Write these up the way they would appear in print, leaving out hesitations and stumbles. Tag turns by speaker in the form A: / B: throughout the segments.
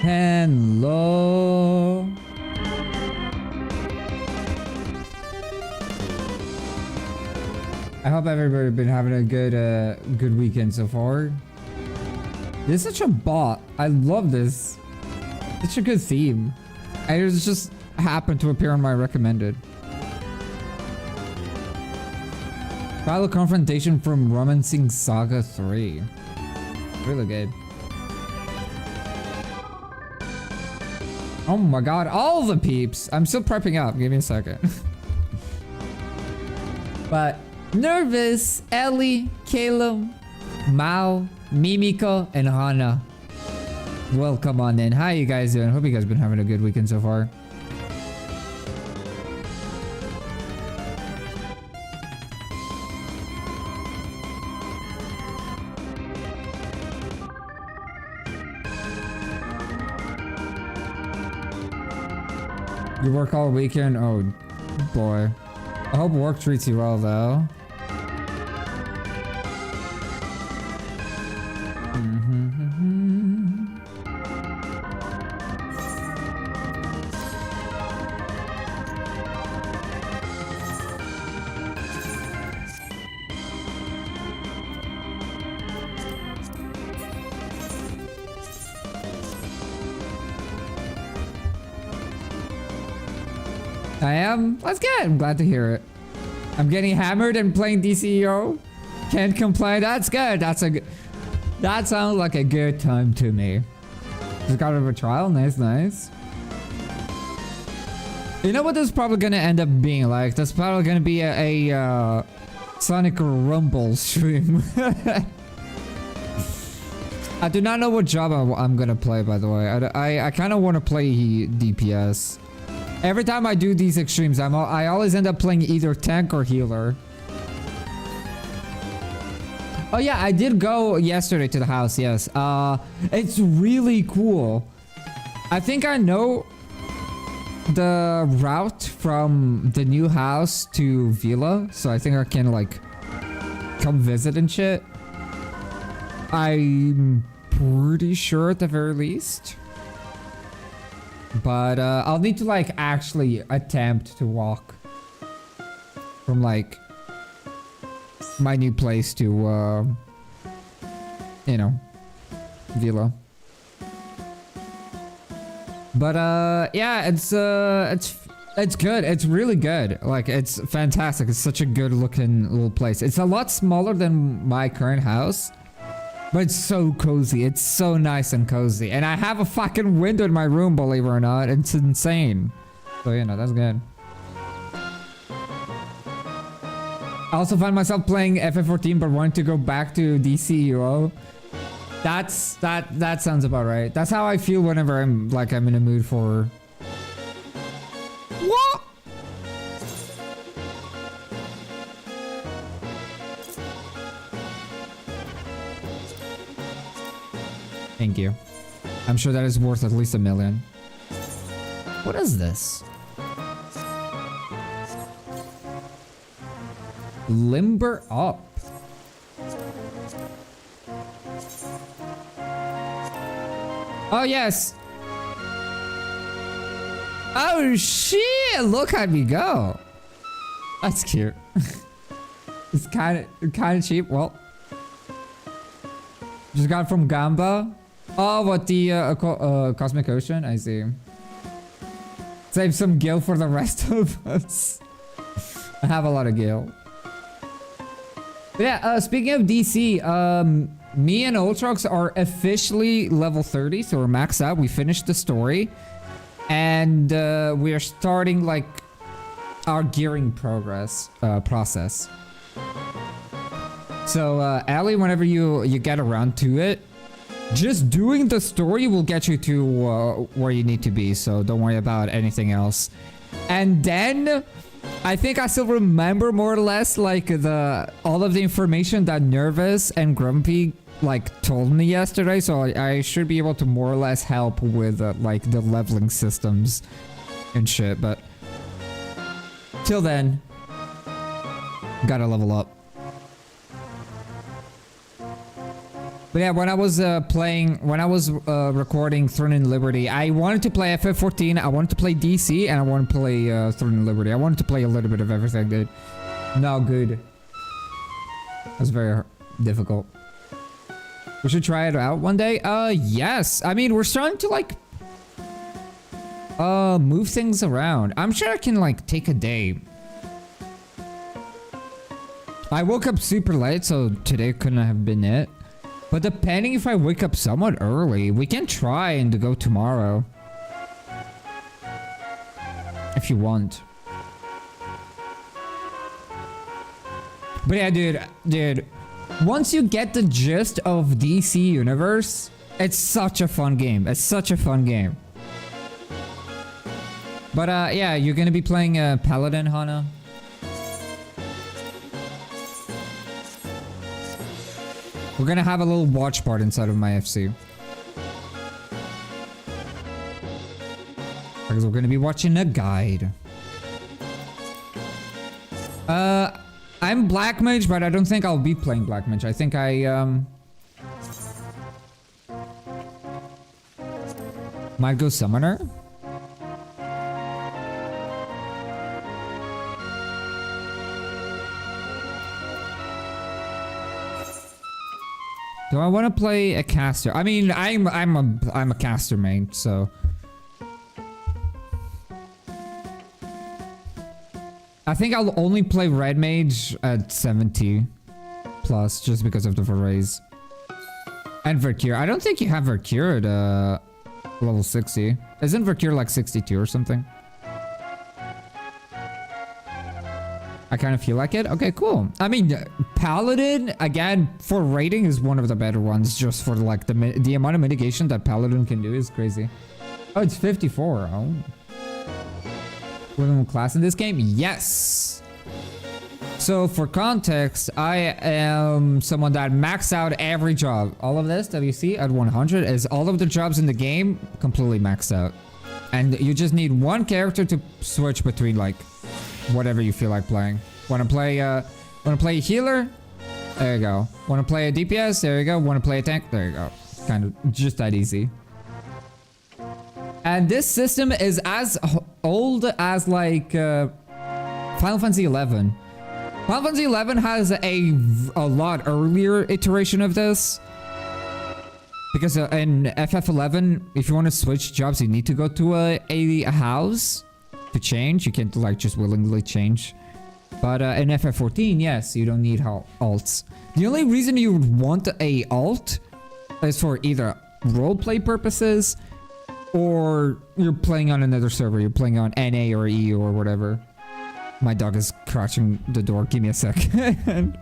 A: Hello. I hope everybody been having a good weekend so far. This is such a bot. I love this. Such a good theme. And it just happened to appear on my recommended. Final confrontation from Romancing Saga 3. Really good. Oh my god, all the peeps. I'm still prepping up. Give me a second. But Nervous, Ellie, Caleb, Mao, Mimiko, and Hana. Welcome on in. How you guys doing? Hope you guys been having a good weekend so far. You work all weekend? Oh boy. I hope work treats you well though. I am? That's good. I'm glad to hear it. I'm getting hammered and playing DCEO. Can't complain. That's good. That sounds like a good time to me. Just got out of a trial. Nice, nice. You know what this is probably gonna end up being like? That's probably gonna be a Sonic Rumble stream. I do not know what job I'm gonna play, by the way. I kind of want to play DPS. Every time I do these extremes, I always end up playing either tank or healer. Oh yeah, I did go yesterday to the house, yes. It's really cool. I think I know the route from the new house to Villa, so I think I can like come visit and shit. I'm pretty sure at the very least. But I'll need to like actually attempt to walk from like my new place to you know, Villa. But yeah, it's good. It's really good. Like it's fantastic. It's such a good looking little place. It's a lot smaller than my current house. But it's so cozy. It's so nice and cozy. And I have a fucking window in my room, believe it or not. It's insane. So, you know, that's good. I also find myself playing FF14 but wanting to go back to DCEO. That sounds about right. That's how I feel whenever I'm in a mood for... What? Thank you. I'm sure that is worth at least $1 million. What is this? Limber up. Oh, yes. Oh, shit. Look at me go. That's cute. It's kind of cheap. Well, just got it from Gamba. Oh, what the Cosmic Ocean? I see. Save some gil for the rest of us. I have a lot of gil. But yeah, speaking of DC, me and Ultrox are officially level 30, so we're maxed out. We finished the story. And we are starting like our gearing process. So Allie, whenever you get around to it, just doing the story will get you to where you need to be, so don't worry about anything else. And then I think I still remember more or less like all of the information that Nervous and Grumpy like told me yesterday, so I should be able to more or less help with like the leveling systems and shit. But till then, gotta level up. But yeah, when I was recording Throne and Liberty, I wanted to play FF14, I wanted to play DC, and I wanted to play Throne and Liberty. I wanted to play a little bit of everything, dude. No good. That's very difficult. We should try it out one day. Yes. I mean, we're starting to like move things around. I'm sure I can like take a day. I woke up super late, so today couldn't have been it. But depending if I wake up somewhat early, we can try and go tomorrow. If you want. But yeah, dude. Once you get the gist of DC Universe, it's such a fun game. It's such a fun game. But yeah, you're gonna be playing Paladin, Hana? We're gonna have a little watch part inside of my FC. Because we're gonna be watching a guide. I'm Black Mage, but I don't think I'll be playing Black Mage. I think I might go Summoner. Do I want to play a caster? I mean, I'm a caster main, so I think I'll only play Red Mage at 70 plus just because of the Varese and Vercure. I don't think you have Vercure at level 60. Isn't Vercure like 62 or something? I kind of feel like it. Okay, cool. I mean, Paladin, again, for rating is one of the better ones. Just for like the amount of mitigation that Paladin can do is crazy. Oh, it's 54. Oh. Women class in this game? Yes! So, for context, I am someone that maxed out every job. All of this that you see at 100 is all of the jobs in the game completely maxed out. And you just need one character to switch between, like, whatever you feel like playing. Wanna play a healer? There you go. Wanna play a DPS? There you go. Wanna play a tank? There you go. Kind of just that easy. And this system is as old as like Final Fantasy 11. Final Fantasy 11 has a lot earlier iteration of this. Because in FF11, if you want to switch jobs, you need to go to a house to change. You can't like just willingly change. But in FF14, yes, you don't need alts. The only reason you would want a alt is for either roleplay purposes or you're playing on another server. You're playing on NA or EU or whatever. My dog is crouching the door. Give me a second.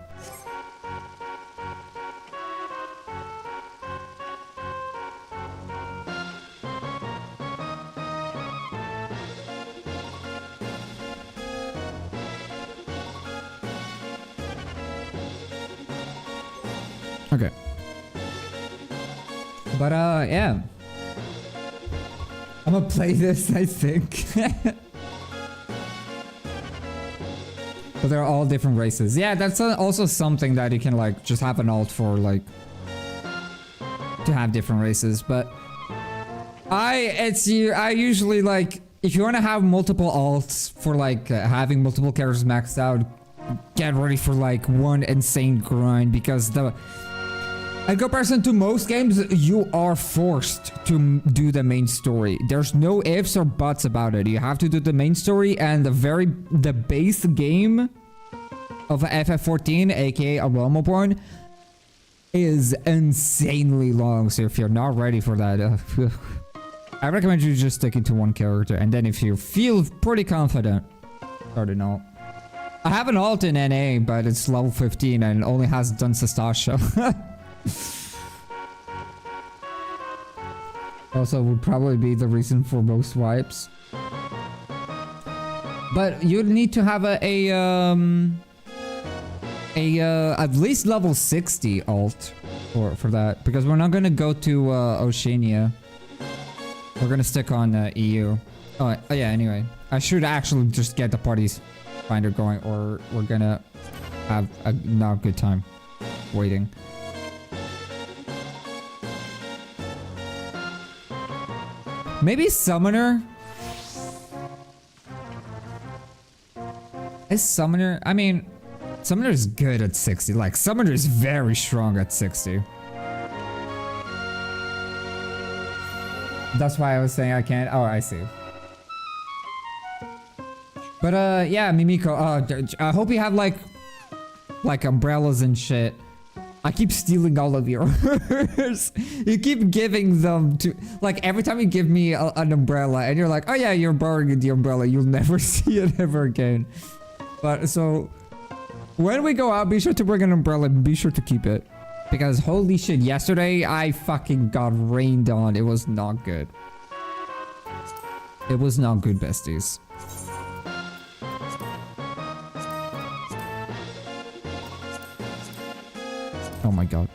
A: Okay. But yeah. I'm gonna play this, I think. But they're all different races. Yeah, that's also something that you can like just have an alt for, like, to have different races. But I usually like, if you want to have multiple alts for like having multiple characters maxed out, get ready for like one insane grind, because in comparison to most games, you are forced to do the main story. There's no ifs or buts about it. You have to do the main story, and the base game of FF14, aka A Realm Reborn, is insanely long. So if you're not ready for that, I recommend you just sticking to one character, and then if you feel pretty confident, start an alt. I have an alt in NA, but it's level 15 and only has done Sastasha. Also would probably be the reason for most wipes. But you'd need to have a at least level 60 alt for that, because we're not gonna go to Oceania. We're gonna stick on EU. Oh yeah, anyway. I should actually just get the parties finder going, or we're gonna have a not good time waiting. Maybe Summoner? Is Summoner... I mean, Summoner is good at 60. Like, Summoner is very strong at 60. That's why I was saying I can't... Oh, I see. But, yeah, Mimiko, I hope you have, like umbrellas and shit. I keep stealing all of yours. You keep giving them to... Like, every time you give me an umbrella, and you're like, oh yeah, you're borrowing the umbrella, you'll never see it ever again. But, so... When we go out, be sure to bring an umbrella and be sure to keep it. Because, holy shit, yesterday, I fucking got rained on. It was not good. It was not good, besties. Oh my god.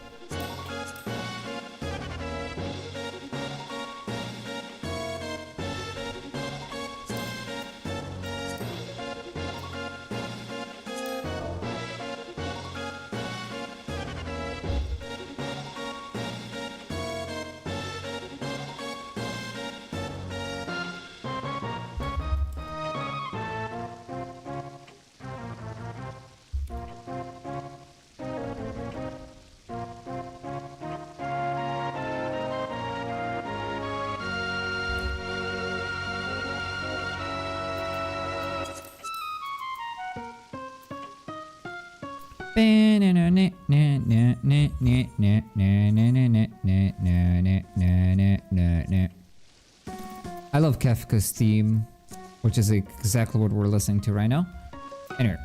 A: I love Kefka's theme, which is exactly what we're listening to right now. Anyway.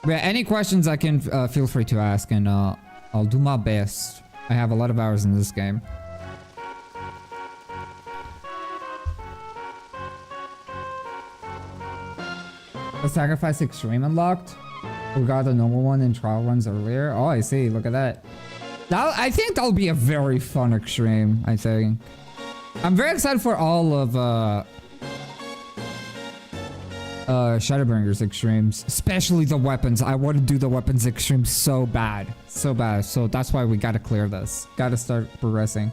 A: Yeah, any questions I can feel free to ask, and I'll do my best. I have a lot of hours in this game. The Sacrifice Extreme unlocked? We got the normal one in trial runs earlier. Oh, I see. Look at that. I think that'll be a very fun extreme, I think. I'm very excited for all of Shadowbringers extremes. Especially the weapons. I want to do the weapons extreme so bad. So bad. So that's why we gotta clear this. Gotta start progressing.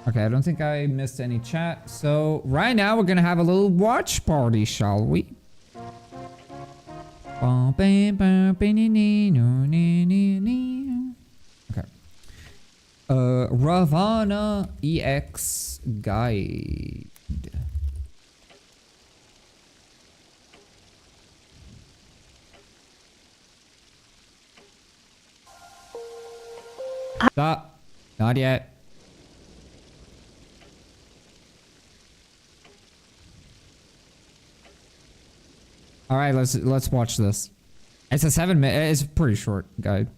A: Okay, I don't think I missed any chat. So right now we're gonna have a little watch party, shall we? Okay. Ravana EX guide. Stop. Not yet. All right, let's watch this. It's a 7-minute. It's a pretty short guide.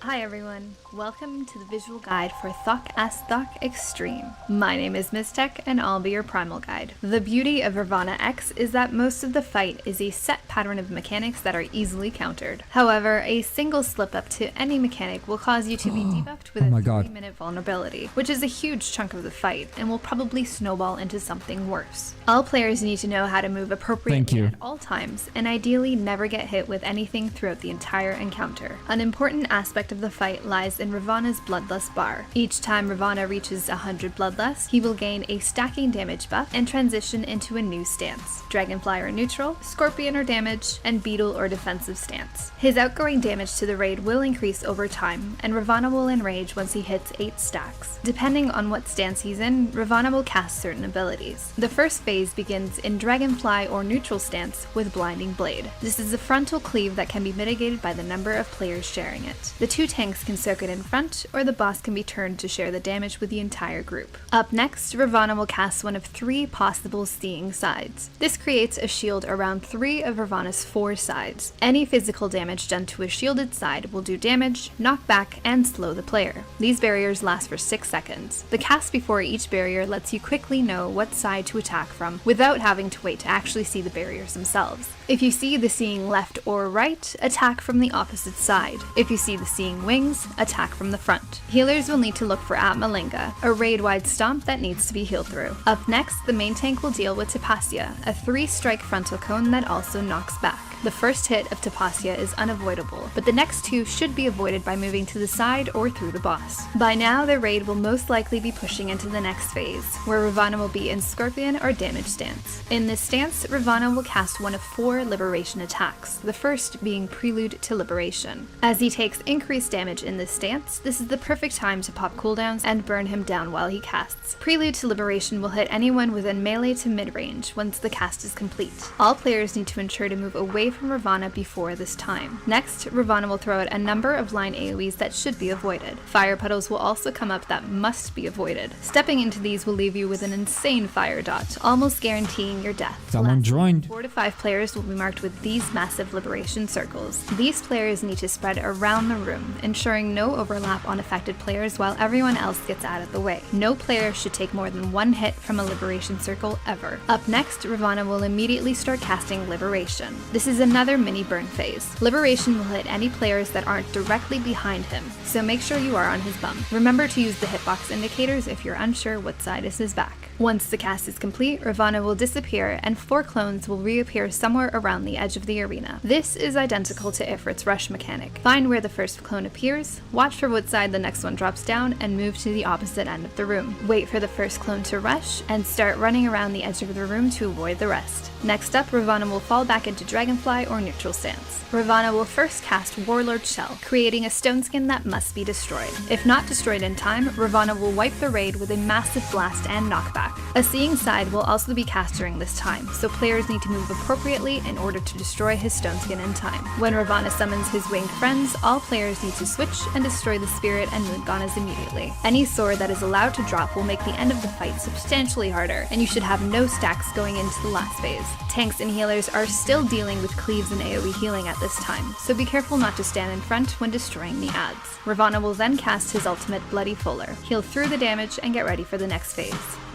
B: Hi everyone, welcome to the visual guide for Thok as Thok Extreme. My name is Miztech and I'll be your primal guide. The beauty of Ravana X is that most of the fight is a set pattern of mechanics that are easily countered. However, a single slip up to any mechanic will cause you to be debuffed with a 3-minute vulnerability, which is a huge chunk of the fight and will probably snowball into something worse. All players need to know how to move appropriately at all times and ideally never get hit with anything throughout the entire encounter. An important aspect of the fight lies in Ravana's Bloodlust bar. Each time Ravana reaches 100 Bloodlust, he will gain a stacking damage buff and transition into a new stance: Dragonfly or neutral, Scorpion or damage, and Beetle or defensive stance. His outgoing damage to the raid will increase over time, and Ravana will enrage once he hits 8 stacks. Depending on what stance he's in, Ravana will cast certain abilities. The first phase begins in Dragonfly or neutral stance with Blinding Blade. This is a frontal cleave that can be mitigated by the number of players sharing it. The 2 tanks can circuit in front, or the boss can be turned to share the damage with the entire group. Up next, Ravana will cast one of 3 possible Seeing Sides. This creates a shield around 3 of Ravana's 4 sides. Any physical damage done to a shielded side will do damage, knock back, and slow the player. These barriers last for 6 seconds. The cast before each barrier lets you quickly know what side to attack from without having to wait to actually see the barriers themselves. If you see the Seeing left or right, attack from the opposite side. If you see the Seeing wings, attack from the front. Healers will need to look for Atmalinga, a raid-wide stomp that needs to be healed through. Up next, the main tank will deal with Tapasya, a 3-strike frontal cone that also knocks back. The first hit of Tapasya is unavoidable, but the next two should be avoided by moving to the side or through the boss. By now, the raid will most likely be pushing into the next phase, where Ravana will be in Scorpion or Damage stance. In this stance, Ravana will cast one of 4 Liberation attacks, the first being Prelude to Liberation. As he takes increased damage in this stance, this is the perfect time to pop cooldowns and burn him down while he casts. Prelude to Liberation will hit anyone within melee to mid-range once the cast is complete. All players need to ensure to move away from Ravana before this time. Next, Ravana will throw out a number of line AoEs that should be avoided. Fire puddles will also come up that must be avoided. Stepping into these will leave you with an insane fire dot, almost guaranteeing your death.
A: Someone joined.
B: 4 to 5 players will be marked with these massive liberation circles. These players need to spread around the room, ensuring no overlap on affected players while everyone else gets out of the way. No player should take more than 1 hit from a liberation circle ever. Up next, Ravana will immediately start casting Liberation. This is another mini burn phase. Liberation will hit any players that aren't directly behind him, so make sure you are on his bum. Remember to use the hitbox indicators if you're unsure what side is his back. Once the cast is complete, Ravana will disappear and 4 clones will reappear somewhere around the edge of the arena. This is identical to Ifrit's rush mechanic. Find where the first clone appears, watch for what side the next one drops down, and move to the opposite end of the room. Wait for the first clone to rush, and start running around the edge of the room to avoid the rest. Next up, Ravana will fall back into Dragonfly or neutral stance. Ravana will first cast Warlord Shell, creating a stone skin that must be destroyed. If not destroyed in time, Ravana will wipe the raid with a massive blast and knockback. A Seeing Side will also be cast during this time, so players need to move appropriately in order to destroy his stone skin in time. When Ravana summons his winged friends, all players need to switch and destroy the spirit and moonganas immediately. Any sword that is allowed to drop will make the end of the fight substantially harder, and you should have no stacks going into the last phase. Tanks and healers are still dealing with cleaves and AoE healing at this time, so be careful not to stand in front when destroying the adds. Ravana will then cast his ultimate Bloody Fuller, heal through the damage, and get ready for the next phase.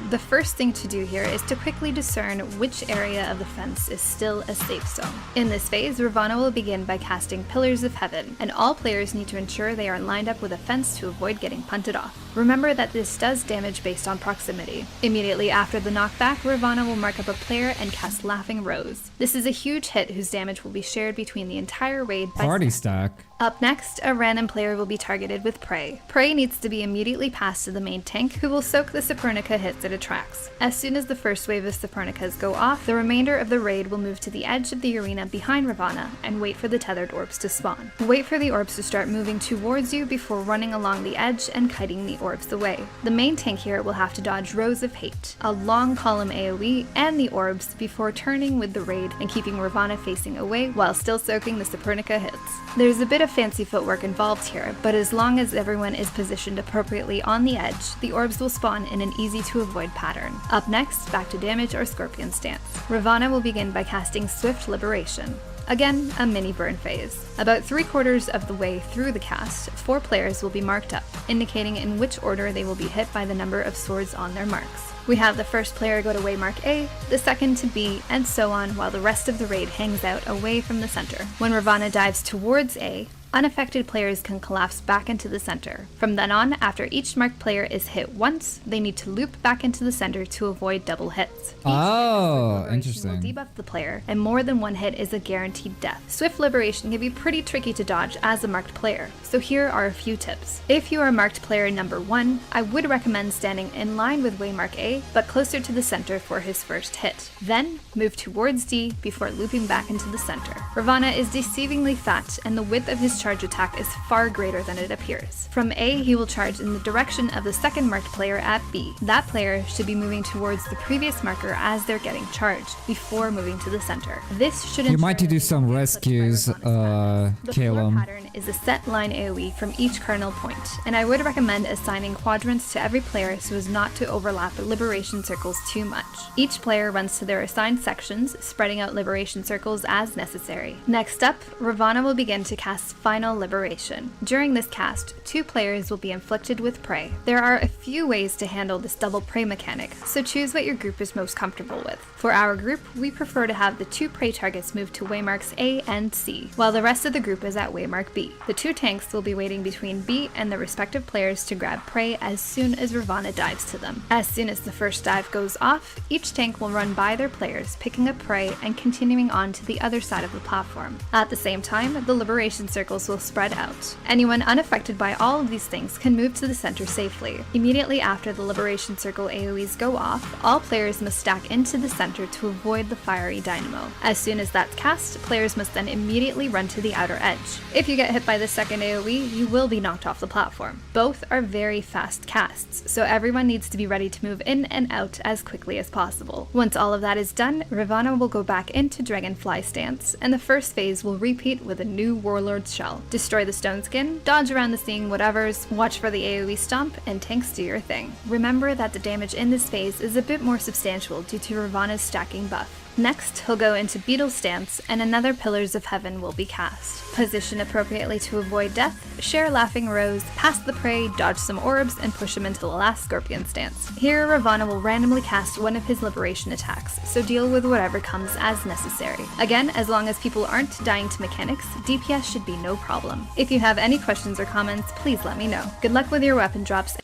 B: The first thing to do here is to quickly discern which area of the fence is still a safe zone. In this phase, Ravana will begin by casting Pillars of Heaven, and all players need to ensure they are lined up with a fence to avoid getting punted off. Remember that this does damage based on proximity. Immediately after the knockback, Ravana will mark up a player and cast Laughing Rose. This is a huge hit whose damage will be shared between the entire raid by
A: Party stack.
B: Up next, a random player will be targeted with Prey. Prey needs to be immediately passed to the main tank, who will soak the Sapernica hits it attracts. As soon as the first wave of Sapernicas go off, the remainder of the raid will move to the edge of the arena behind Ravana and wait for the tethered orbs to spawn. Wait for the orbs to start moving towards you before running along the edge and kiting the orbs away. The main tank here will have to dodge Rows of Hate, a long column AoE, and the orbs before turning with the raid and keeping Ravana facing away while still soaking the Sapernica hits. There's a bit of fancy footwork involved here, but as long as everyone is positioned appropriately on the edge, the orbs will spawn in an easy to avoid pattern. Up next, back to damage or Scorpion stance. Ravana will begin by casting Swift Liberation. Again, a mini burn phase. About 3/4 of the way through the cast, 4 players will be marked up, indicating in which order they will be hit by the number of swords on their marks. We have the first player go to waymark A, the second to B, and so on while the rest of the raid hangs out away from the center. When Ravana dives towards A, unaffected players can collapse back into the center. From then on, after each marked player is hit once, they need to loop back into the center to avoid double hits.
A: Oh, interesting.
B: Will debuff the player, and more than one hit is a guaranteed death. Swift Liberation can be pretty tricky to dodge as a marked player, so here are a few tips. If you are marked player number 1, I would recommend standing in line with waymark A, but closer to the center for his first hit. Then, move towards D before looping back into the center. Ravana is deceivingly fat, and the width of his charge attack is far greater than it appears. From A, he will charge in the direction of the second marked player at B. That player should be moving towards the previous marker as they're getting charged, before moving to the center. This should
A: You might do some rescues,
B: The floor
A: Caleb.
B: pattern is a set line AoE from each cardinal point, and I would recommend assigning quadrants to every player so as not to overlap the liberation circles too much. Each player runs to their assigned sections, spreading out liberation circles as necessary. Next up, Ravana will begin to cast final liberation. During this cast, 2 players will be inflicted with prey. There are a few ways to handle this double prey mechanic, so choose what your group is most comfortable with. For our group, we prefer to have the 2 prey targets move to waymarks A and C, while the rest of the group is at waymark B. The 2 tanks will be waiting between B and the respective players to grab prey as soon as Ravana dives to them. As soon as the first dive goes off, each tank will run by their players, picking up prey and continuing on to the other side of the platform. At the same time, the liberation circles will spread out. Anyone unaffected by all of these things can move to the center safely. Immediately after the liberation circle AoEs go off, all players must stack into the center to avoid the fiery dynamo. As soon as that's cast, players must then immediately run to the outer edge. If you get hit by the second AoE, you will be knocked off the platform. Both are very fast casts, so everyone needs to be ready to move in and out as quickly as possible. Once all of that is done, Ravana will go back into Dragonfly stance, and the first phase will repeat with a new Warlord's Shell. Destroy the stone skin, dodge around the seeing whatevers, watch for the AoE stomp, and tanks do your thing. Remember that the damage in this phase is a bit more substantial due to Ravana's stacking buff. Next, he'll go into Beetle stance, and another Pillars of Heaven will be cast. Position appropriately to avoid death, share Laughing Rose, pass the prey, dodge some orbs, and push him into the last Scorpion stance. Here, Ravana will randomly cast one of his liberation attacks, so deal with whatever comes as necessary. Again, as long as people aren't dying to mechanics, DPS should be no problem. If you have any questions or comments, please let me know. Good luck with your weapon drops.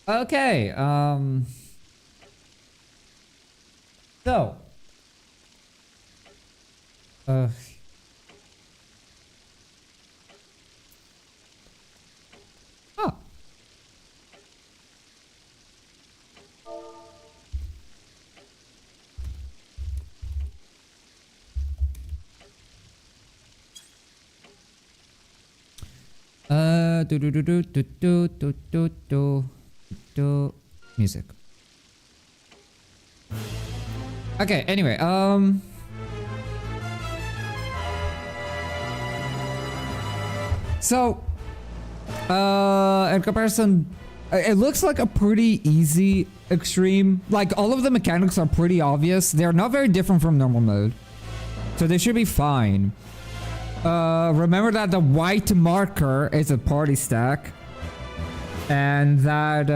A: Okay, so. Oh. Music. Okay, anyway, so, in comparison, it looks like a pretty easy extreme. Like, all of the mechanics are pretty obvious. They're not very different from normal mode, so they should be fine. Remember that the white marker is a party stack, and that,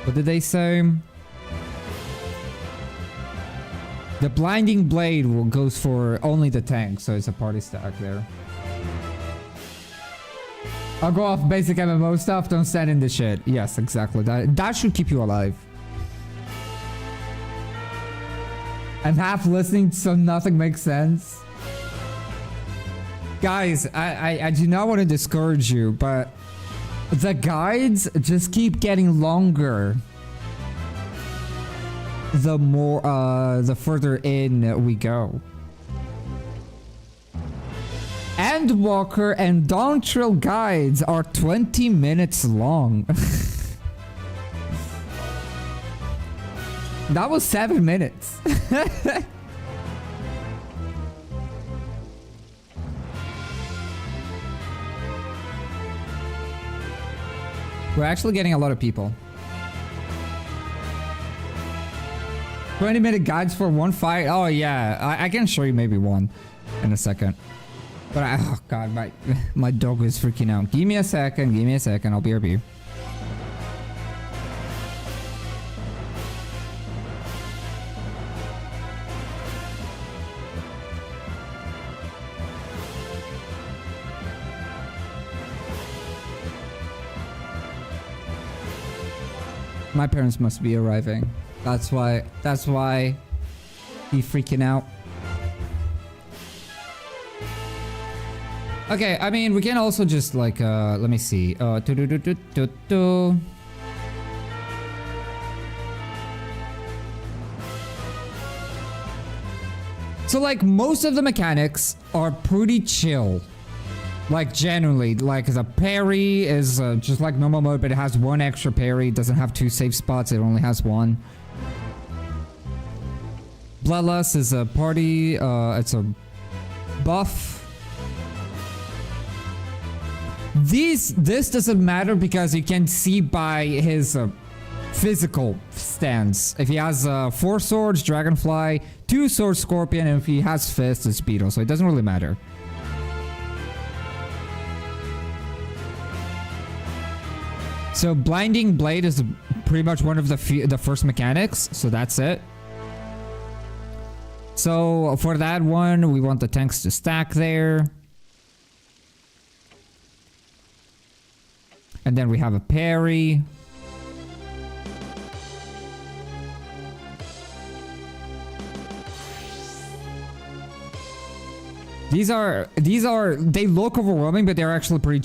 A: what did they say? The blinding blade goes for only the tank, so it's a party stack there. I'll go off basic MMO stuff, don't stand in the shit. Yes, exactly. That should keep you alive. I'm half listening so nothing makes sense. Guys, I do not want to discourage you, but the guides just keep getting longer. The more, the further in we go. Endwalker and Dawn Trail guides are 20 minutes long. That was 7 minutes. We're actually getting a lot of people. 20-minute guides for one fight? Oh yeah, I can show you maybe one in a second. But oh god, my dog is freaking out. Give me a second, I'll be RB. My parents must be arriving. That's why he's freaking out. Okay, I mean, we can also just like, let me see. So like most of the mechanics are pretty chill. Like genuinely, like the parry is just like normal mode, but it has one extra parry. It doesn't have 2 safe spots, it only has 1. Bloodlust is a party, it's a buff. This doesn't matter because you can see by his physical stance. If he has 4 swords, dragonfly, 2 swords, scorpion, and if he has fists, it's beetle. So it doesn't really matter. So blinding blade is pretty much one of the first mechanics. So that's it. So for that one, we want the tanks to stack there. And then we have a parry. These are, they look overwhelming, but they're actually pretty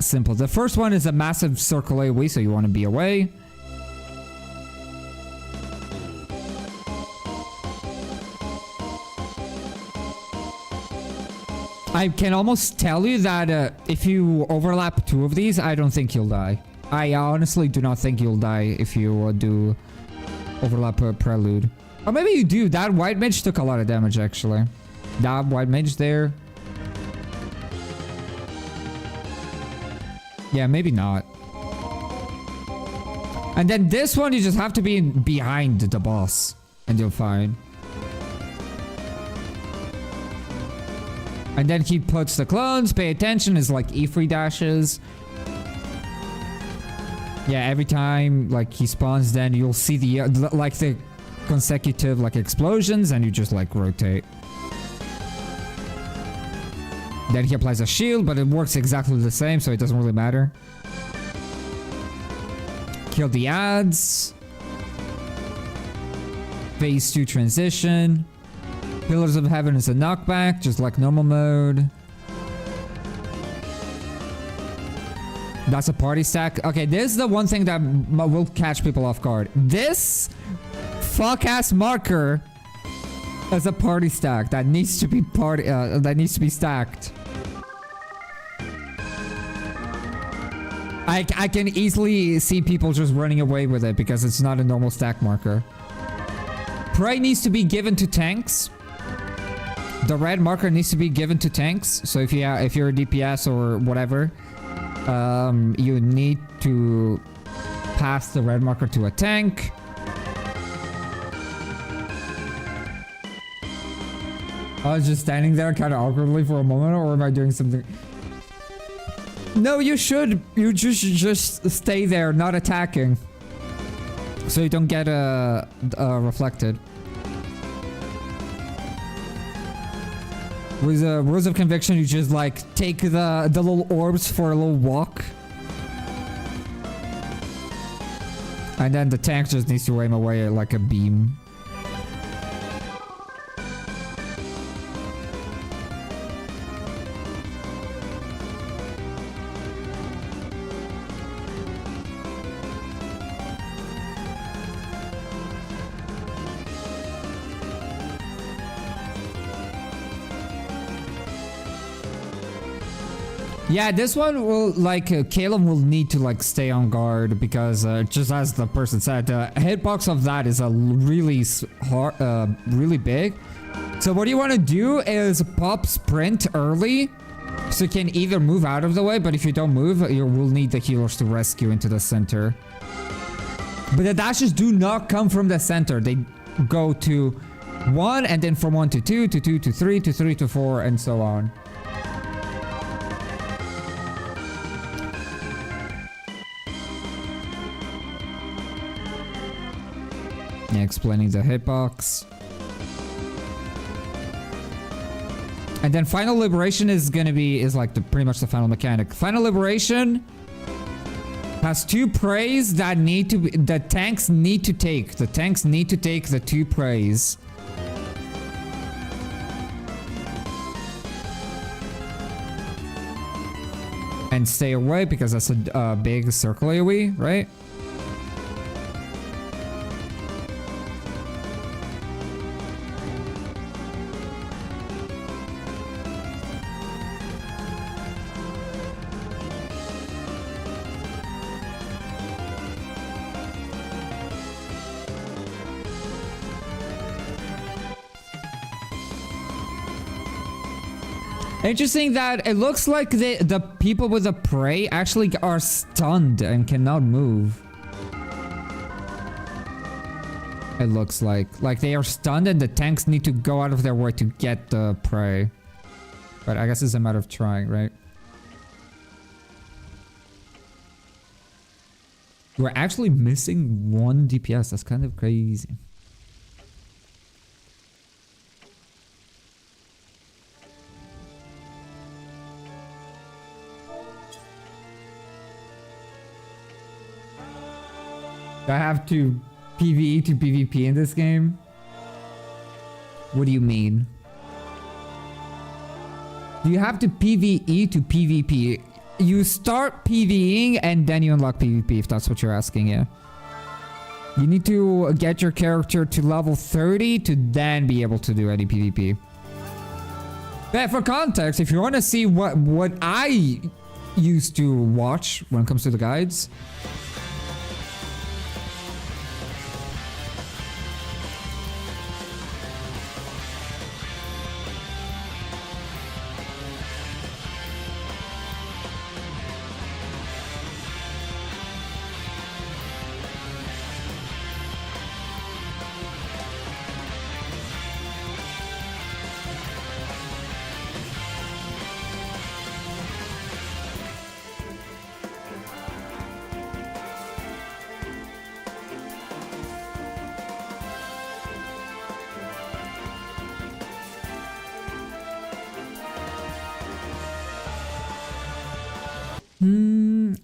A: simple. The first one is a massive circle AoE, so you want to be away. I can almost tell you that if you overlap 2 of these, I don't think you'll die. I honestly do not think you'll die if you do overlap a prelude. Or maybe you do. That white mage took a lot of damage, actually. That white mage there. Yeah, maybe not. And then this one, you just have to be behind the boss. And you'll find. And then he puts the clones. Pay attention is like E3 dashes. Yeah, every time like he spawns, then you'll see the consecutive like explosions, and you just like rotate. Then he applies a shield, but it works exactly the same, so it doesn't really matter. Kill the ads. Phase 2 transition. Pillars of Heaven is a knockback, just like normal mode. That's a party stack. Okay, this is the one thing that will catch people off guard. This fuck-ass marker is a party stack that needs to be stacked. I can easily see people just running away with it because it's not a normal stack marker. Prey needs to be given to tanks. The red marker needs to be given to tanks. So if you're a DPS or whatever, you need to pass the red marker to a tank. I was just standing there kind of awkwardly for a moment, or am I doing something? No, you should. You just stay there, not attacking, so you don't get reflected. With Rules of Conviction, you just like take the little orbs for a little walk. And then the tank just needs to aim away like a beam. Yeah, this one will, like, Caleb will need to, like, stay on guard because, just as the person said, the hitbox of that is a really really big. So what you want to do is pop sprint early so you can either move out of the way, but if you don't move, you will need the healers to rescue into the center. But the dashes do not come from the center. They go to 1, and then from 1 to 2, to 2 to 3, to 3 to 4, and so on. Explaining the hitbox. And then Final Liberation is gonna be, like pretty much the final mechanic. Final Liberation has 2 praise that need to be, the tanks need to take. The tanks need to take the 2 praise. And stay away because that's a big circle AoE, right? Interesting that it looks like the people with the prey actually are stunned and cannot move. It looks like they are stunned and the tanks need to go out of their way to get the prey. But I guess it's a matter of trying, right? We're actually missing 1 DPS. That's kind of crazy. Do I have to PvE to PvP in this game? What do you mean? Do you have to PvE to PvP? You start PvEing and then you unlock PvP, if that's what you're asking, yeah. You need to get your character to level 30 to then be able to do any PvP. But for context, if you want to see what I used to watch when it comes to the guides,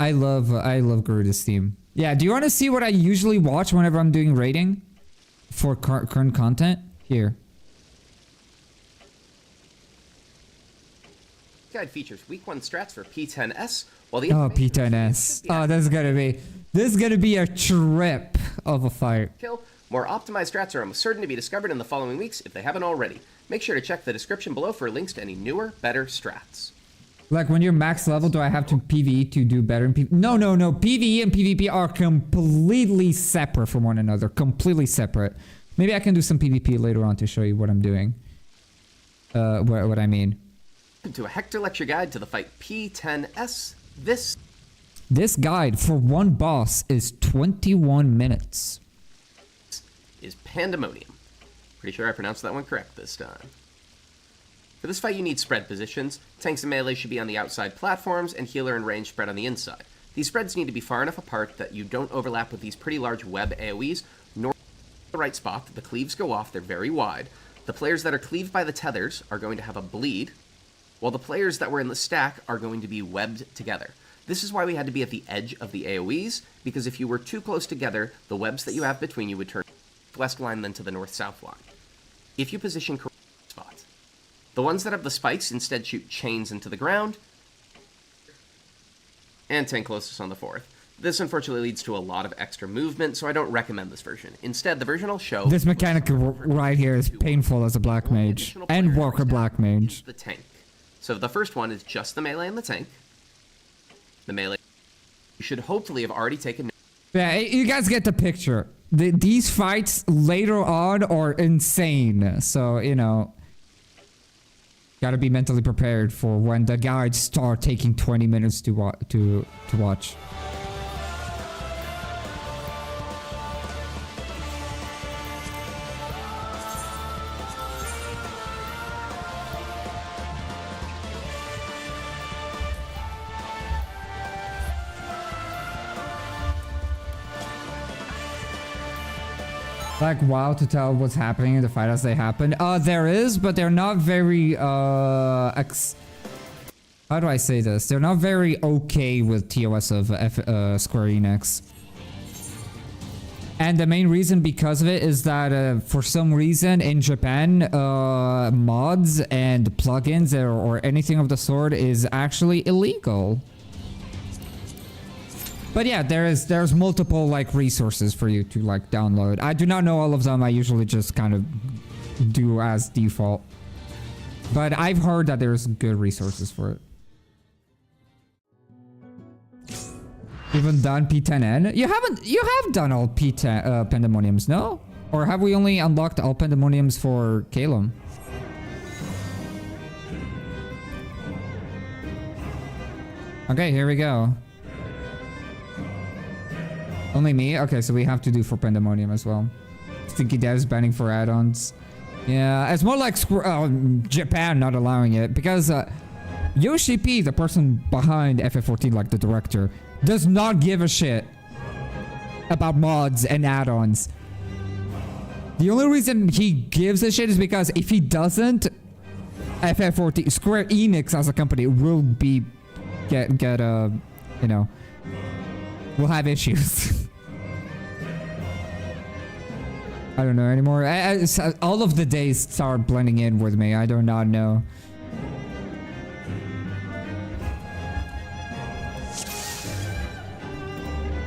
A: I love Garuda's theme. Yeah, do you want to see what I usually watch whenever I'm doing raiding for current content? Here.
C: Guide features week 1 strats for P10S, while the
A: P10S. Oh, this is gonna be a trip of a fight.
C: Kill. More optimized strats are almost certain to be discovered in the following weeks if they haven't already. Make sure to check the description below for links to any newer, better strats.
A: Like when you're max level, do I have to PvE to do better in PvP? No. PvE and PvP are completely separate from one another. Completely separate. Maybe I can do some PvP later on to show you what I'm doing. What I mean.
C: To a Hector lecture guide to the fight P10S.
A: This guide for one boss is 21 minutes.
C: Is Pandemonium. Pretty sure I pronounced that one correct this time. For this fight, you need spread positions. Tanks and melee should be on the outside platforms, and healer and range spread on the inside. These spreads need to be far enough apart that you don't overlap with these pretty large web AoEs, nor the right spot. The cleaves go off, they're very wide. The players that are cleaved by the tethers are going to have a bleed, while the players that were in the stack are going to be webbed together. This is why we had to be at the edge of the AoEs, because if you were too close together, the webs that you have between you would turn west line then to the north-south line. If you position correct spots. The ones that have the spikes instead shoot chains into the ground, and tank closest on the 4th. This unfortunately leads to a lot of extra movement, so I don't recommend this version. Instead, the version I'll show...
A: This mechanic right here is painful as a black mage, and Walker black mage.
C: The tank. So the first one is just the melee and the tank. The melee... You should hopefully have already taken...
A: Yeah, you guys get the picture. These fights later on are insane, so, you know... Gotta be mentally prepared for when the guides start taking 20 minutes to watch. Like, wow, to tell what's happening in the fight as they happen. There is, but they're not very, how do I say this? They're not very okay with TOS of Square Enix. And the main reason because of it is that, for some reason in Japan, mods and plugins or anything of the sort is actually illegal. But yeah, there's multiple like resources for you to like download. I do not know all of them. I usually just kind of do as default. But I've heard that there's good resources for it. You haven't done P10N? You have done all P10 Pandemoniums, no? Or have we only unlocked all Pandemoniums for Calum? Okay, here we go. Only me? Okay, so we have to do for Pandemonium as well. Thinking devs banning for add-ons. Yeah, it's more like Japan not allowing it because Yoshi P, the person behind FF14, like the director, does not give a shit about mods and add-ons. The only reason he gives a shit is because if he doesn't, FF14, Square Enix as a company will be you know, will have issues. I don't know anymore. All of the days start blending in with me. I do not know.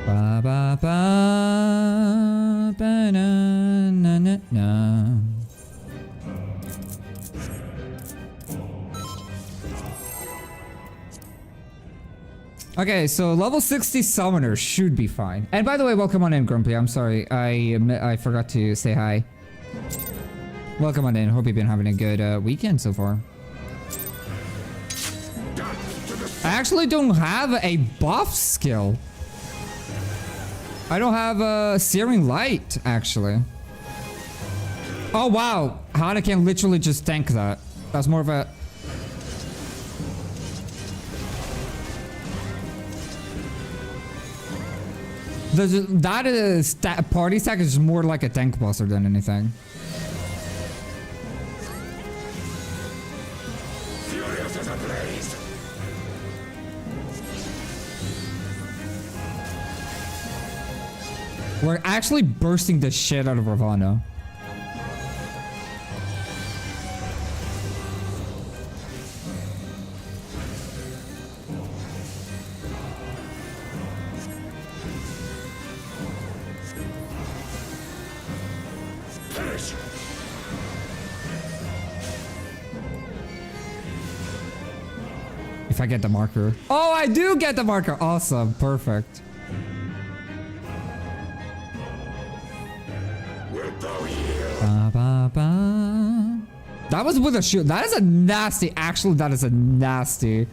A: Ba ba ba ba na na na na. Okay, so level 60 summoner should be fine. And by the way, welcome on in, Grumpy. I'm sorry, I forgot to say hi. Welcome on in. Hope you've been having a good weekend so far. I actually don't have a buff skill. I don't have a Searing Light, actually. Oh, wow. Hana can literally just tank that. That's more of a... That is party stack is more like a tank buster than anything. Furious as a blaze. We're actually bursting the shit out of Ravana. If I get the marker. Oh, I do get the marker. Awesome. Perfect. Ba, ba, ba. That was with a shield. That is a nasty. Actually, that is a nasty.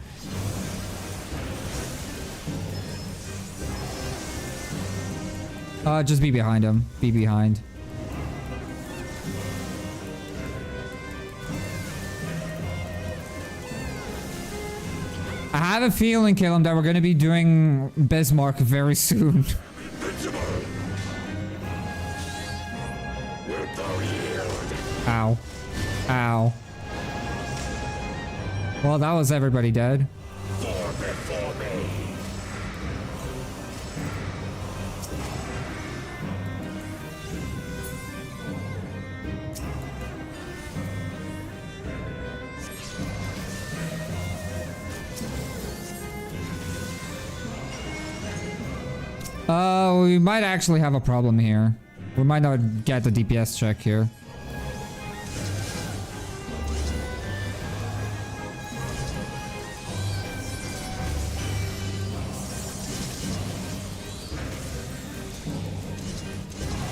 A: Just be behind him. Be behind. I have a feeling, Caleb, that we're going to be doing Bismarck very soon. Ow. Ow. Well, that was everybody dead. We might actually have a problem here. We might not get the DPS check here.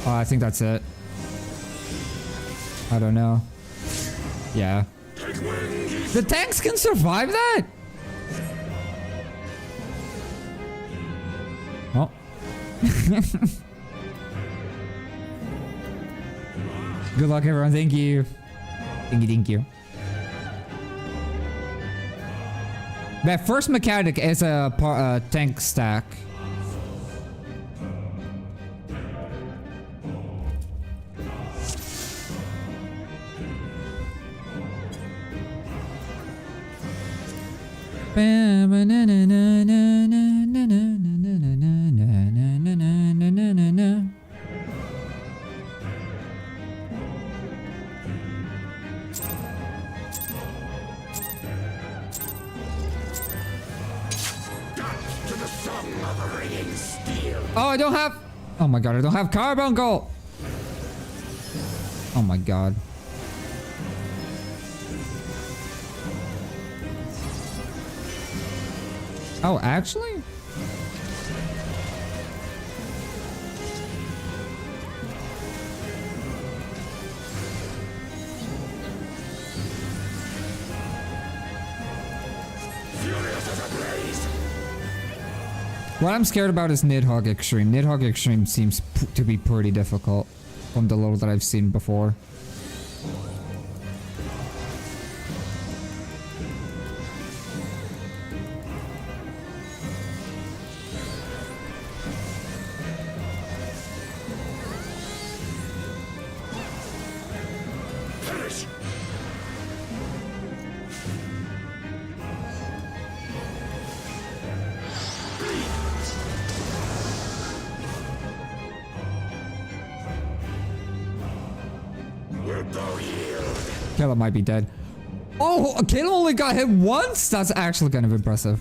A: Oh, I think that's it. I don't know. Yeah. The tanks can survive that? Oh. Good luck, everyone. Thank you. Thank you. That first mechanic is a tank stack. Oh, I don't have... Oh my god, I don't have carbon gold. Oh my god. Oh, actually? What I'm scared about is Nidhogg Extreme. Nidhogg Extreme seems to be pretty difficult. from the little that I've seen before. Caleb might be dead. Oh, Caleb only got hit once? That's actually kind of impressive.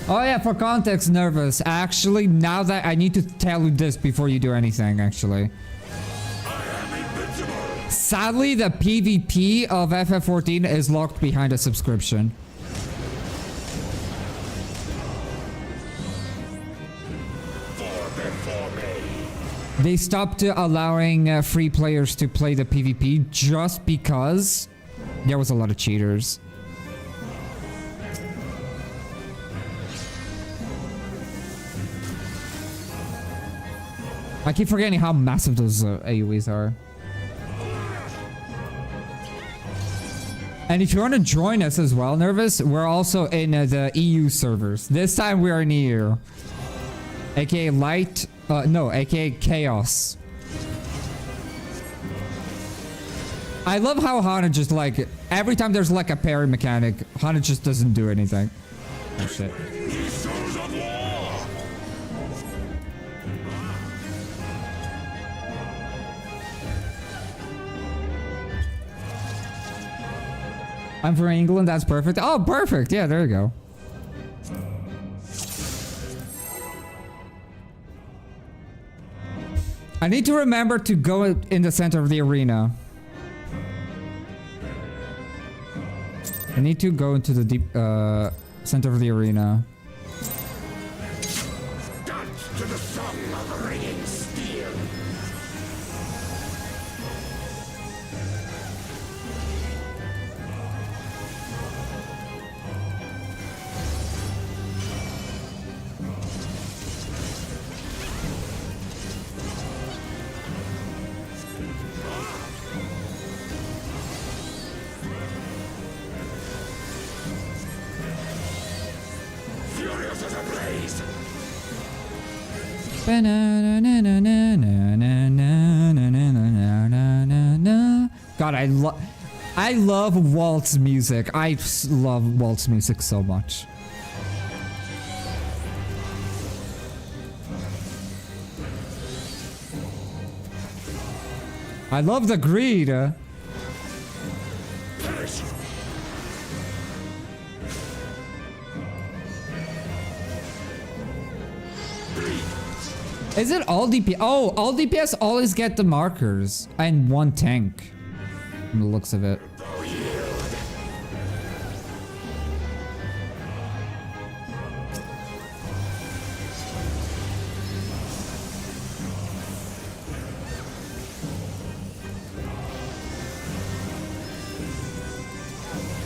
A: Oh yeah, for context, Nervous. Actually, now that I need to tell you this before you do anything, actually. Sadly, the PvP of FF14 is locked behind a subscription. They stopped allowing free players to play the PvP just because there was a lot of cheaters. I keep forgetting how massive those AoEs are. And if you want to join us as well, Nervous, we're also in the EU servers. This time we are in EU. AKA Light, no, AKA Chaos. I love how Hana just like, every time there's like a parry mechanic, Hana just doesn't do anything. Oh shit. I'm from England, that's perfect. Oh, perfect. Yeah, there you go. I need to remember to go in the center of the arena. I need to go into the deep center of the arena.
D: Dance to the song of ringing steel. Furious as a blaze.
A: God, I love waltz music. I love waltz music so much. I love the greed. Is it all DPS? Oh, all DPS always get the markers and one tank. From the looks of it.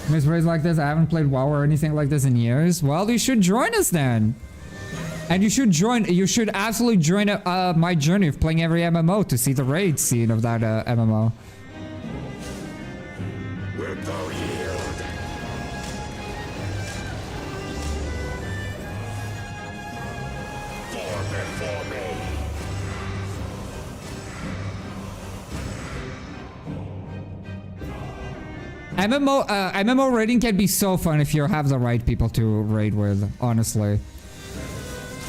A: Miss Ray's like this. I haven't played WoW or anything like this in years. Well, you should join us then. And you should absolutely join my journey of playing every MMO to see the raid scene of that MMO.
D: Will thou yield? For before me.
A: MMO raiding can be so fun if you have the right people to raid with, honestly.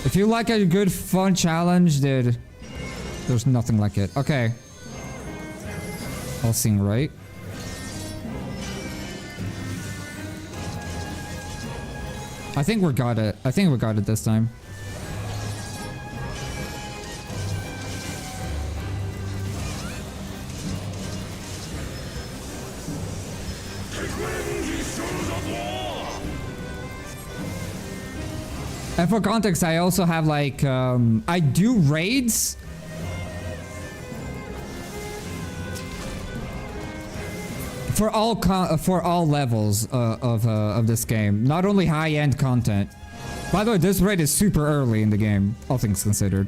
A: If you like a good fun challenge, dude, there's nothing like it. Okay. All seeing right. I think we got it. I think we got it this time. And for context, I also have like, I do raids. For all levels of this game, not only high-end content. By the way, this raid is super early in the game, all things considered.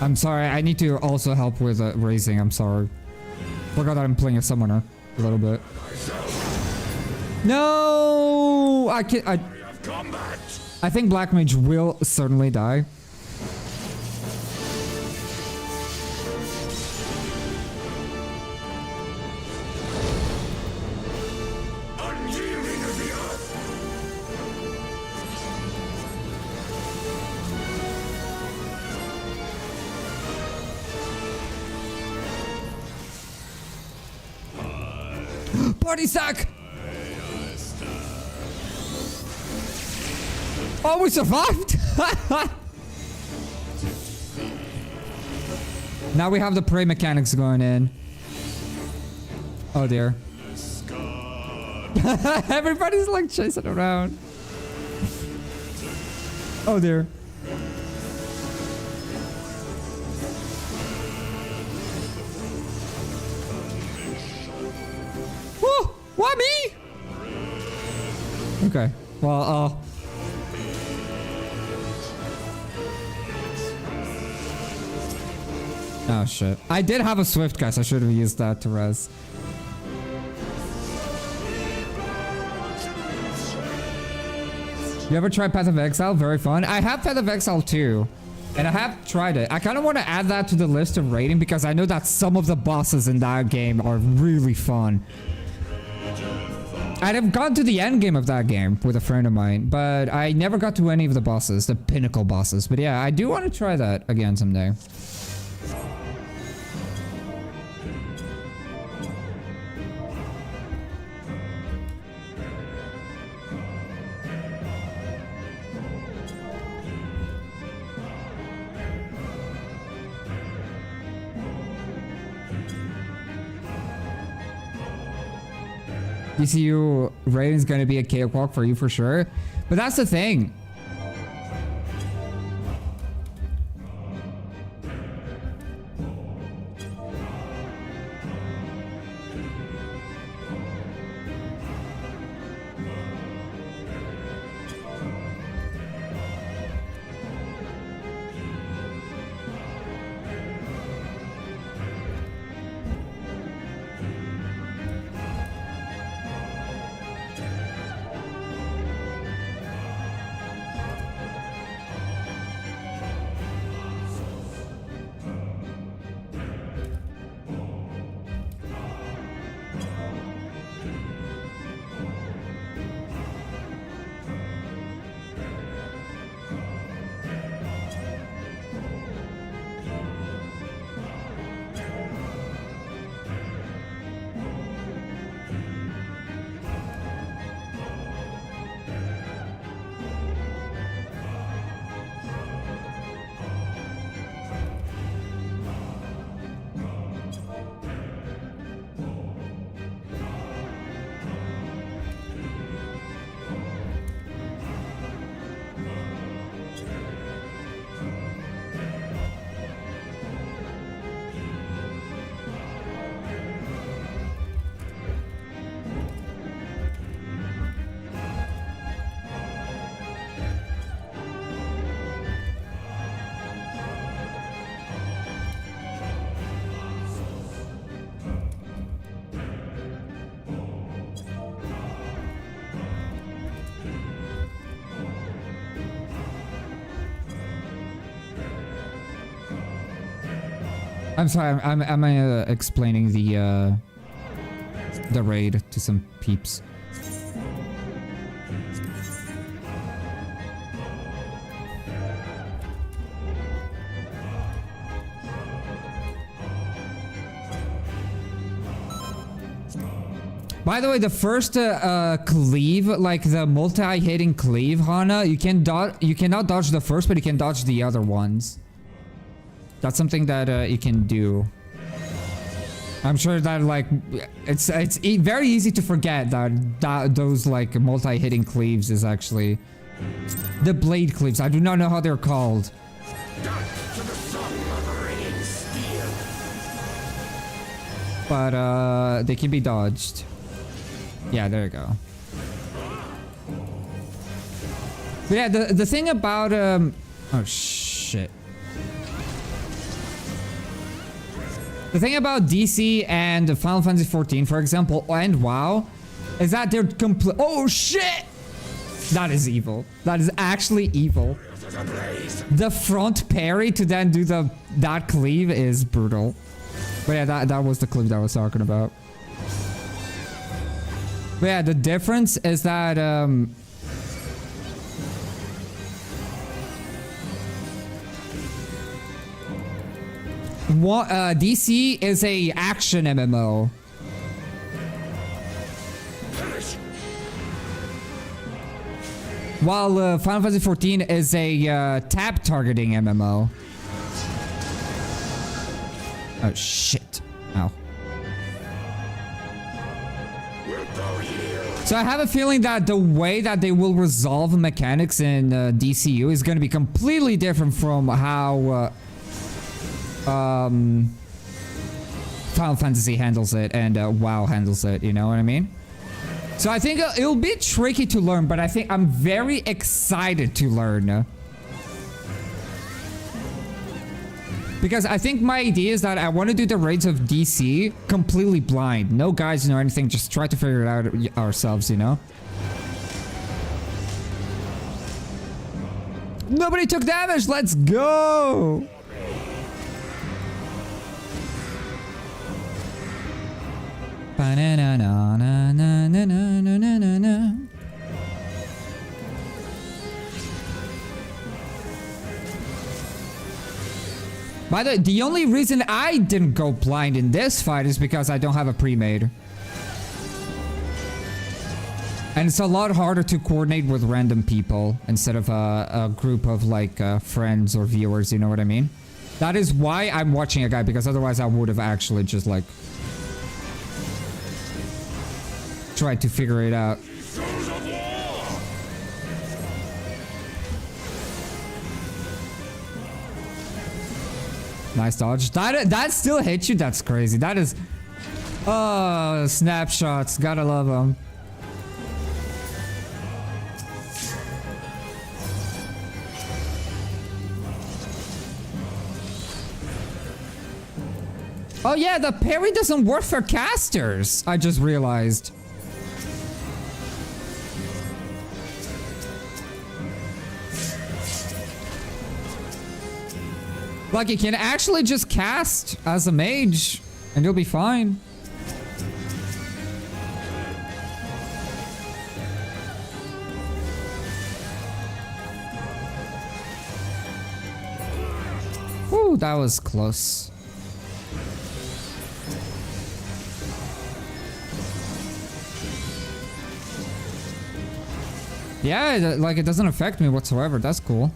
A: I'm sorry, I need to also help with raising, I'm sorry. Forgot that I'm playing a summoner a little bit. No! I can't, I think Black Mage will certainly die. Party sack! Oh, we survived! Now we have the prey mechanics going in. Oh dear. Everybody's like chasing around. Oh dear. Whoa! Why me? Okay. Well, oh shit. I did have a swift, guys. I should have used that to res. You ever tried Path of Exile? Very fun. I have Path of Exile too. And I have tried it. I kind of want to add that to the list of rating because I know that some of the bosses in that game are really fun. I've gone to the end game of that game with a friend of mine, but I never got to any of the bosses, the pinnacle bosses. But yeah, I do want to try that again someday. DCU rating's gonna be a cakewalk for you for sure. But that's the thing. I'm sorry, I'm explaining the raid to some peeps. By the way, the first cleave, like the multi-hitting cleave, Hana, you cannot dodge the first, but you can dodge the other ones. That's something that you can do. I'm sure that like it's very easy to forget that those like multi-hitting cleaves is actually the blade cleaves. I do not know how they're called. But they can be dodged. Yeah, there you go. But yeah, the thing about oh shit. The thing about DC and Final Fantasy XIV, for example, and WoW, is that they're complete. Oh shit! That is evil. That is actually evil. The front parry to then do that cleave is brutal. But yeah, that was the cleave that I was talking about. But yeah, the difference is that DC is a action MMO. While Final Fantasy XIV is a tab targeting MMO. Oh shit. Ow. So I have a feeling that the way that they will resolve mechanics in DCU is going to be completely different from how Final Fantasy handles it and WoW handles it, you know what I mean? So I think it'll be tricky to learn, but I think I'm very excited to learn. Because I think my idea is that I want to do the raids of DC completely blind. No guides, no anything, just try to figure it out ourselves, you know? Nobody took damage, let's go! By the way, the only reason I didn't go blind in this fight is because I don't have a pre-made. And it's a lot harder to coordinate with random people instead of a group of like friends or viewers, you know what I mean? That is why I'm watching a guy, because otherwise I would have actually just like tried to figure it out. Nice dodge. That still hit you? That's crazy. That is... Oh, snapshots. Gotta love them. Oh yeah, the parry doesn't work for casters. I just realized. Like, you can actually just cast as a mage, and you'll be fine. Whew, that was close. Yeah, like, it doesn't affect me whatsoever. That's cool.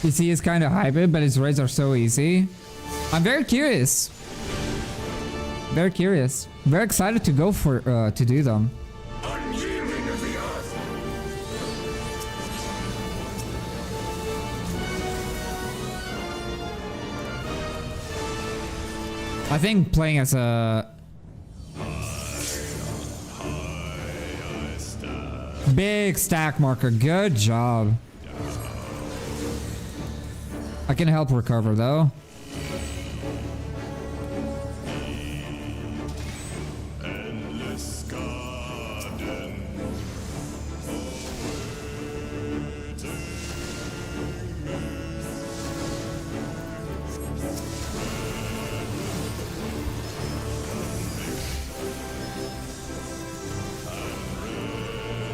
A: PC is kind of hybrid, but his raids are so easy. I'm very curious. Very curious. Very excited to go for to do them. I think playing as a big stack marker. Good job. I can help recover though.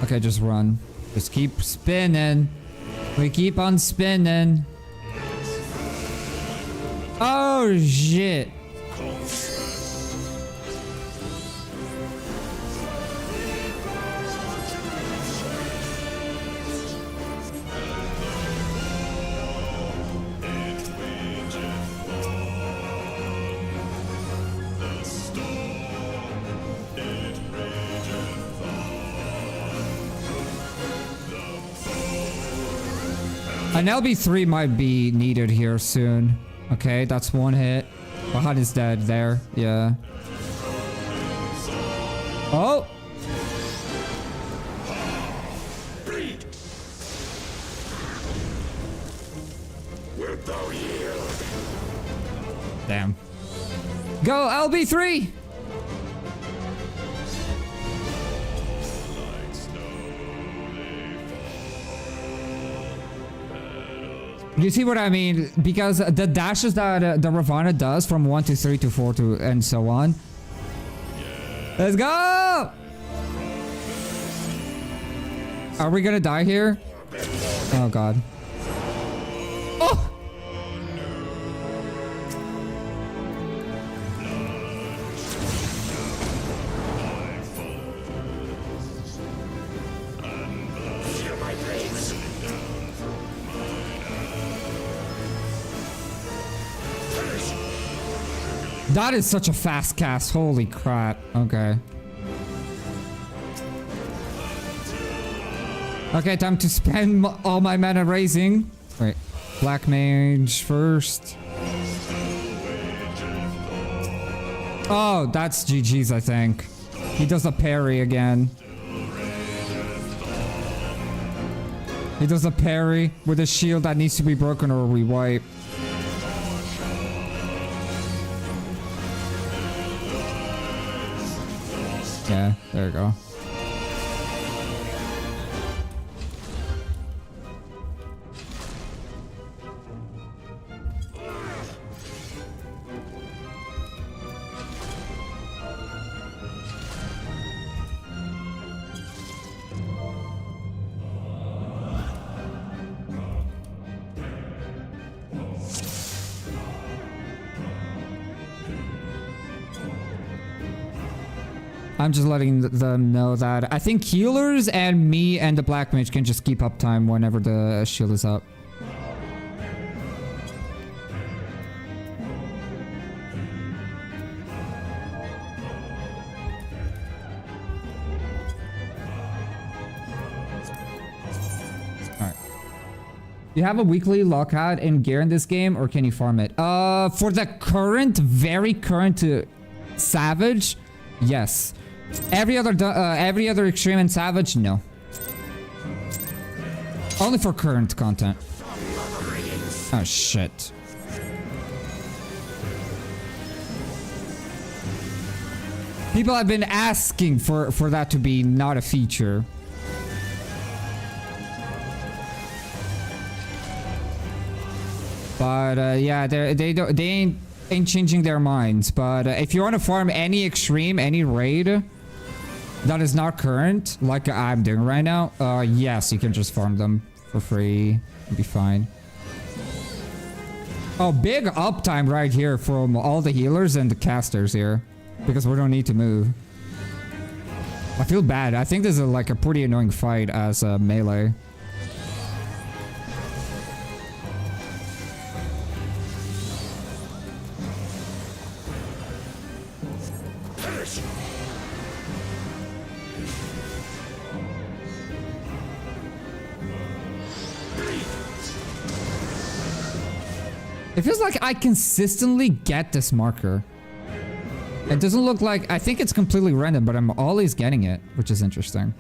A: Okay, just run. Just keep spinning. We keep on spinning. Oh, shit. An LB3 might be needed here soon. Okay, that's one hit. Bahan is dead there. Yeah. Oh!
D: Wilt thou yield?
A: Damn. Go, LB3! You see what I mean? Because the dashes that the Ravana does from 1 to 3 to 4 to and so on. Let's go! Are we gonna die here? Oh god. Oh!
D: Feel my blades.
A: That is such a fast cast. Holy crap. Okay. Okay, time to spend all my mana raising. Wait. Black Mage first. Oh, that's GG's, I think. He does a parry again. He does a parry with a shield that needs to be broken or we wipe. Yeah, there you go. I'm just letting them know that I think healers and me and the Black Mage can just keep up time whenever the shield is up. Alright. You have a weekly lockout in gear in this game, or can you farm it? For the current, very current Savage, yes. Every other extreme and savage, no. Only for current content. Oh shit. People have been asking for that to be not a feature. But yeah, they ain't changing their minds. But if you want to farm any extreme, any raid that is not current, like I'm doing right now, yes, you can just farm them for free. It'll be fine. Oh, big uptime right here from all the healers and the casters here. Because we don't need to move. I feel bad. I think this is like a pretty annoying fight as a melee. It feels like I consistently get this marker. It doesn't look like... I think it's completely random, but I'm always getting it, which is interesting.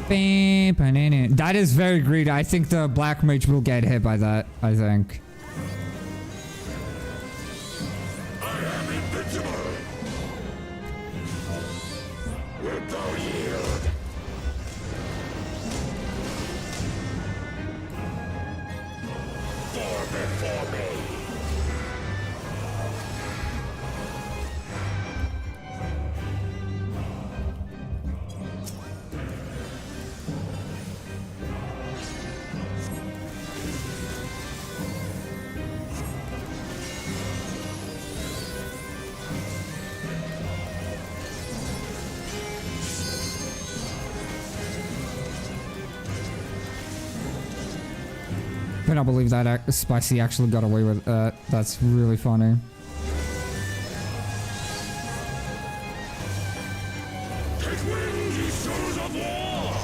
A: That is very greedy. I think the black mage will get hit by that. I think.
D: I am invincible. Wilt thou yield? For before me.
A: I cannot believe that Spicy actually got away with that. That's really funny.
D: Take wing, ye souls of war!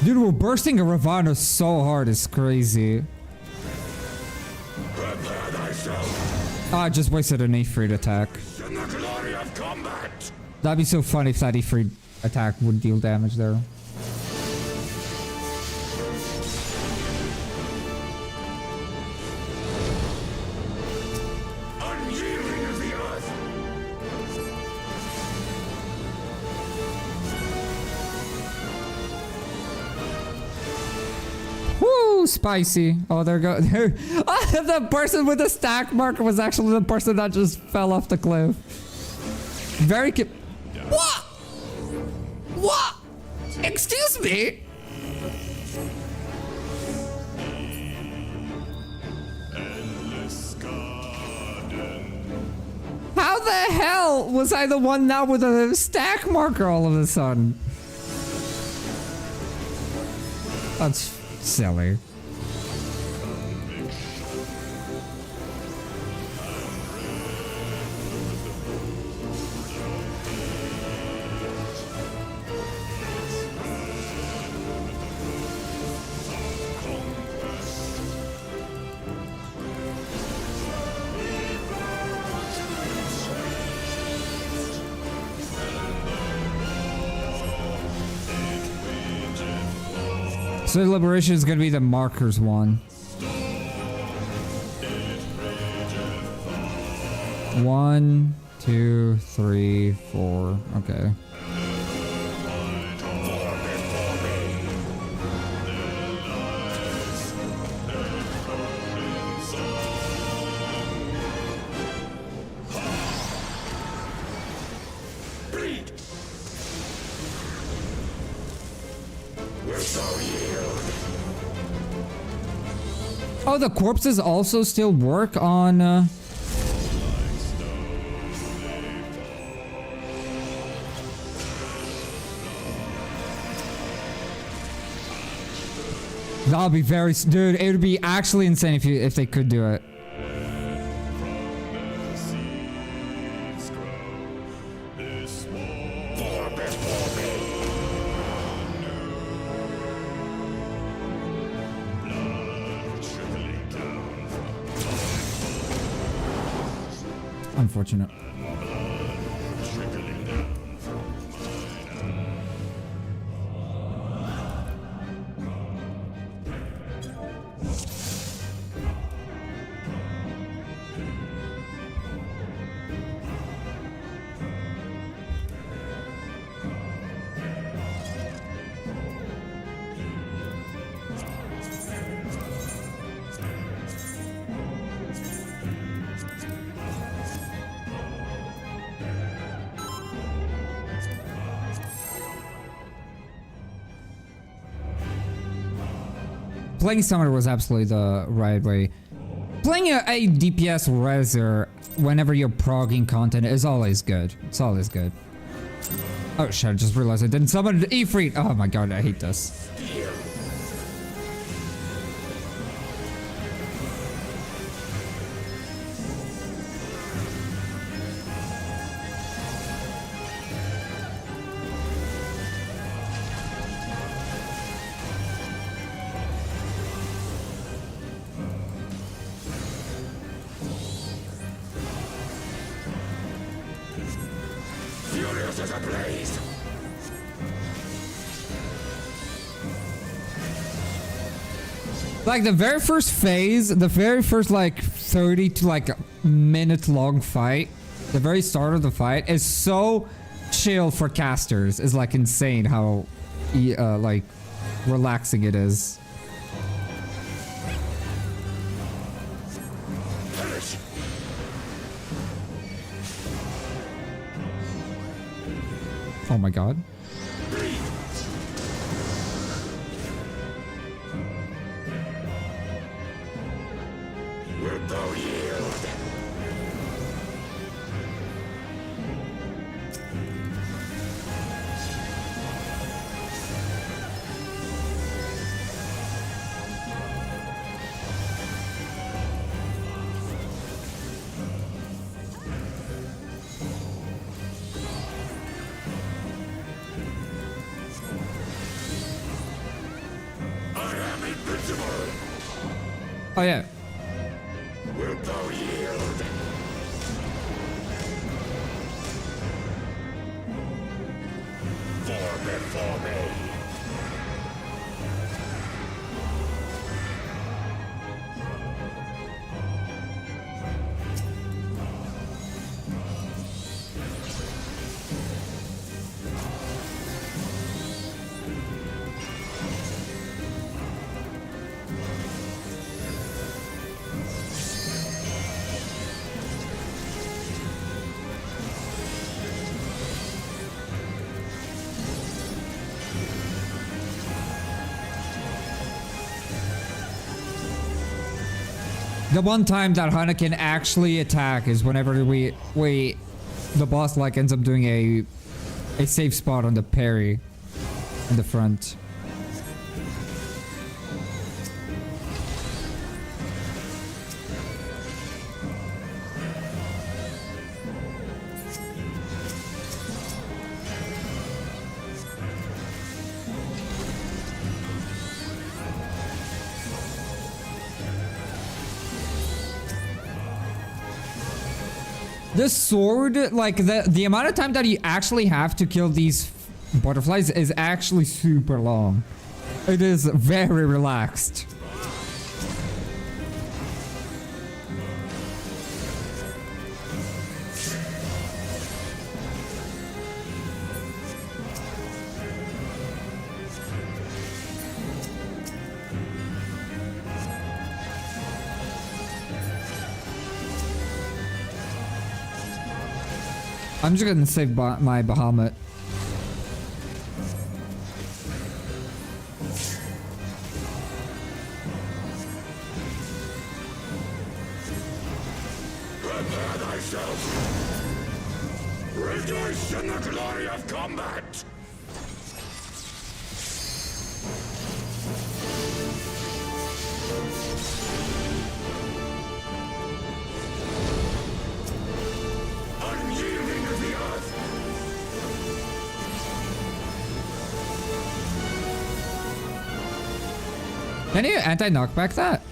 A: Dude, we're bursting a Ravana so hard, it's crazy.
D: Prepare thyself
A: Oh, I just wasted an Ifrit attack.
D: in the glory of combat!
A: That'd be so funny if that Ifrit attack would deal damage there.
D: Unyielding as the earth!
A: Woo, spicy. Oh, there go. The person with the stack marker was actually the person that just fell off the cliff. Very What? What? Excuse me? How the hell was I the one now with a stack marker all of a sudden? That's silly. So liberation is gonna be the markers one. 1, 2, 3, 4. Okay.
D: Bleed! Wilt thou yield?
A: Oh, the corpses also still work on. That'll be very, dude. It would be actually insane if they could do it.
D: For before me!
A: Unfortunate. playing Summoner was absolutely the right way. Playing a DPS Reser whenever you're progging content is always good. It's always good. Oh shit, I just realized I didn't summon an Ifrit. Oh my god, I hate this.
D: Furious as a blaze.
A: Like the very first phase, the very first like 30 to like minute long fight, the very start of the fight is so chill for casters. It's like insane how like relaxing it is.
D: Perish.
A: Oh my god.
D: Wilt thou yield? I am invincible.
A: Oh yeah.
D: Wilt thou yield? For before me.
A: The one time that Hana can actually attack is whenever the boss like ends up doing a safe spot on the parry in the front. This sword, like the amount of time that you actually have to kill these butterflies is actually super long. It is very relaxed. I'm just gonna save my Bahamut.
D: Prepare thyself. Rejoice in the glory of combat. Unyielding as the earth.
A: Can you anti-knockback that?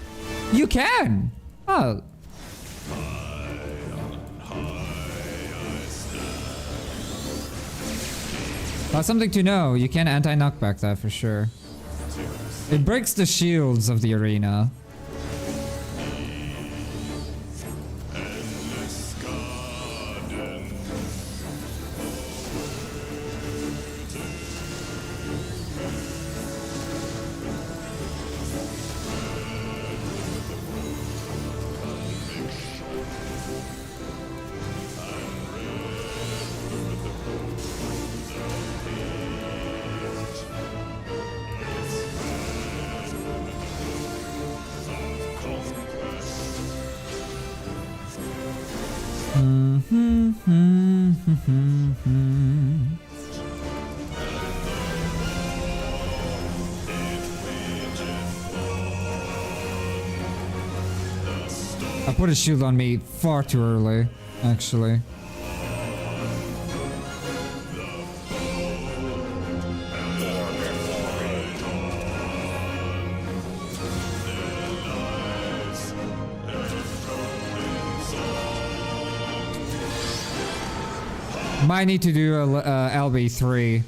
A: You can! Oh. That's something to know. You can anti-knockback that for sure. It breaks the shields of the arena. I put a shield on me far too early, actually. Might need to do a LB3.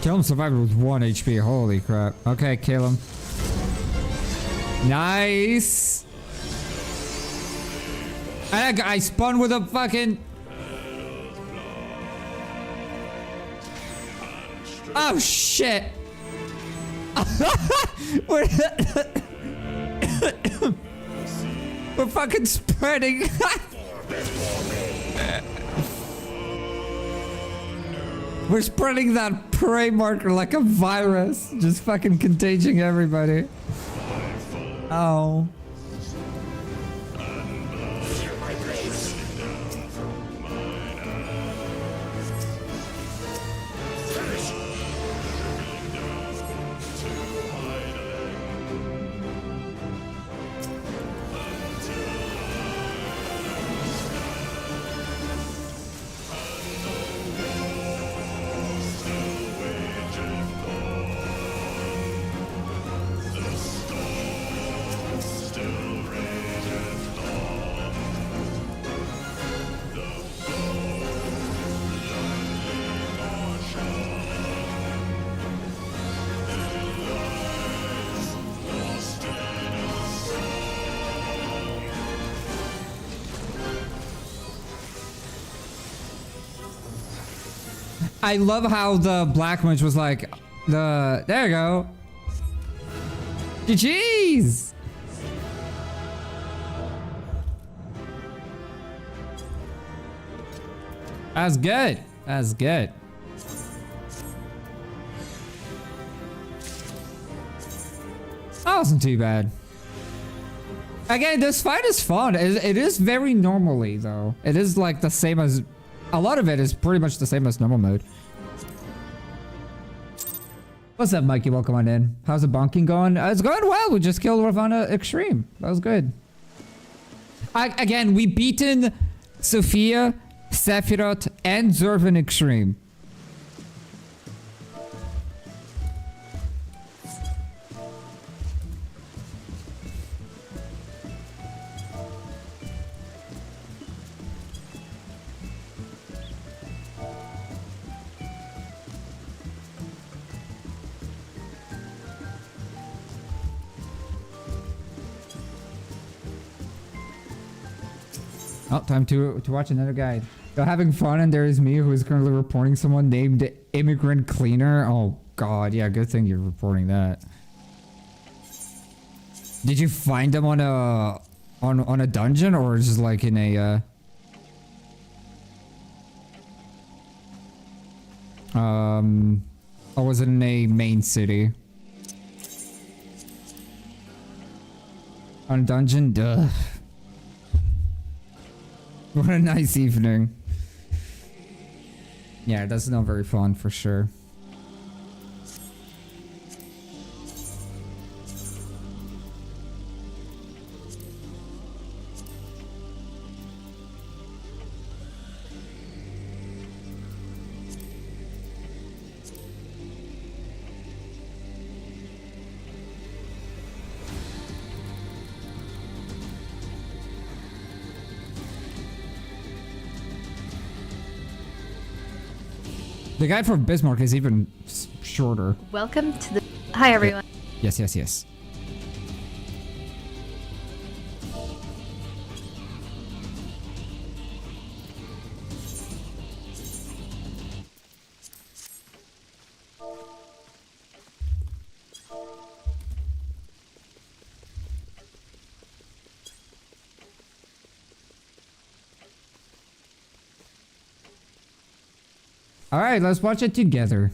A: Kill him survived with 1 HP. Holy crap. Okay, kill him. Nice. And I spun with a fucking... Oh, shit. We're fucking spreading. We're spreading that prey marker like a virus. Just fucking contaging everybody. Oh. I love how the black mage was like, there you go. GG's. That's good. That's good. That wasn't too bad. Again, this fight is fun. It is very normally though. It is like the same as... A lot of it is pretty much the same as normal mode. What's up, Mikey? Welcome on in. How's the bonking going? It's going well. We just killed Ravana Extreme. That was good. Again, we beaten Sophia, Sephiroth, and Zervan Extreme. Oh, time to watch another guide. You're having fun, and there is me who is currently reporting someone named Immigrant Cleaner. Oh god, yeah, good thing you're reporting that. Did you find them on a dungeon, or just like in a or was it in a main city? On a dungeon? Duh. What a nice evening. Yeah, that's not very fun for sure. The guy from Bismarck is even shorter.
B: Welcome to the... Hi, everyone.
A: Yes, yes, yes. All right, let's watch it together.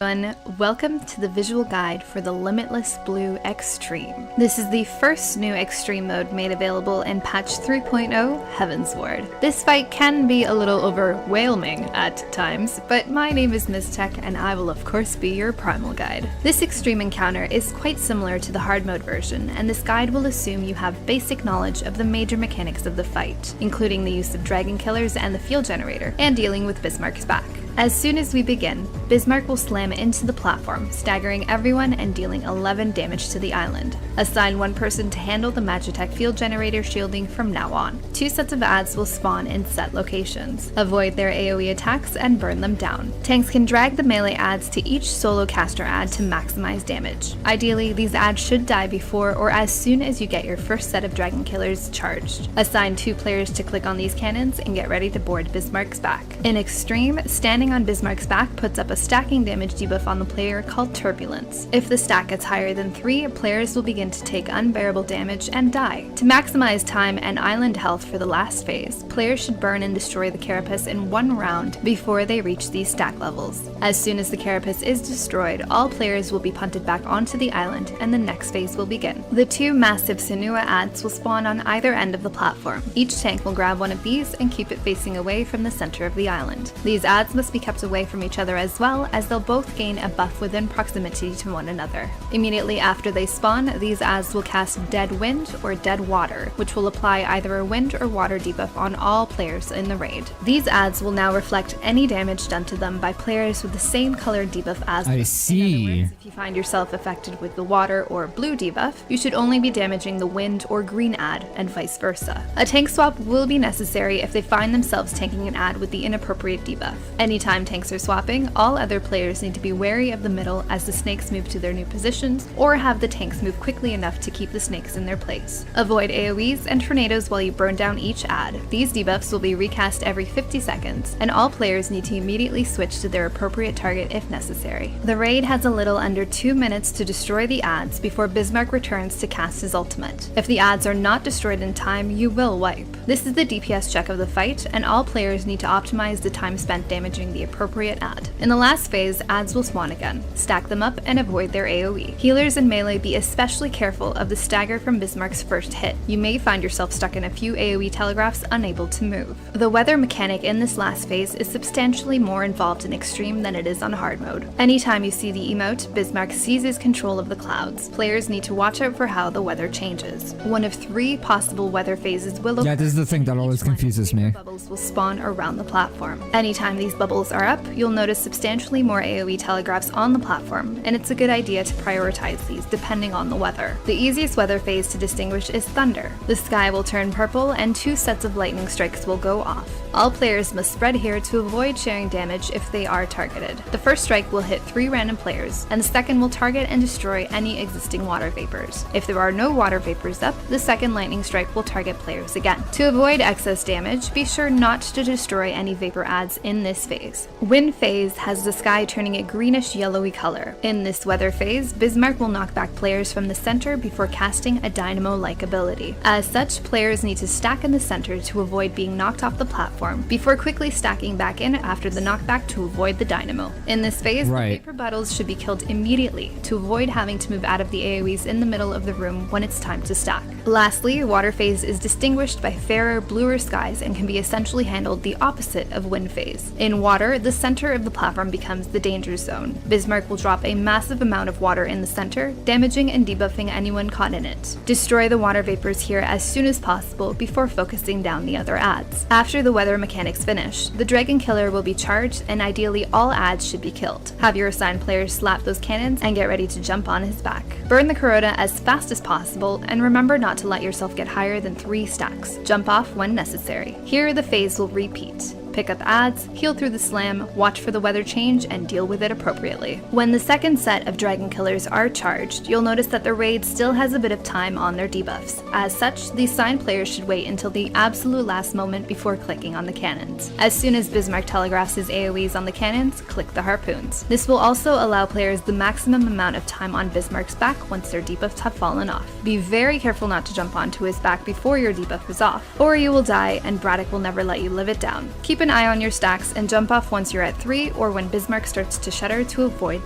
B: Welcome to the visual guide for the Limitless Blue Extreme. This is the first new extreme mode made available in patch 3.0 Heavensward. This fight can be a little overwhelming at times, but my name is Ms. Tech and I will of course be your primal guide. This extreme encounter is quite similar to the hard mode version, and this guide will assume you have basic knowledge of the major mechanics of the fight, including the use of dragon killers and the field generator, and dealing with Bismarck's back. As soon as we begin, Bismarck will slam into the platform, staggering everyone and dealing 11 damage to the island. Assign one person to handle the Magitech field generator shielding from now on. 2 sets of adds will spawn in set locations. Avoid their AoE attacks and burn them down. Tanks can drag the melee adds to each solo caster add to maximize damage. Ideally, these adds should die before or as soon as you get your first set of dragon killers charged. Assign 2 players to click on these cannons and get ready to board Bismarck's back. In Extreme, standing on Bismarck's back puts up a stacking damage debuff on the player called Turbulence. If the stack gets higher than 3, players will begin to take unbearable damage and die. To maximize time and island health for the last phase, players should burn and destroy the carapace in 1 round before they reach these stack levels. As soon as the carapace is destroyed, all players will be punted back onto the island and the next phase will begin. The 2 massive Senua adds will spawn on either end of the platform. Each tank will grab one of these and keep it facing away from the center of the island. These adds must be kept away from each other as well, as they'll both gain a buff within proximity to one another. Immediately after they spawn, these adds will cast Dead Wind or Dead Water, which will apply either a wind or water debuff on all players in the raid. These adds will now reflect any damage done to them by players with the same colored debuff as them.
A: I see.
B: In other words, if you find yourself affected with the water or blue debuff, you should only be damaging the wind or green add, and vice versa. A tank swap will be necessary if they find themselves tanking an add with the inappropriate debuff. Anytime tanks are swapping, all other players need to be wary of the middle as the snakes move to their new positions, or have the tanks move quickly enough to keep the snakes in their place. Avoid AoEs and tornadoes while you burn down each add. These debuffs will be recast every 50 seconds, and all players need to immediately switch to their appropriate target if necessary. The raid has a little under 2 minutes to destroy the adds before Bismarck returns to cast his ultimate. If the adds are not destroyed in time, you will wipe. This is the DPS check of the fight, and all players need to optimize the time spent damaging the appropriate add. In the last phase, adds will spawn again. Stack them up and avoid their AoE. Healers in melee, be especially careful of the stagger from Bismarck's first hit. You may find yourself stuck in a few AoE telegraphs, unable to move. The weather mechanic in this last phase is substantially more involved in Extreme than it is on hard mode. Anytime you see the emote, Bismarck seizes control of the clouds. Players need to watch out for how the weather changes. One of 3 possible weather phases will occur.
A: Yeah, this is the thing that always confuses me.
B: Bubbles will spawn around the platform. Anytime these bubbles are up, you'll notice substantially more AoE telegraphs on the platform, and it's a good idea to prioritize these depending on the weather. The easiest weather phase to distinguish is thunder. The sky will turn purple and 2 sets of lightning strikes will go off. All players must spread here to avoid sharing damage if they are targeted. The first strike will hit 3 random players, and the second will target and destroy any existing water vapors. If there are no water vapors up, the second lightning strike will target players again. To avoid excess damage, be sure not to destroy any vapor adds in this phase. Wind phase has the sky turning a greenish yellowy color. In this weather phase, Bismarck will knock back players from the center before casting a dynamo-like ability. As such, players need to stack in the center to avoid being knocked off the platform, before quickly stacking back in after the knockback to avoid the dynamo. In this phase, the vapor bottles should be killed immediately to avoid having to move out of the AoEs in the middle of the room when it's time to stack. Lastly, water phase is distinguished by fairer, bluer skies and can be essentially handled the opposite of wind phase. In water, the center of the platform becomes the danger zone. Bismarck will drop a massive amount of water in the center, damaging and debuffing anyone caught in it. Destroy the water vapors here as soon as possible before focusing down the other adds. After the weather mechanics finish, the dragon killer will be charged and ideally all adds should be killed. Have your assigned players slap those cannons and get ready to jump on his back. Burn the Corona as fast as possible and remember not to let yourself get higher than 3 stacks. Jump off when necessary. Here the phase will repeat. Pick up adds, heal through the slam, watch for the weather change, and deal with it appropriately. When the second set of dragon killers are charged, you'll notice that the raid still has a bit of time on their debuffs. As such, the assigned players should wait until the absolute last moment before clicking on the cannons. As soon as Bismarck telegraphs his AoEs on the cannons, click the harpoons. This will also allow players the maximum amount of time on Bismarck's back once their debuffs have fallen off. Be very careful not to jump onto his back before your debuff is off, or you will die and Braddock will never let you live it down. Keep an eye on your stacks and jump off once you're at 3 or when Bismarck starts to shudder to avoid.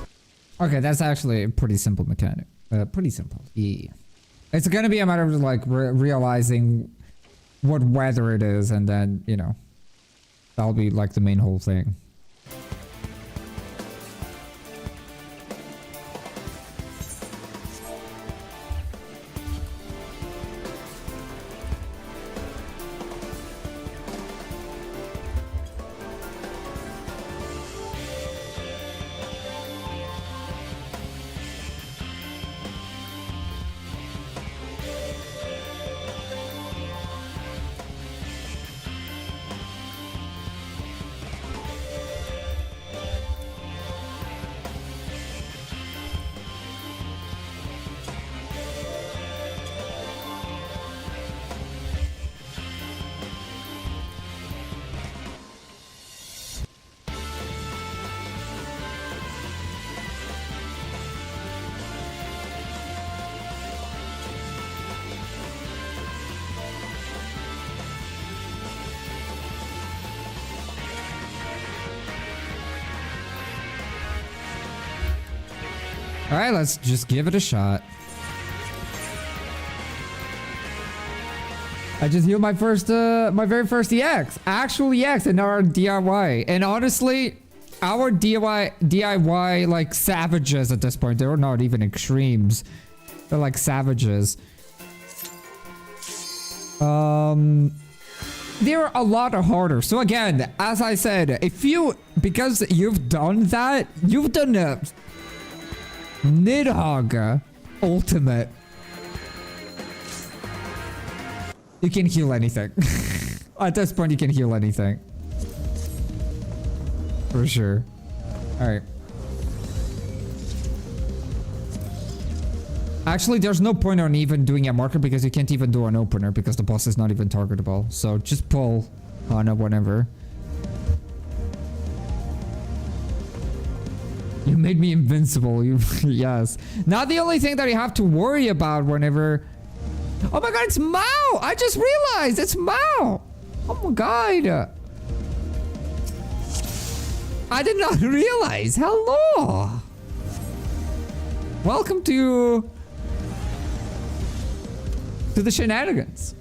A: Okay, that's actually a pretty simple mechanic. Pretty simple. Yeah. It's gonna be a matter of like realizing what weather it is, and then, you know, that'll be like the main whole thing. All right, let's just give it a shot. I just healed my very first EX, actual EX in our DIY. And honestly, our DIY like savages at this point. They're not even extremes. They're like savages. They're a lot harder. So again, as I said, because you've done that, you've done a Nidhogg ultimate. You can heal anything. At this point, you can heal anything. For sure. Alright. Actually, there's no point on even doing a marker because you can't even do an opener because the boss is not even targetable. So just pull Hana whenever. You made me invincible. Yes. Now the only thing that you have to worry about whenever... Oh my god, it's Mao! I just realized it's Mao! Oh my god. I did not realize. Hello! Welcome to the shenanigans.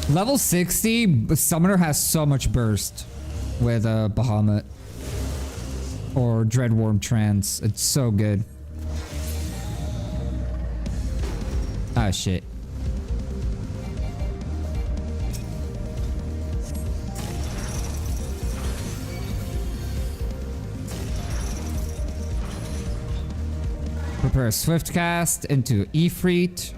A: Level 60, Summoner has so much burst with Bahamut or Dreadworm Trance. It's so good. Ah, shit. Prepare a Swift Cast into Ifrit.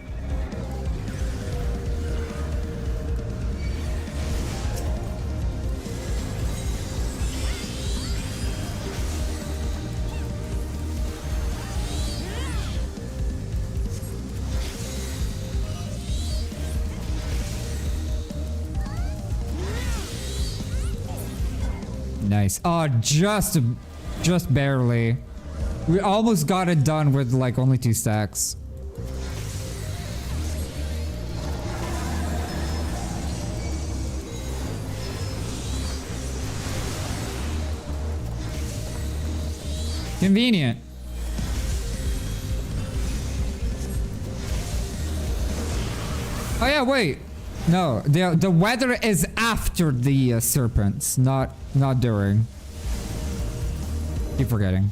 A: Nice. Oh, just barely. We almost got it done with like only 2 stacks. Convenient. Oh yeah, wait. No, the weather is after the serpents, not during. Keep forgetting.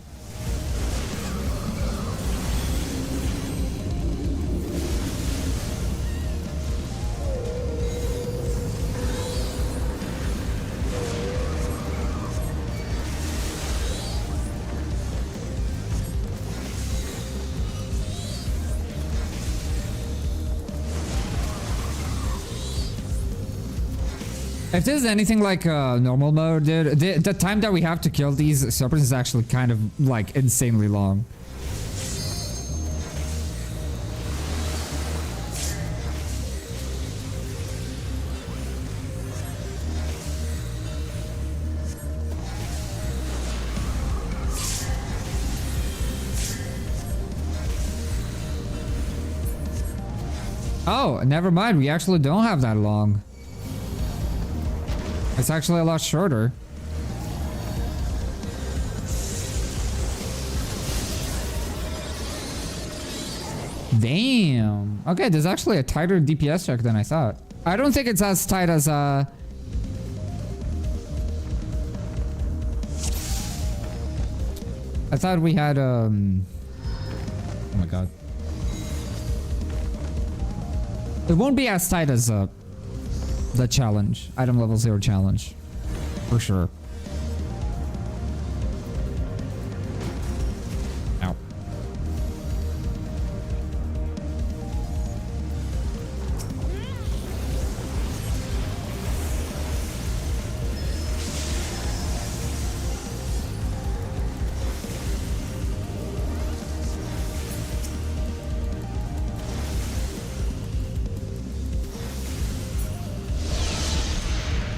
A: If this is anything like normal mode, dude, the time that we have to kill these serpents is actually kind of like insanely long. Oh, never mind. We actually don't have that long. It's actually a lot shorter. Damn. Okay, there's actually a tighter DPS check than I thought. I don't think it's as tight as I thought we had oh my god. It won't be as tight as the challenge. Item level 0 challenge. For sure. Ow.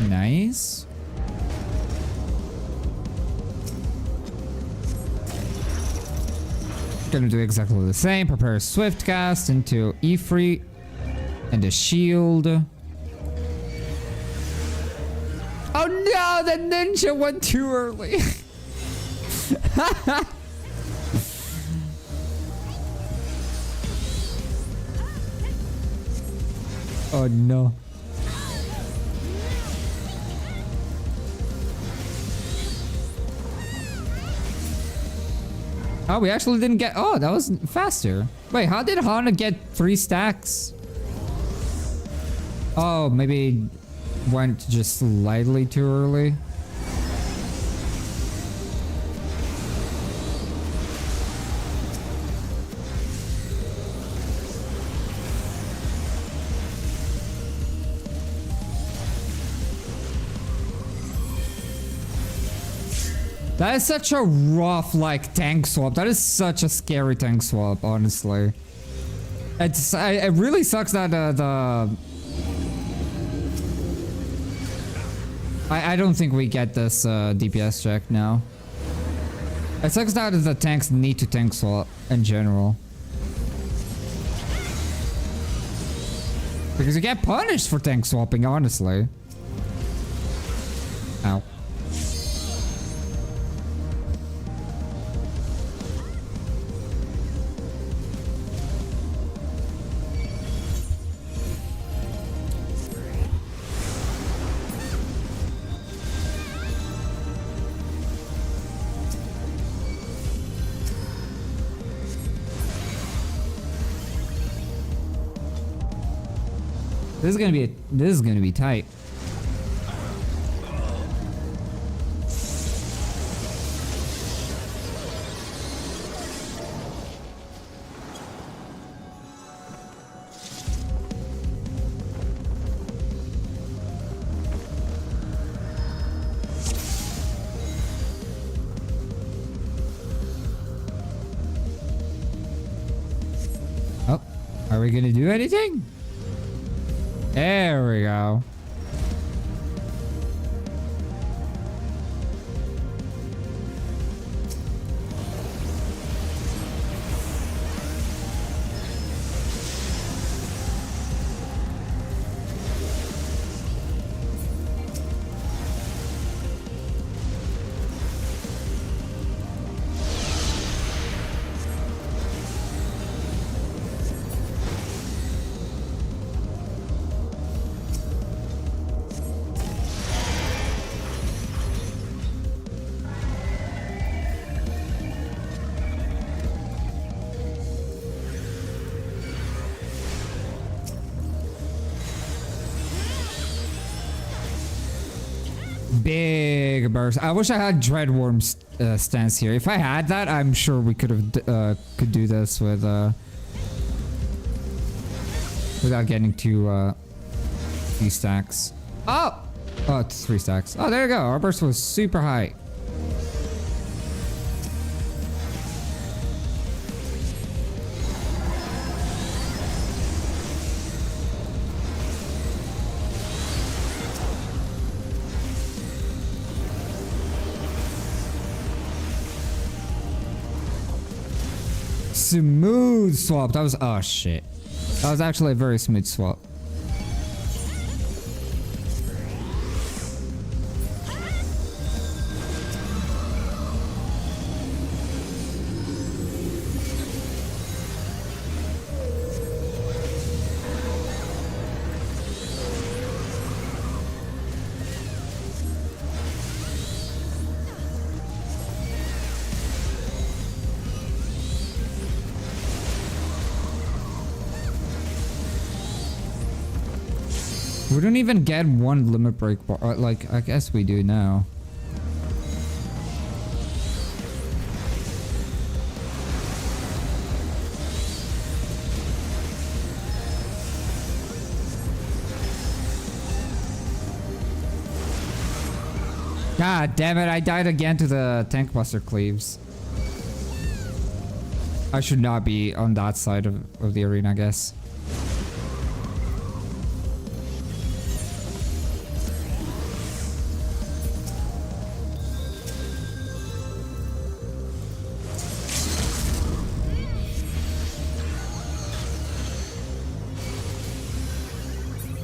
A: Nice. Gonna do exactly the same. Prepare a swift cast into Ifrit and a shield. Oh no, the ninja went too early. Oh no. Oh, we actually didn't get... Oh, that was faster. Wait, how did Hana get 3 stacks? Oh, maybe went just slightly too early. That is such a rough, like, tank swap. That is such a scary tank swap, honestly. It really sucks that I don't think we get this DPS check now. It sucks that the tanks need to tank swap in general. Because you get punished for tank swapping, honestly. Ow. This is gonna be tight. Oh, are we gonna do anything? There we go. Big burst. I wish I had Dreadworm's stance here. If I had that, I'm sure we could have could do this with without getting to 3 stacks. Oh, it's 3 stacks. Oh, there you go. Our burst was super high. Smooth swap. That was... Oh, shit. That was actually a very smooth swap. We don't even get one limit break bar. Like, I guess we do now. God damn it, I died again to the tank buster cleaves. I should not be on that side of the arena, I guess.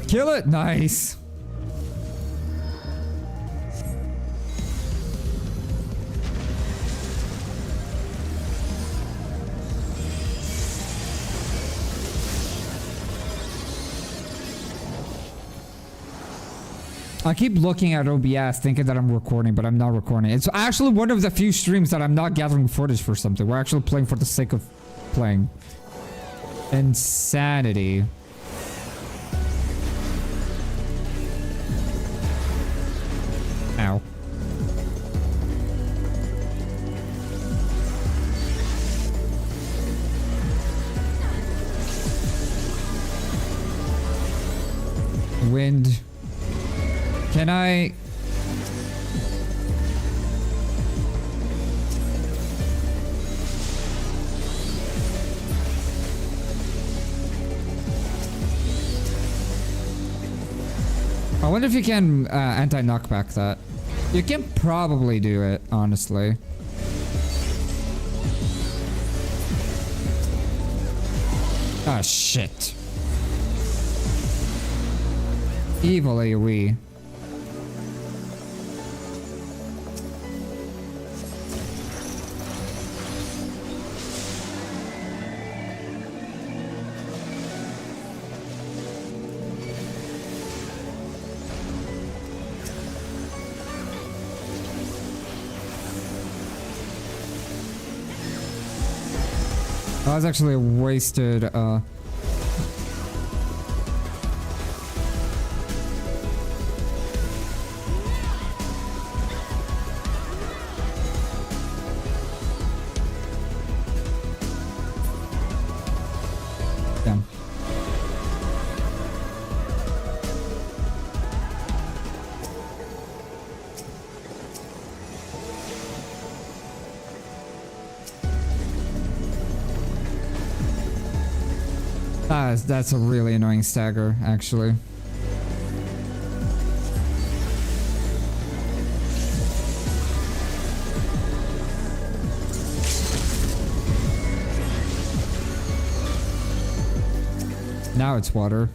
A: Kill it! Nice! I keep looking at OBS thinking that I'm recording, but I'm not recording. It's actually one of the few streams that I'm not gathering footage for something. We're actually playing for the sake of playing. Insanity. Ow. Wind. Can I... I wonder if you can anti-knockback that. You can probably do it, honestly. Ah, shit. Evil AoE. That was actually a wasted, Damn. That's a really annoying stagger, actually. Now it's water.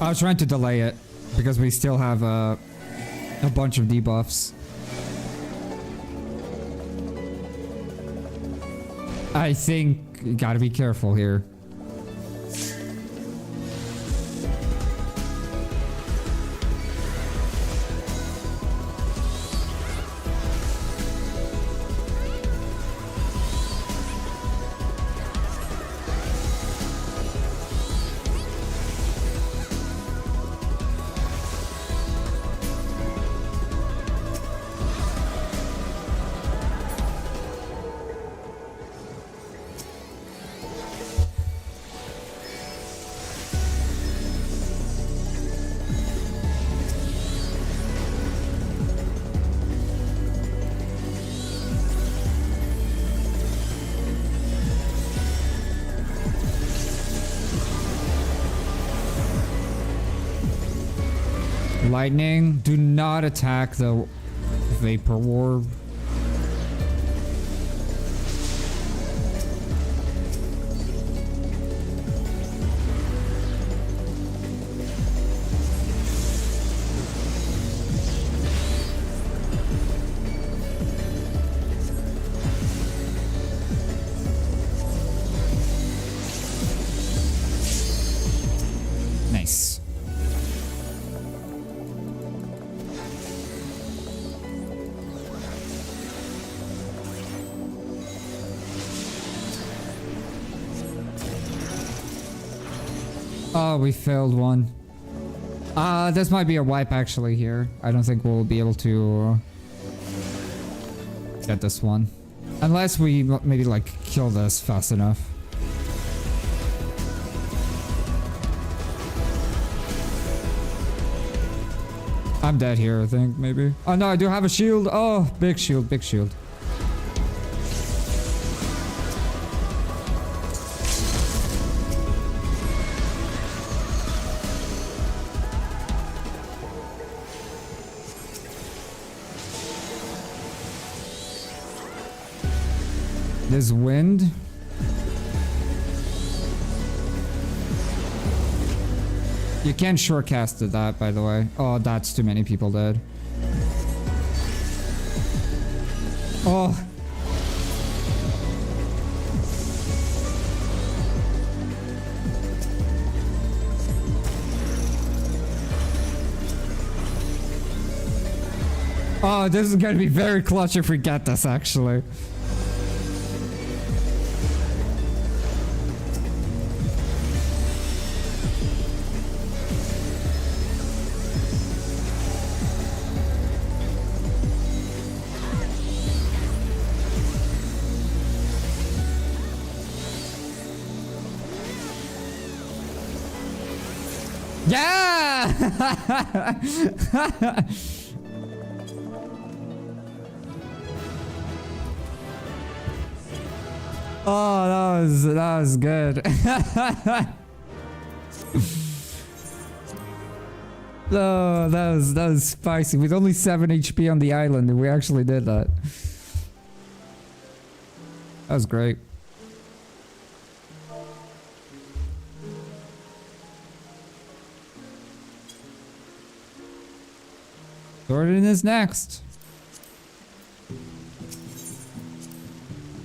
A: I was trying to delay it because we still have a bunch of debuffs. I think you gotta be careful here. Lightning, do not attack the vapor orb. Nice. Oh, we failed one. This might be a wipe actually here. I don't think we'll be able to get this one. Unless we maybe like kill this fast enough. I'm dead here, I think, maybe. Oh no, I do have a shield. Oh, big shield, big shield. This wind. You can't shortcast to that, by the way. Oh, that's too many people dead. Oh. Oh, this is gonna be very clutch if we get this, actually. Yeah! Oh, that was good. Oh, that was spicy. With only 7 HP on the island, we actually did that. That was great. Jordan is next.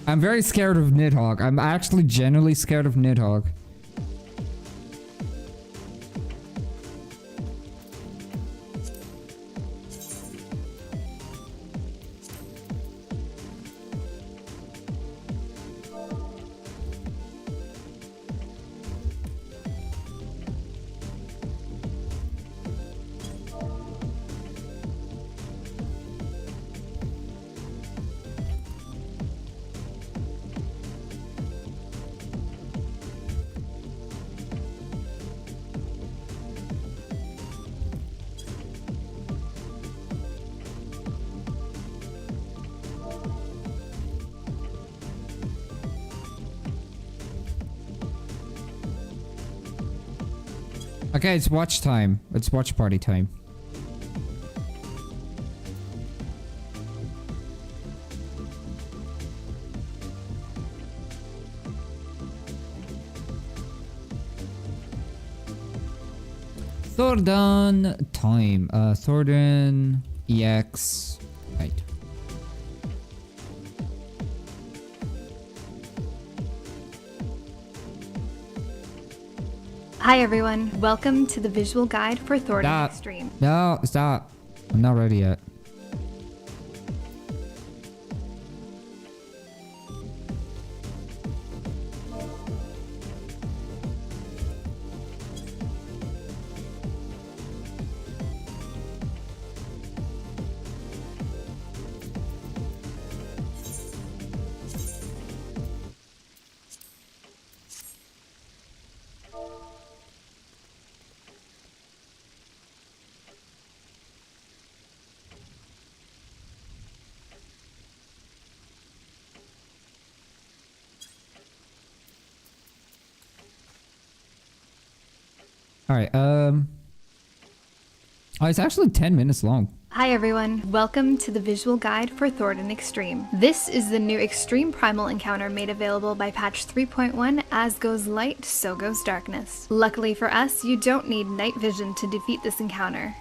A: I'm very scared of Nidhogg. I'm actually genuinely scared of Nidhogg. Okay, it's watch time. It's watch party time. Thordan time. Thordan EX. Right.
B: Hi everyone, welcome to the visual guide for Thordan Extreme.
A: No, stop. I'm not ready yet. All right. Oh, it's actually 10 minutes long.
B: Hi everyone, welcome to the visual guide for Thornton Extreme. This is the new Extreme Primal encounter made available by patch 3.1. As goes light, so goes darkness. Luckily for us, you don't need night vision to defeat this encounter.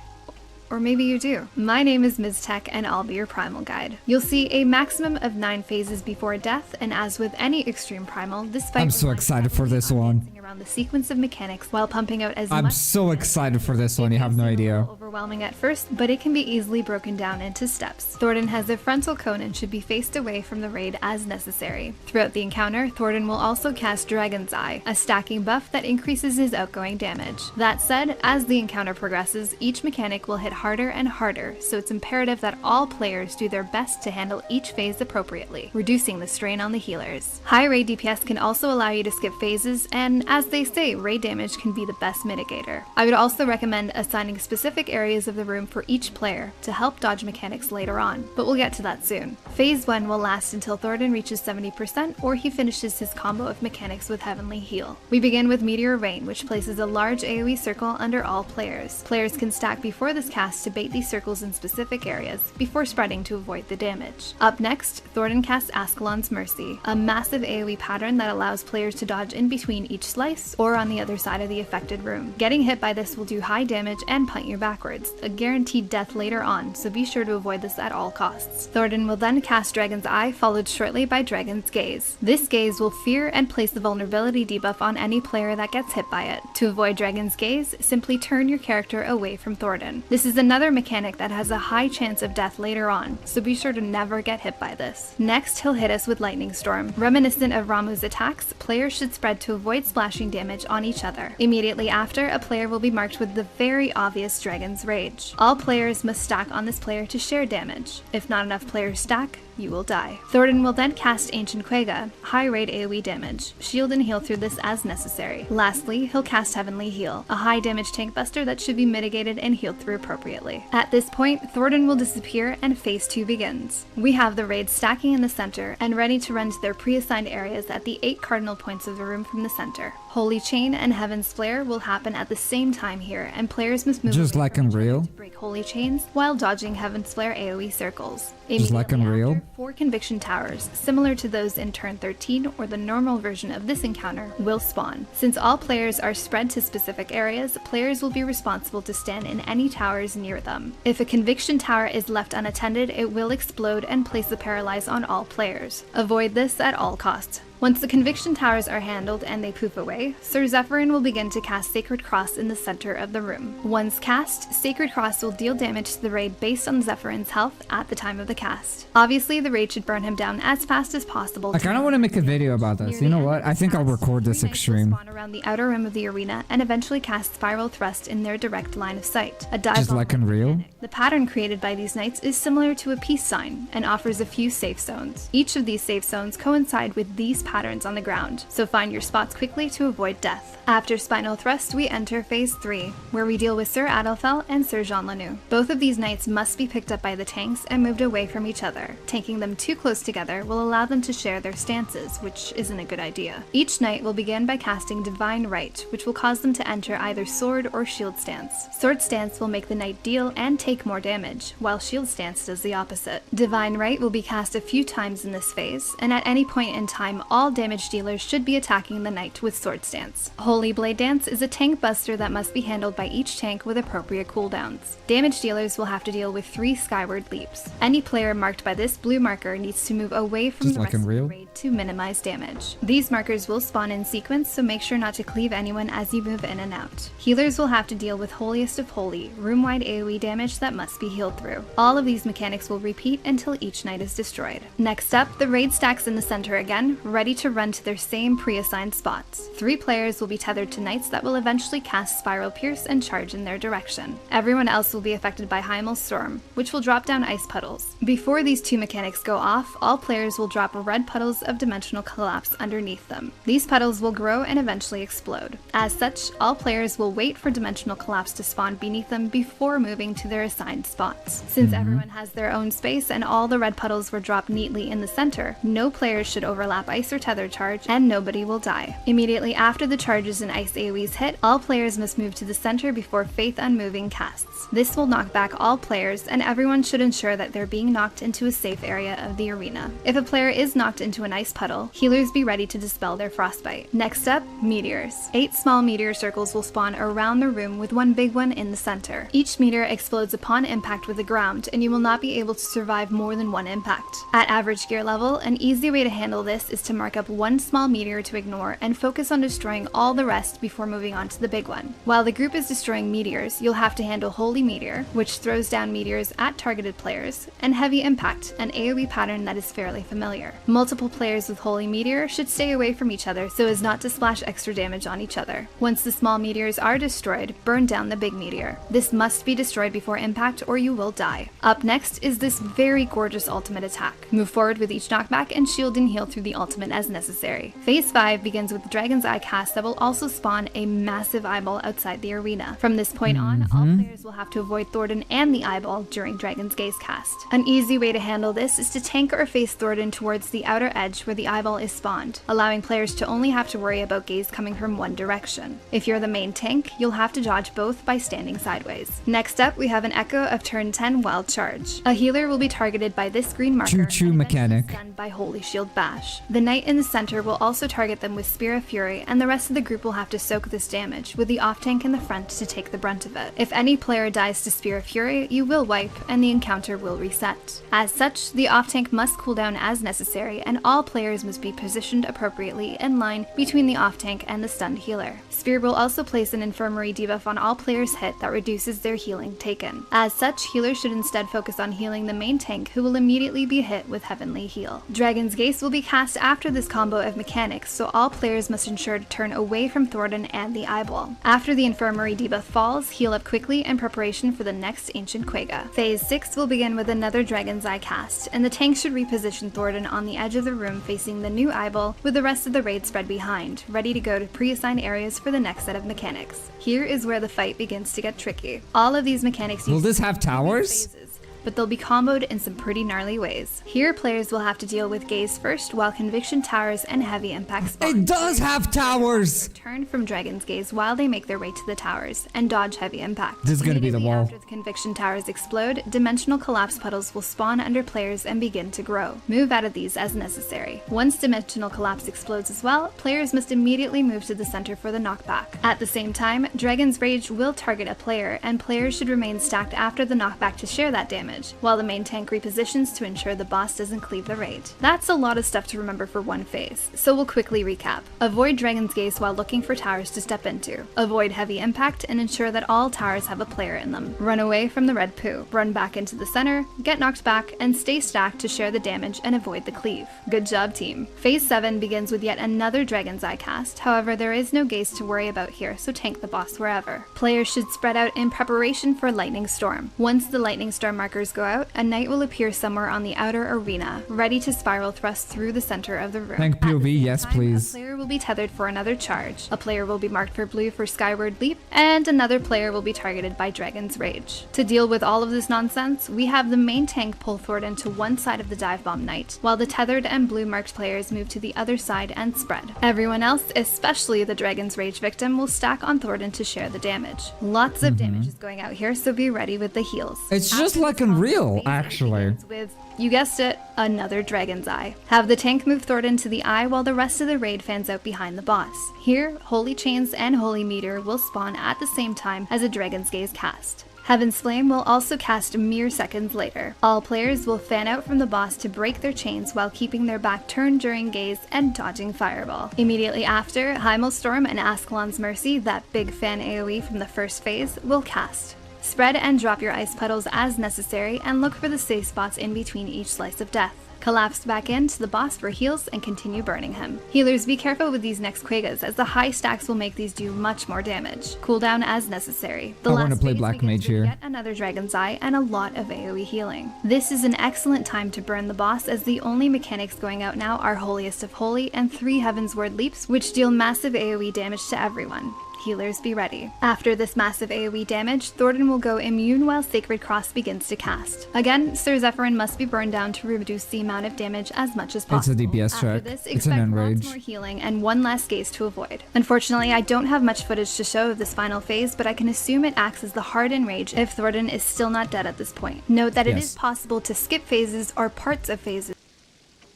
B: Or maybe you do. My name is Ms. Tech and I'll be your primal guide. You'll see a maximum of 9 phases before death, and as with any extreme primal, this fight
A: I'm so excited for this one.
B: around the sequence of mechanics while pumping out as much.
A: I'm so excited for this one, you have no idea.
B: Overwhelming at first, but it can be easily broken down into steps. Thornton has a frontal cone and should be faced away from the raid as necessary. Throughout the encounter, Thornton will also cast Dragon's Eye, a stacking buff that increases his outgoing damage. That said, as the encounter progresses, each mechanic will hit harder and harder, so it's imperative that all players do their best to handle each phase appropriately, reducing the strain on the healers. High raid DPS can also allow you to skip phases, and as they say, raid damage can be the best mitigator. I would also recommend assigning specific areas of the room for each player to help dodge mechanics later on, but we'll get to that soon. Phase 1 will last until Thornton reaches 70% or he finishes his combo of mechanics with Heavenly Heal. We begin with Meteor Rain, which places a large AoE circle under all players. Players can stack before this cast to bait these circles in specific areas before spreading to avoid the damage. Up next, Thornton casts Ascalon's Mercy, a massive AoE pattern that allows players to dodge in between each slice or on the other side of the affected room. Getting hit by this will do high damage and punt you backwards, a guaranteed death later on, so be sure to avoid this at all costs. Thornton will then cast Dragon's Eye, followed shortly by Dragon's Gaze. This gaze will fear and place the vulnerability debuff on any player that gets hit by it. To avoid Dragon's Gaze, simply turn your character away from Thornton. This is another mechanic that has a high chance of death later on, so be sure to never get hit by this. Next, he'll hit us with Lightning Storm. Reminiscent of Ramuh's attacks, players should spread to avoid splashing damage on each other. Immediately after, a player will be marked with the very obvious Dragon's Rage. All players must stack on this player to share damage. If not enough players stack, you will die. Thornton will then cast Ancient Quega, high rate AoE damage. Shield and heal through this as necessary. Lastly, he'll cast Heavenly Heal, a high damage tank buster that should be mitigated and healed through appropriately. At this point, Thornton will disappear and phase 2 begins. We have the raids stacking in the center and ready to run to their pre-assigned areas at the 8 cardinal points of the room from the center. Holy Chain and Heaven's Flare will happen at the same time here, and players must move
A: just like Unreal
B: to break Holy Chains while dodging Heaven's Flare AoE circles.
A: Just like Unreal.
B: After, 4 Conviction Towers, similar to those in turn 13 or the normal version of this encounter, will spawn. Since all players are spread to specific areas, players will be responsible to stand in any towers near them. If a Conviction Tower is left unattended, it will explode and place a paralyze on all players. Avoid this at all costs. Once the Conviction Towers are handled and they poof away, Sir Zephyrin will begin to cast Sacred Cross in the center of the room. Once cast, Sacred Cross will deal damage to the raid based on Zephyrin's health at the time of the cast. Obviously, the raid should burn him down as fast as possible.
A: I kind of want to make a video about this. You know what? I think I'll record this extreme.
B: Spawn around the outer rim of the arena and eventually cast Spiral Thrust in their direct line of sight. A dive
A: Just like Unreal.
B: The pattern created by these knights is similar to a peace sign and offers a few safe zones. Each of these safe zones coincide with these patterns on the ground, so find your spots quickly to avoid death. After Spinal Thrust, we enter Phase 3, where we deal with Sir Adelfel and Sir Jean Lanu. Both of these knights must be picked up by the tanks and moved away from each other. Tanking them too close together will allow them to share their stances, which isn't a good idea. Each knight will begin by casting Divine Right, which will cause them to enter either Sword or Shield stance. Sword stance will make the knight deal and take more damage, while Shield stance does the opposite. Divine Right will be cast a few times in this phase, and at any point in time, all damage dealers should be attacking the knight with Sword stance. Holy Blade Dance is a tank buster that must be handled by each tank with appropriate cooldowns. Damage dealers will have to deal with 3 skyward leaps. Any player marked by this blue marker needs to move away from the rest of the raid to minimize damage. These markers will spawn in sequence, so make sure not to cleave anyone as you move in and out. Healers will have to deal with Holiest of Holy, room-wide AoE damage that must be healed through. All of these mechanics will repeat until each knight is destroyed. Next up, the raid stacks in the center again, ready to run to their same pre-assigned spots. 3 players will be tethered to knights that will eventually cast Spiral Pierce and charge in their direction. Everyone else will be affected by Heimel's Storm, which will drop down ice puddles. Before these 2 mechanics go off, all players will drop red puddles of Dimensional Collapse underneath them. These puddles will grow and eventually explode. As such, all players will wait for Dimensional Collapse to spawn beneath them before moving to their assigned spots. Since everyone has their own space and all the red puddles were dropped neatly in the center, no players should overlap ice or tether charge, and nobody will die. Immediately after the charges and ice AoEs hit, all players must move to the center before Faith Unmoving casts. This will knock back all players, and everyone should ensure that they're being knocked into a safe area of the arena. If a player is knocked into an ice puddle, healers be ready to dispel their frostbite. Next up, meteors. 8 small meteor circles will spawn around the room with one big one in the center. Each meteor explodes upon impact with the ground, and you will not be able to survive more than one impact. At average gear level, an easy way to handle this is to mark up one small meteor to ignore and focus on destroying all the rest before moving on to the big one. While the group is destroying meteors, you'll have to handle Holy Meteor, which throws down meteors at targeted players, and Heavy Impact, an AoE pattern that is fairly familiar. Multiple players with Holy Meteor should stay away from each other so as not to splash extra damage on each other. Once the small meteors are destroyed, burn down the big meteor. This must be destroyed before impact or you will die. Up next is this very gorgeous ultimate attack. Move forward with each knockback and shield and heal through the ultimate as necessary. Phase 5 begins with Dragon's Eye cast that will also spawn a massive eyeball outside the arena. From this point on, all players will have to avoid Thornton and the eyeball during Dragon's Gaze cast. An easy way to handle this is to tank or face Thornton towards the outer edge where the eyeball is spawned, allowing players to only have to worry about gaze coming from one direction. If you're the main tank, you'll have to dodge both by standing sideways. Next up, we have an Echo of turn 10 Wild Charge. A healer will be targeted by this green marker
A: Choo-choo
B: and
A: mechanic.
B: eventually stunned by Holy Shield Bash. The knight in the center will also target them with Spear of Fury, and the rest of the group will have to soak this damage, with the off tank in the front to take the brunt of it. If any player dies to Spear of Fury, you will wipe, and the encounter will reset. As such, the off tank must cool down as necessary, and all players must be positioned appropriately in line between the off tank and the stunned healer. Spear will also place an infirmary debuff on all players hit that reduces their healing taken. As such, healers should instead focus on healing the main tank, who will immediately be hit with Heavenly Heal. Dragon's Gaze will be cast after this combo of mechanics, so all players must ensure to turn away from Thornton and the eyeball. After the infirmary debuff falls, heal up quickly in preparation for the next Ancient Quagga. Phase 6 will begin with another Dragon's Eye cast, and the tank should reposition Thornton on the edge of the room facing the new eyeball, with the rest of the raid spread behind, ready to go to pre-assigned areas for the next set of mechanics. Here is where the fight begins to get tricky. All of these mechanics
A: Will this have towers?
B: phases, but they'll be comboed in some pretty gnarly ways. Here, players will have to deal with Gaze first, while Conviction Towers and Heavy Impact spawn.
A: It does have towers!
B: Turn from Dragon's Gaze while they make their way to the towers, and dodge Heavy Impact.
A: This is gonna be the
B: Immediately
A: wall.
B: After the Conviction Towers explode, Dimensional Collapse puddles will spawn under players and begin to grow. Move out of these as necessary. Once Dimensional Collapse explodes as well, players must immediately move to the center for the knockback. At the same time, Dragon's Rage will target a player, and players should remain stacked after the knockback to share that damage, while the main tank repositions to ensure the boss doesn't cleave the raid. That's a lot of stuff to remember for one phase, so we'll quickly recap. Avoid Dragon's Gaze while looking for towers to step into. Avoid Heavy Impact and ensure that all towers have a player in them. Run away from the red poo. Run back into the center, get knocked back, and stay stacked to share the damage and avoid the cleave. Good job, team. Phase 7 begins with yet another Dragon's Eye cast, however there is no gaze to worry about here, so tank the boss wherever. Players should spread out in preparation for Lightning Storm. Once the Lightning Storm markers go out, a knight will appear somewhere on the outer arena, ready to spiral thrust through the center of the room.
A: Tank
B: At the
A: POV,
B: same
A: yes
B: time,
A: please.
B: A player will be tethered for another charge. A player will be marked for blue for Skyward Leap, and another player will be targeted by Dragon's Rage. To deal with all of this nonsense, we have the main tank pull Thornton to one side of the Dive Bomb Knight, while the tethered and blue marked players move to the other side and spread. Everyone else, especially the Dragon's Rage victim, will stack on Thornton to share the damage. Lots of damage is going out here, so be ready with the heals.
A: It's just
B: After
A: like
B: this
A: Unreal,
B: phase, it
A: actually.
B: begins with, you guessed it, another Dragon's Eye. Have the tank move Thornton to the eye while the rest of the raid fans out behind the boss. Here, Holy Chains and Holy Meteor will spawn at the same time as a Dragon's Gaze cast. Heaven's Flame will also cast mere seconds later. All players will fan out from the boss to break their chains while keeping their back turned during Gaze and dodging Fireball. Immediately after, Hymal Storm and Ascalon's Mercy, that big fan AoE from the first phase, will cast. Spread and drop your ice puddles as necessary, and look for the safe spots in between each slice of death. Collapse back into the boss for heals and continue burning him. Healers, be careful with these next Quaggas, as the high stacks will make these do much more damage. Cooldown as necessary. The
A: I
B: last
A: wanna play
B: phase
A: Black
B: begins
A: Mage
B: with
A: here.
B: Yet another Dragon's Eye and a lot of AoE healing. This is an excellent time to burn the boss, as the only mechanics going out now are Holiest of Holy and 3 Heaven's Word Leaps, which deal massive AoE damage to everyone. healers be ready. After this massive AoE damage, Thornton will go immune while Sacred Cross begins to cast. Again, Sir Zephyrin must be burned down to reduce the amount of damage as much as possible.
A: It's a DPS
B: After
A: track.
B: this,
A: It's an
B: expect
A: enrage.
B: lots more healing and one last gaze to avoid. Unfortunately, I don't have much footage to show of this final phase, but I can assume it acts as the hard enrage if Thornton is still not dead at this point. Note that it is possible to skip phases or parts of phases.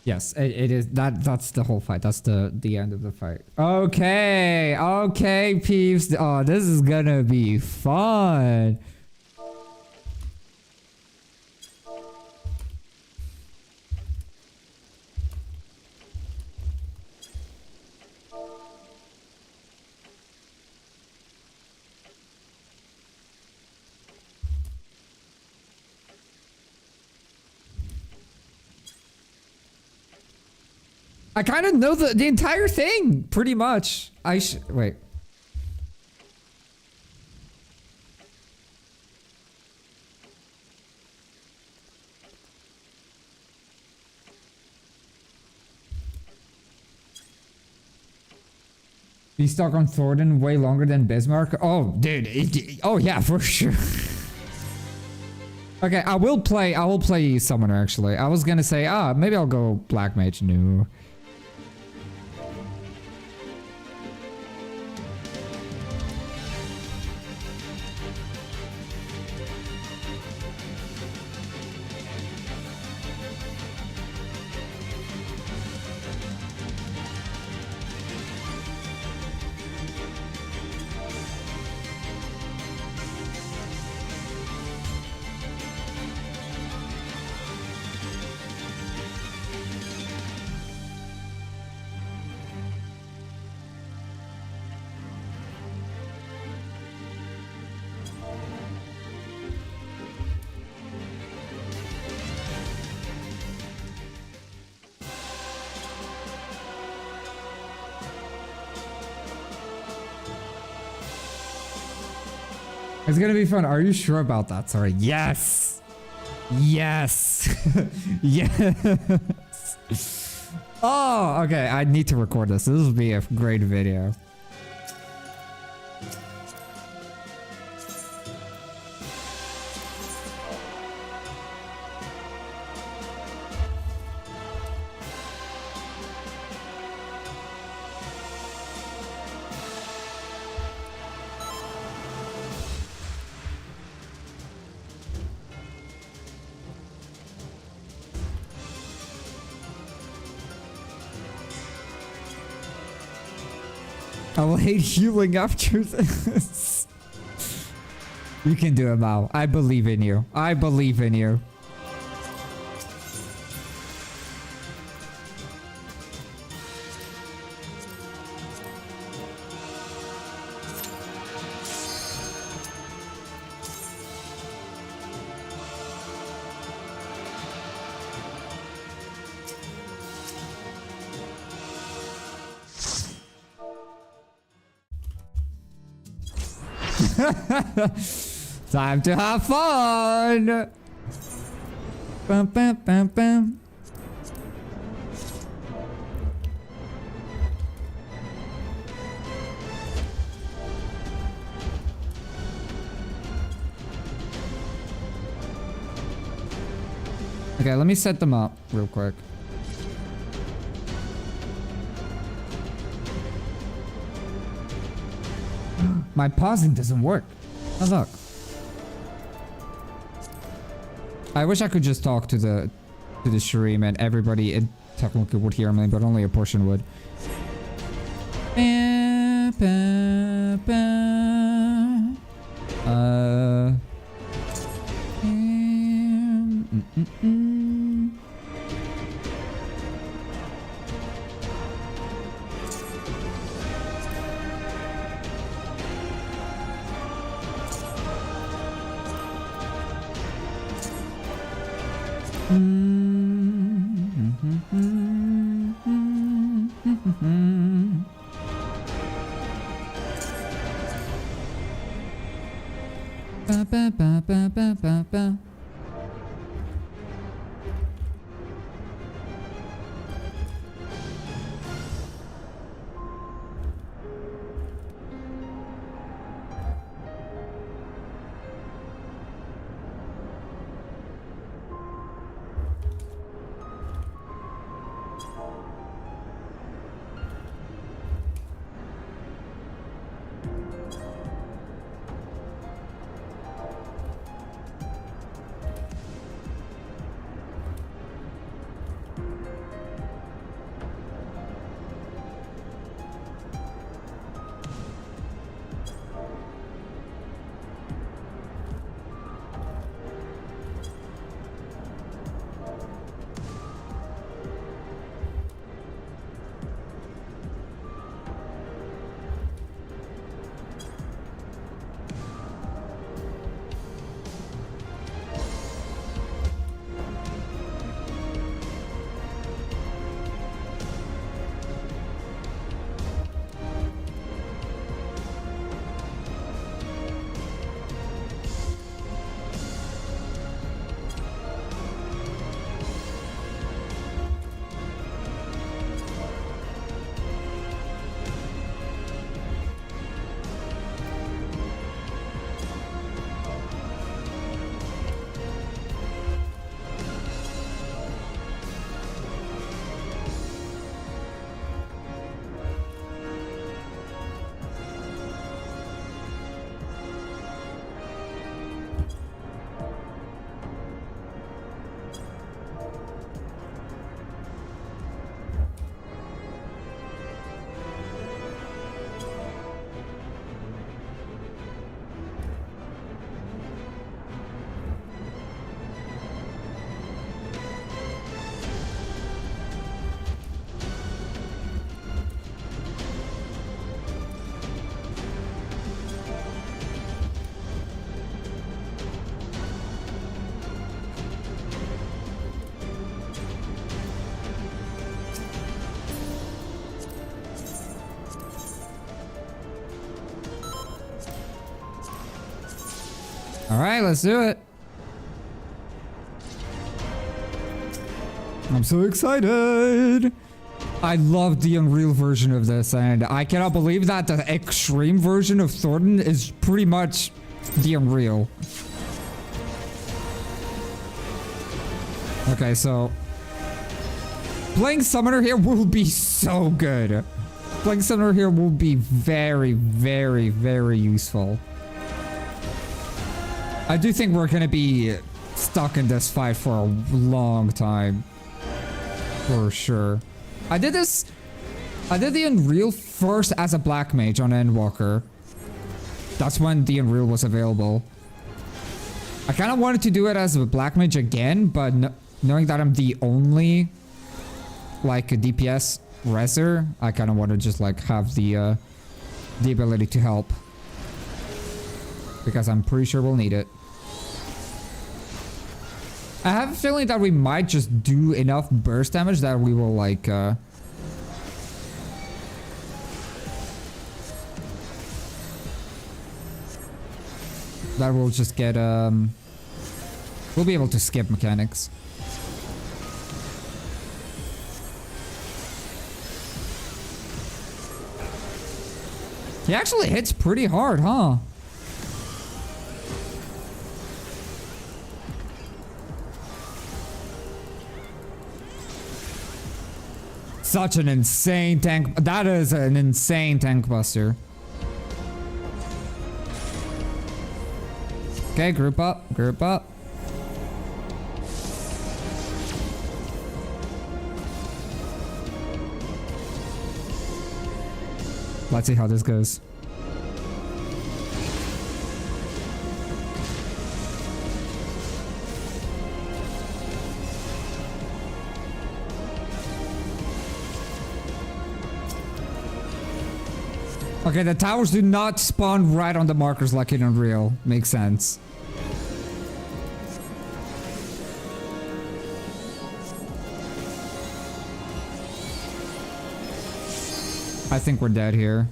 A: Yes, it is. That's the whole fight. That's the end of the fight. Okay, peeps. Oh, this is gonna be fun. I kind of know the entire thing, pretty much. Wait. Be stuck on Thornton way longer than Bismarck? Oh, dude. Oh, yeah, for sure. Okay, I will play Summoner, actually. I was gonna say, maybe I'll go Black Mage. No. It's gonna be fun. Are you sure about that? Sorry. Yes. Yes. Yes. Oh, okay. I need to record this. This will be a great video. I will hate healing after this. You can do it, Mao. I believe in you. I believe in you. Time to have fun. Bum, bum, bum, bum. Okay, let me set them up real quick. My pausing doesn't work. Oh, look. I wish I could just talk to the stream and everybody in technically would hear me, but only a portion would. Ba, ba, ba, ba, ba, ba, ba. Alright, let's do it. I'm so excited. I love the Unreal version of this, and I cannot believe that the extreme version of Thornton is pretty much the Unreal. Okay, so playing Summoner here will be so good. Playing Summoner here will be very, very, very useful. I do think we're gonna be stuck in this fight for a long time. For sure. I did the Unreal first as a Black Mage on Endwalker. That's when the Unreal was available. I kind of wanted to do it as a Black Mage again, but knowing that I'm the only, like, a DPS reser, I kind of want to just, like, have the ability to help. Because I'm pretty sure we'll need it. I have a feeling that we might just do enough burst damage that we will, like, that we'll just get, we'll be able to skip mechanics. He actually hits pretty hard, huh? Such an insane tank. That is an insane tank buster. Okay, group up, group up. Let's see how this goes. Okay, the towers do not spawn right on the markers like in Unreal. Makes sense. I think we're dead here.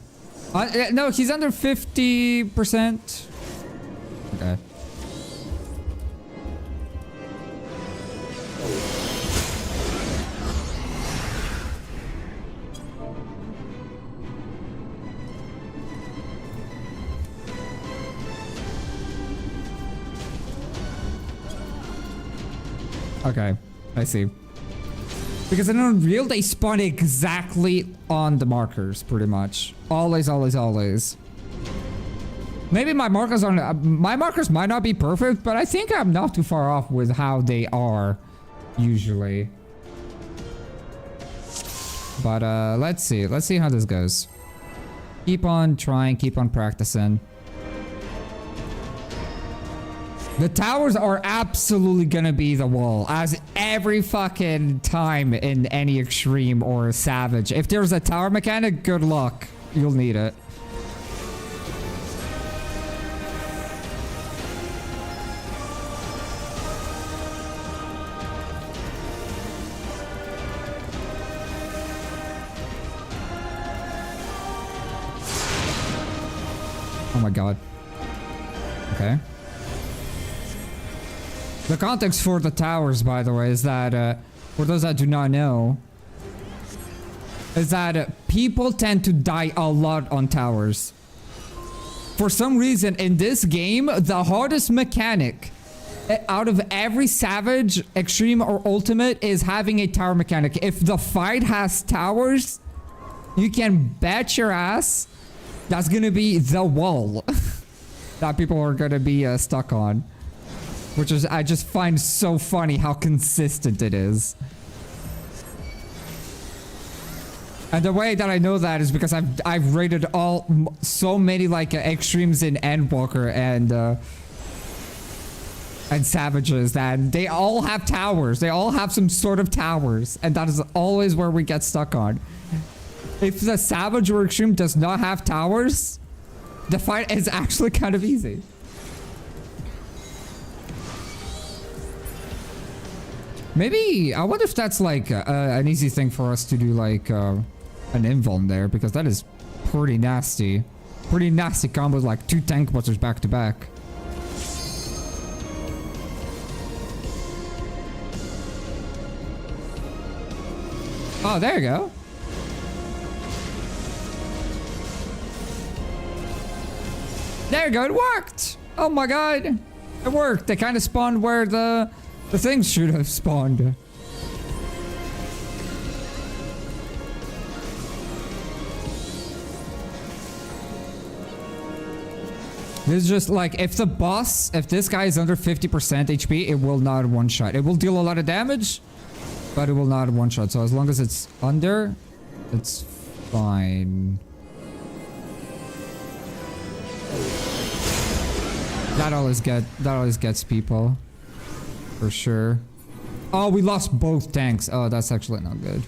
A: No, he's under 50%. Okay. Okay, I see. Because in Unreal, they spawn exactly on the markers, pretty much. Always, always, always. Maybe my markers are... my markers might not be perfect, but I think I'm not too far off with how they are, usually. But, let's see. Let's see how this goes. Keep on trying, keep on practicing. The towers are absolutely gonna be the wall, as every fucking time in any extreme or savage. If there's a tower mechanic, good luck. You'll need it. Oh my god. Okay. The context for the towers, by the way, is that, for those that do not know, is that people tend to die a lot on towers. For some reason, in this game, the hardest mechanic out of every Savage, Extreme, or Ultimate is having a tower mechanic. If the fight has towers, you can bet your ass that's gonna be the wall that people are gonna be stuck on. Which is, I just find so funny how consistent it is. And the way that I know that is because I've rated so many like extremes in Endwalker and Savages that they all have towers. They all have some sort of towers, and that is always where we get stuck on. If the Savage or Extreme does not have towers, the fight is actually kind of easy. Maybe, I wonder if that's like an easy thing for us to do, like an invuln there, because that is pretty nasty. Pretty nasty combos, like 2 tank busters back to back. Oh, there you go. There you go, it worked! Oh my god. It worked. They kind of spawned where the things should have spawned. This is just like, if this guy is under 50% HP, it will not one-shot. It will deal a lot of damage, but it will not one-shot. So as long as it's under, it's fine. That always gets people. For sure. Oh, we lost both tanks. Oh, that's actually not good.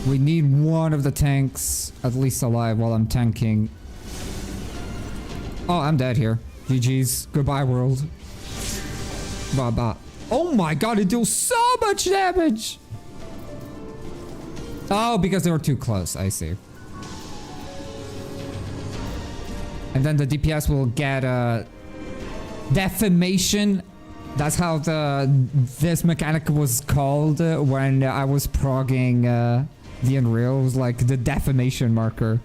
A: We need one of the tanks at least alive while I'm tanking. Oh, I'm dead here. GG's. Goodbye, world. Bye-bye. Oh my god, it deals so much damage! Oh, because they were too close. I see. And then the DPS will get defamation. That's how this mechanic was called when I was progging the Unreal. It was like the defamation marker,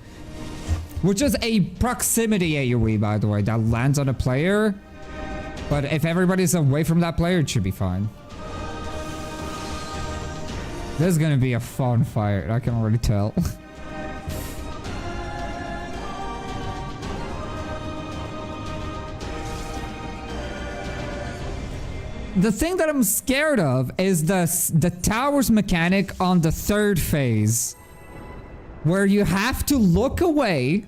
A: which is a proximity AoE, by the way, that lands on a player. But if everybody's away from that player, it should be fine. This is gonna be a fun fight, I can already tell. The thing that I'm scared of is the towers mechanic on the third phase, where you have to look away,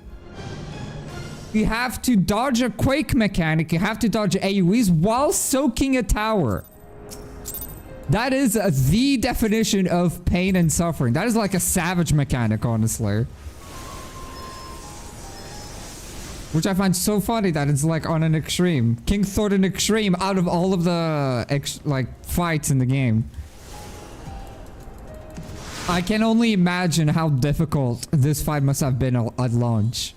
A: you have to dodge a quake mechanic, you have to dodge AoEs while soaking a tower. That is the definition of pain and suffering. That is like a savage mechanic, honestly. Which I find so funny that it's like on an extreme. King thought an extreme out of all of the like fights in the game. I can only imagine how difficult this fight must have been at launch.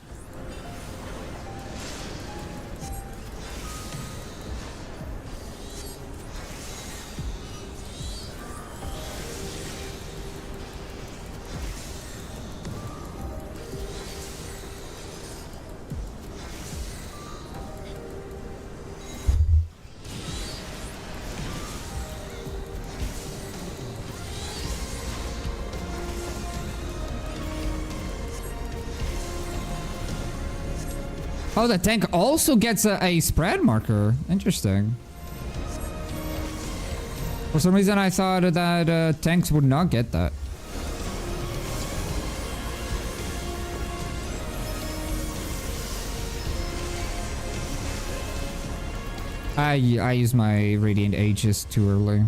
A: Oh, the tank also gets a spread marker. Interesting. For some reason, I thought that tanks would not get that. I use my Radiant Aegis too early.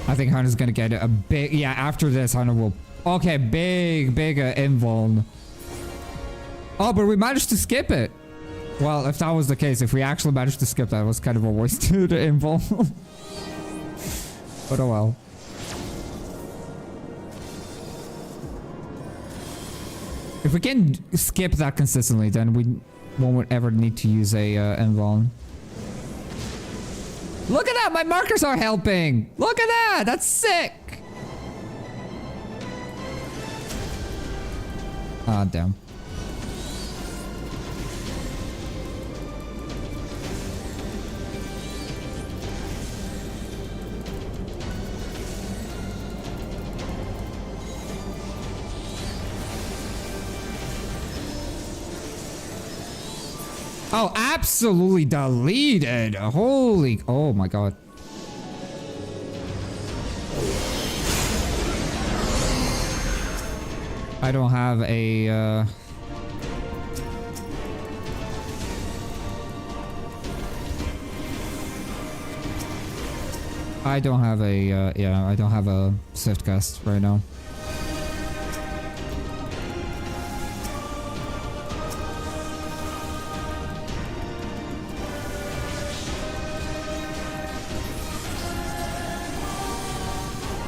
A: I think Hunter's gonna get a big... Yeah, after this, Hunter will... Okay, big invuln. Oh, but we managed to skip it. Well, if that was the case, if we actually managed to skip that, it was kind of a wasted invuln. But oh well. If we can skip that consistently, then we won't ever need to use a invuln. Look at that! My markers are helping! Look at that! That's sick! Ah, damn. Oh, absolutely deleted. Holy... Oh my god. I don't have a... I don't have a... yeah, I don't have a Swift cast right now.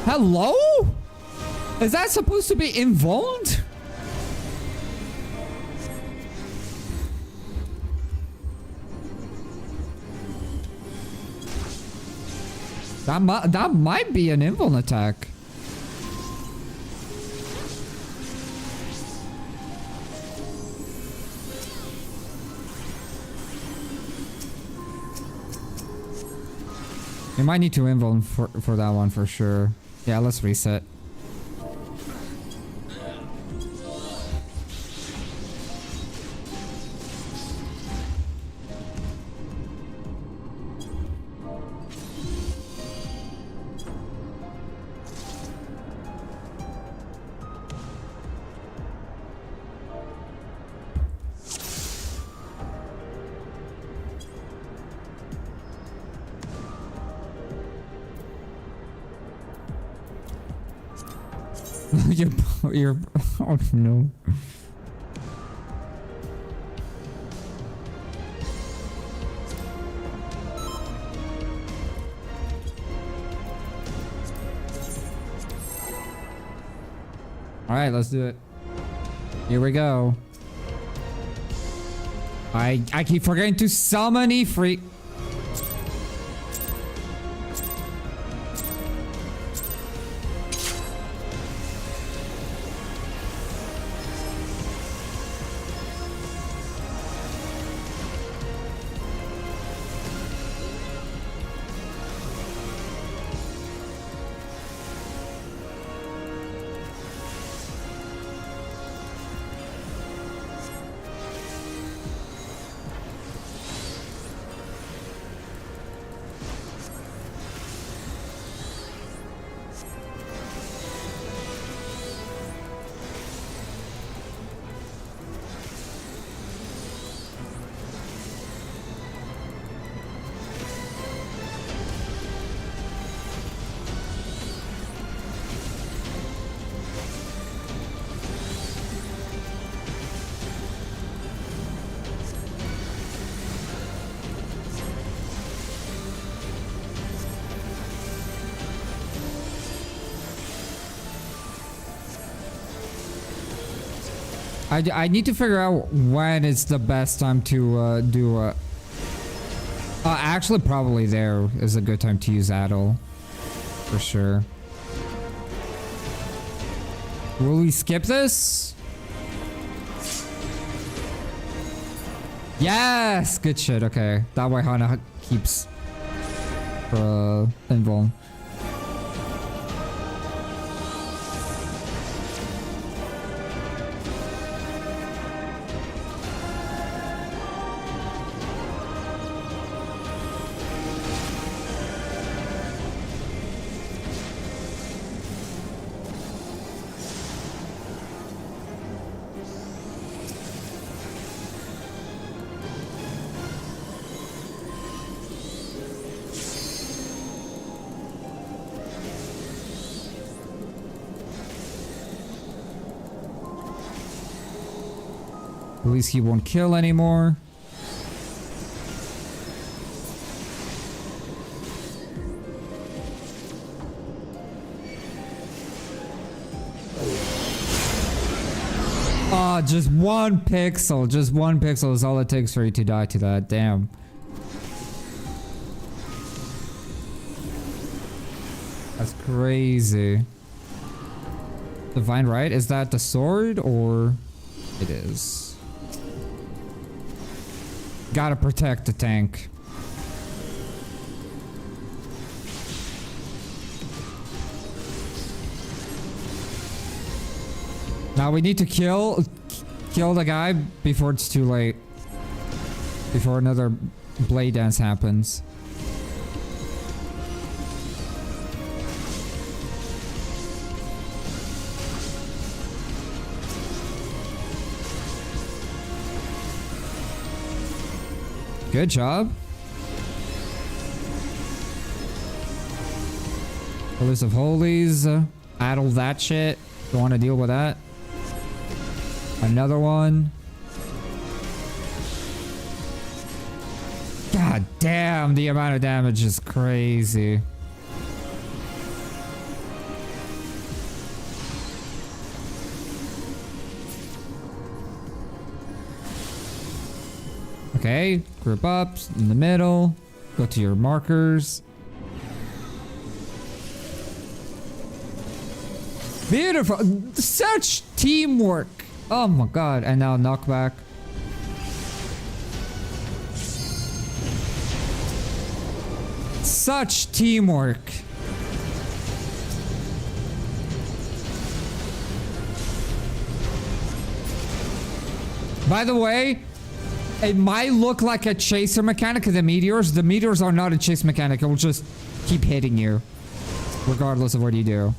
A: Hello? Is that supposed to be invulned? That might be an invuln attack. We might need to invuln for that one for sure. Yeah, let's reset. you're oh no. All right, let's do it. Here we go. I keep forgetting to summon Ifrit. I need to figure out when it's the best time to do a... actually, probably there is a good time to use Addle. For sure. Will we skip this? Yes! Good shit, okay. That way Hana keeps... invuln. At least he won't kill anymore. Ah, just one pixel. Just one pixel is all it takes for you to die to that. Damn. That's crazy. Divine Right? Is that the sword or... It is. Gotta protect the tank. Now we need to kill the guy before it's too late. Before another blade dance happens. Good job. Holies of Holies. Addle that shit. Don't want to deal with that. Another one. God damn, the amount of damage is crazy. Okay, group up in the middle. Go to your markers. Beautiful. Such teamwork. Oh my god. And now knockback. Such teamwork. By the way, it might look like a chaser mechanic of the meteors. The meteors are not a chase mechanic. It will just keep hitting you, regardless of what you do.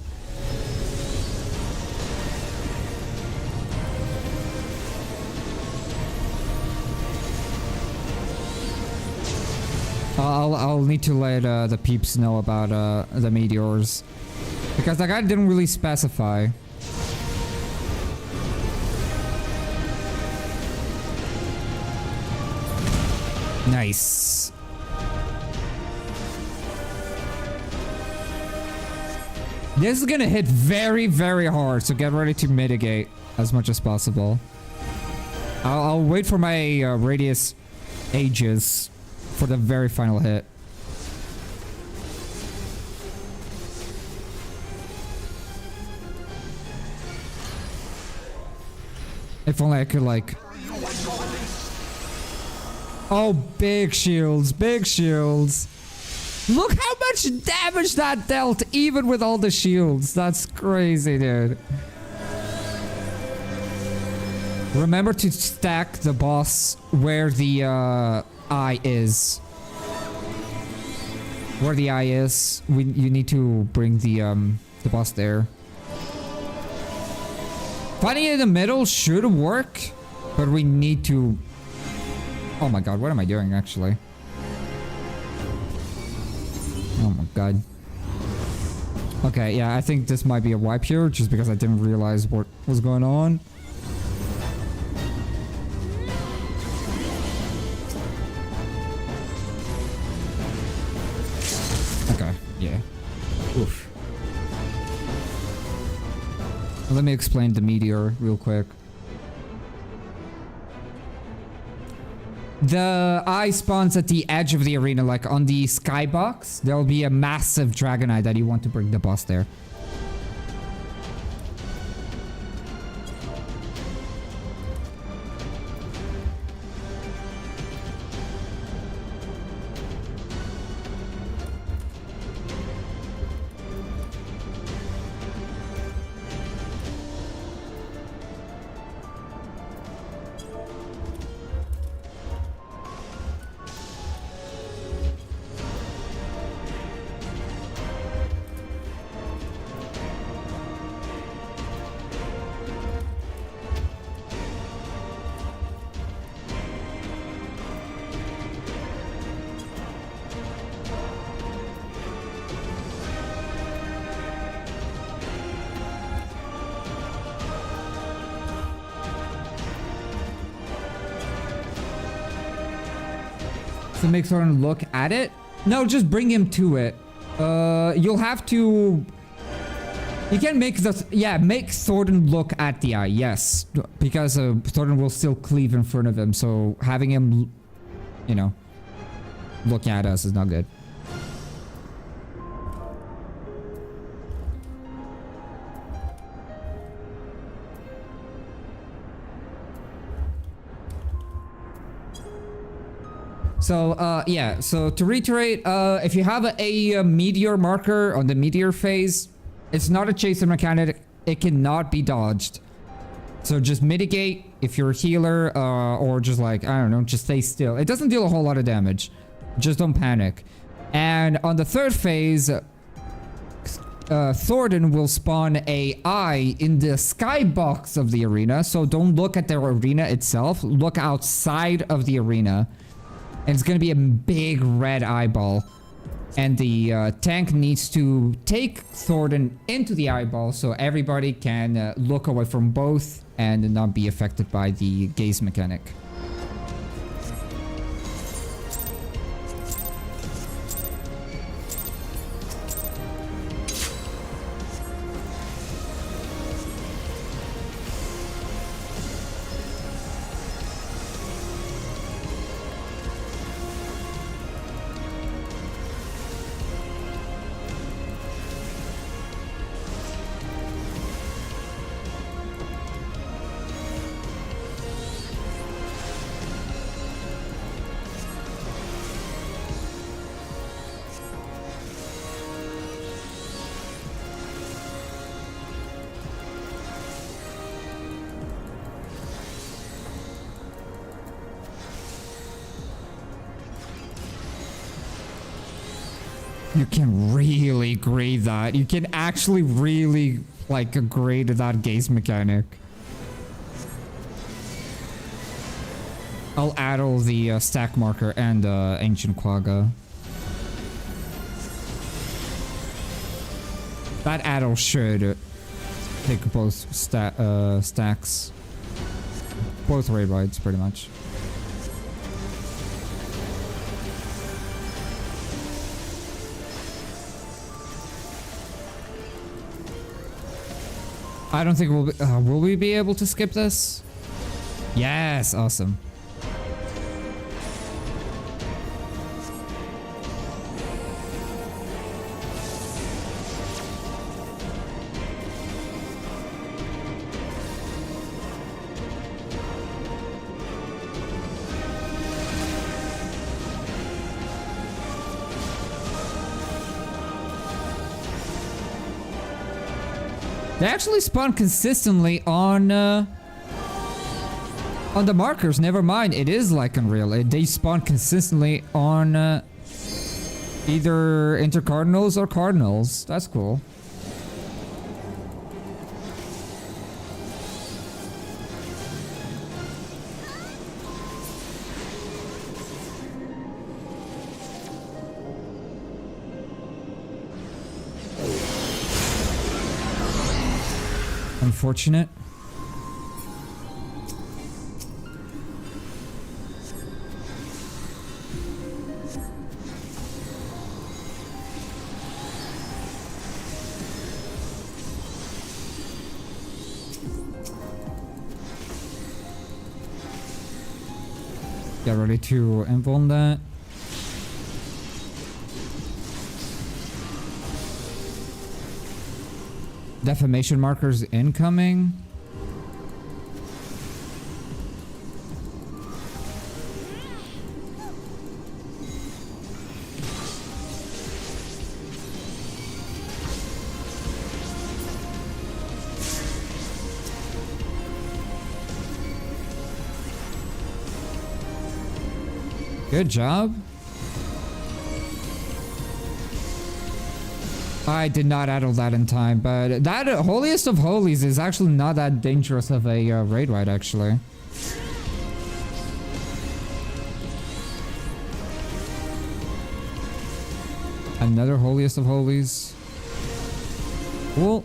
A: I'll need to let the peeps know about the meteors, because that guy didn't really specify. Nice. This is gonna hit very, very hard, so get ready to mitigate as much as possible. I'll wait for my radius ages for the very final hit. If only I could, like... Oh, big shields, big shields. Look how much damage that dealt, even with all the shields. That's crazy, dude. Remember to stack the boss where the eye is. Where the eye is, you need to bring the boss there. Fighting in the middle should work, but we need to... Oh my god, what am I doing actually? Oh my god. Okay, yeah, I think this might be a wipe here, just because I didn't realize what was going on. Okay, yeah. Oof. Let me explain the meteor real quick. The eye spawns at the edge of the arena, like on the skybox. There'll be a massive dragon eye that you want to bring the boss there. To make Thorin look at it? No, just bring him to it. You'll have to... You can make the... Yeah, make Thorin look at the eye, yes. Because Thorin will still cleave in front of him, so having him, you know, look at us is not good. So, yeah, so to reiterate, if you have a meteor marker on the meteor phase, it's not a chaser mechanic, it cannot be dodged. So just mitigate if you're a healer, or just like, I don't know, just stay still. It doesn't deal a whole lot of damage. Just don't panic. And on the third phase, Thorin will spawn a eye in the skybox of the arena, so don't look at the arena itself, look outside of the arena. And it's gonna be a big red eyeball. And the tank needs to take Thorin into the eyeball so everybody can look away from both and not be affected by the gaze mechanic. You can really grade that. You can actually really, like, grade that gaze mechanic. I'll add all the stack marker and ancient quagga. That addle should take both stacks. Both raid rides, pretty much. I don't think we'll be, will we be able to skip this? Yes, awesome. They actually spawn consistently on the markers. Never mind, it is like Unreal. They spawn consistently on either intercardinals or cardinals. That's cool. Unfortunate. Get ready to invuln that. Defamation markers incoming. Good job. I did not addle that in time, but that Holiest of Holies is actually not that dangerous of a raid ride, actually. Another Holiest of Holies. Cool.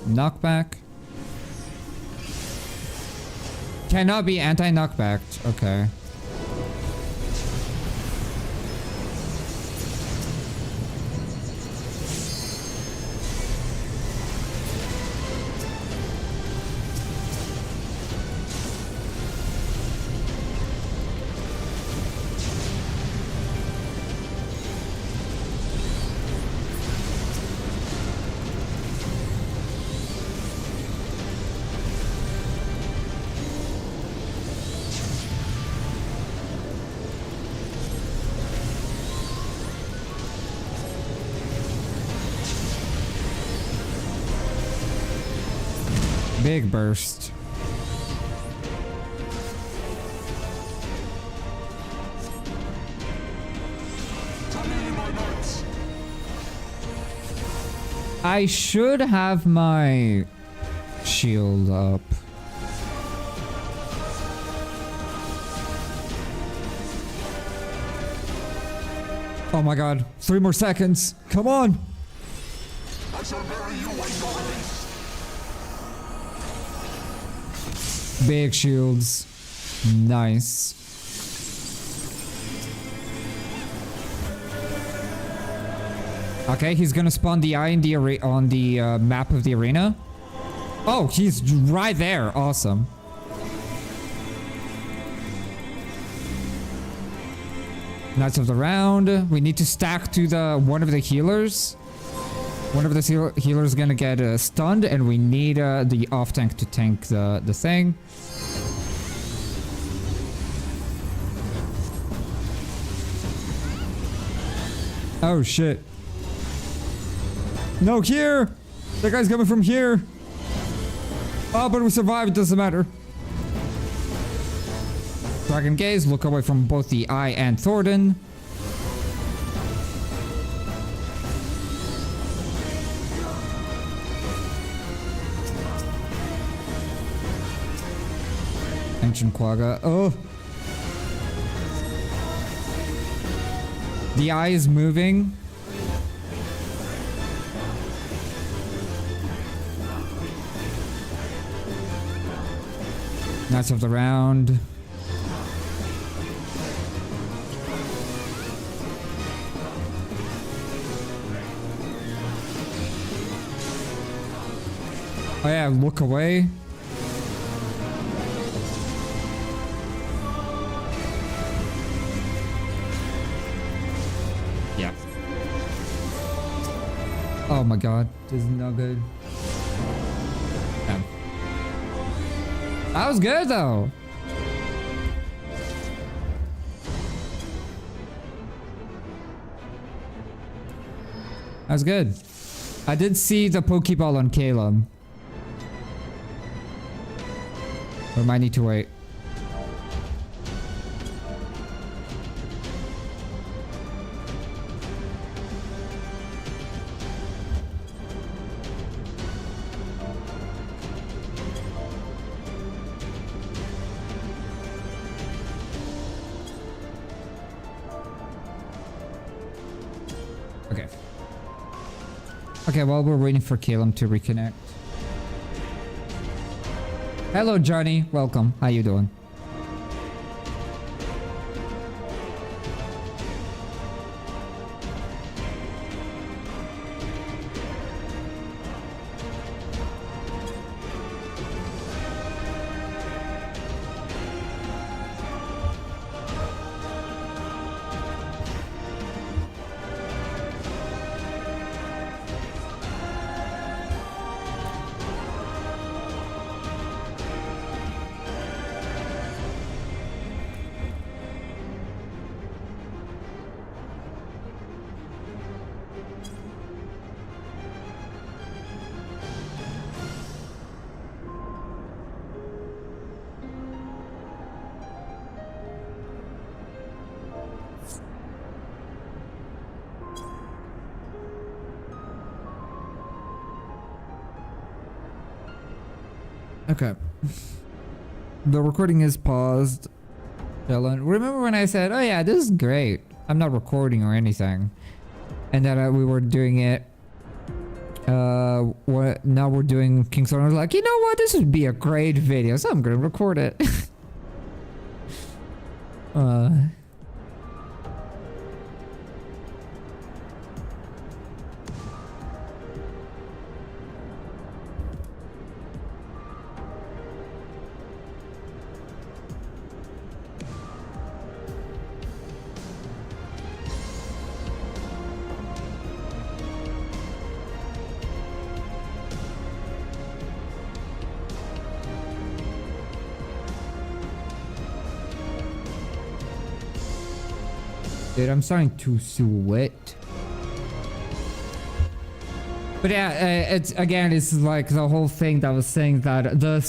A: Knockback. Cannot be anti-knockback. Okay. Big burst. I should have my shield up. Oh my god, 3 more seconds. Come on.
D: I shall bury you in your race.
A: Big shields. Nice. Okay, he's gonna spawn the eye in the on the map of the arena. Oh, he's right there. Awesome. Knights of the Round. We need to stack to the one of the healers. One of the healers is gonna get stunned, and we need the off tank to tank the thing. Oh shit. No, here! That guy's coming from here! Oh, but we survived, it doesn't matter. Dragon gaze, look away from both the eye and Thornton. Ancient Quagga. Oh! The eye is moving. Knights of the Round. Oh yeah, look away. Yeah. Oh my god, this is not good. Damn. That was good though. That was good. I did see the Pokeball on Caleb. We might need to wait. Okay. Okay, while we're waiting for Caleb to reconnect. Hello, Johnny. Welcome. How you doing? Okay. The recording is paused. Dylan, remember when I said, oh yeah, this is great. I'm not recording or anything. And then we were doing it. Now we're doing KingNeoSora. I was like, you know what? This would be a great video. So I'm going to record it. Dude, I'm starting to sweat. But yeah, it's like the whole thing that was saying that the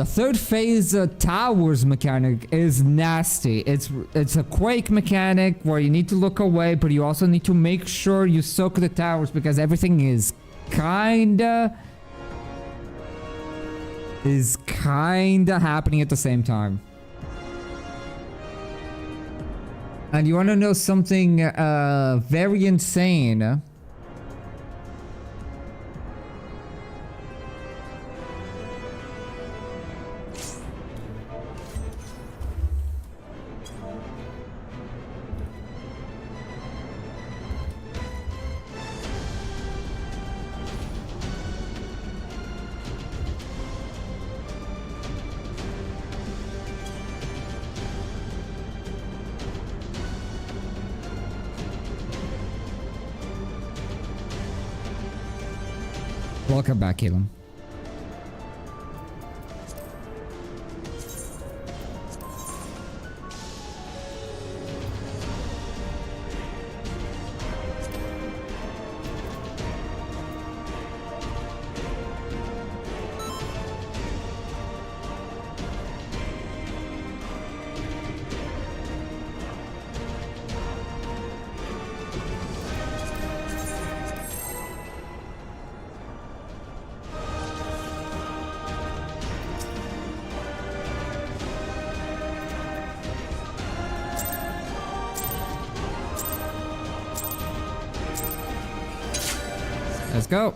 A: third phase towers mechanic is nasty. It's a Quake mechanic where you need to look away, but you also need to make sure you soak the towers because everything is kinda happening at the same time. And you want to know something very insane? Welcome back, Caleb. Let's go.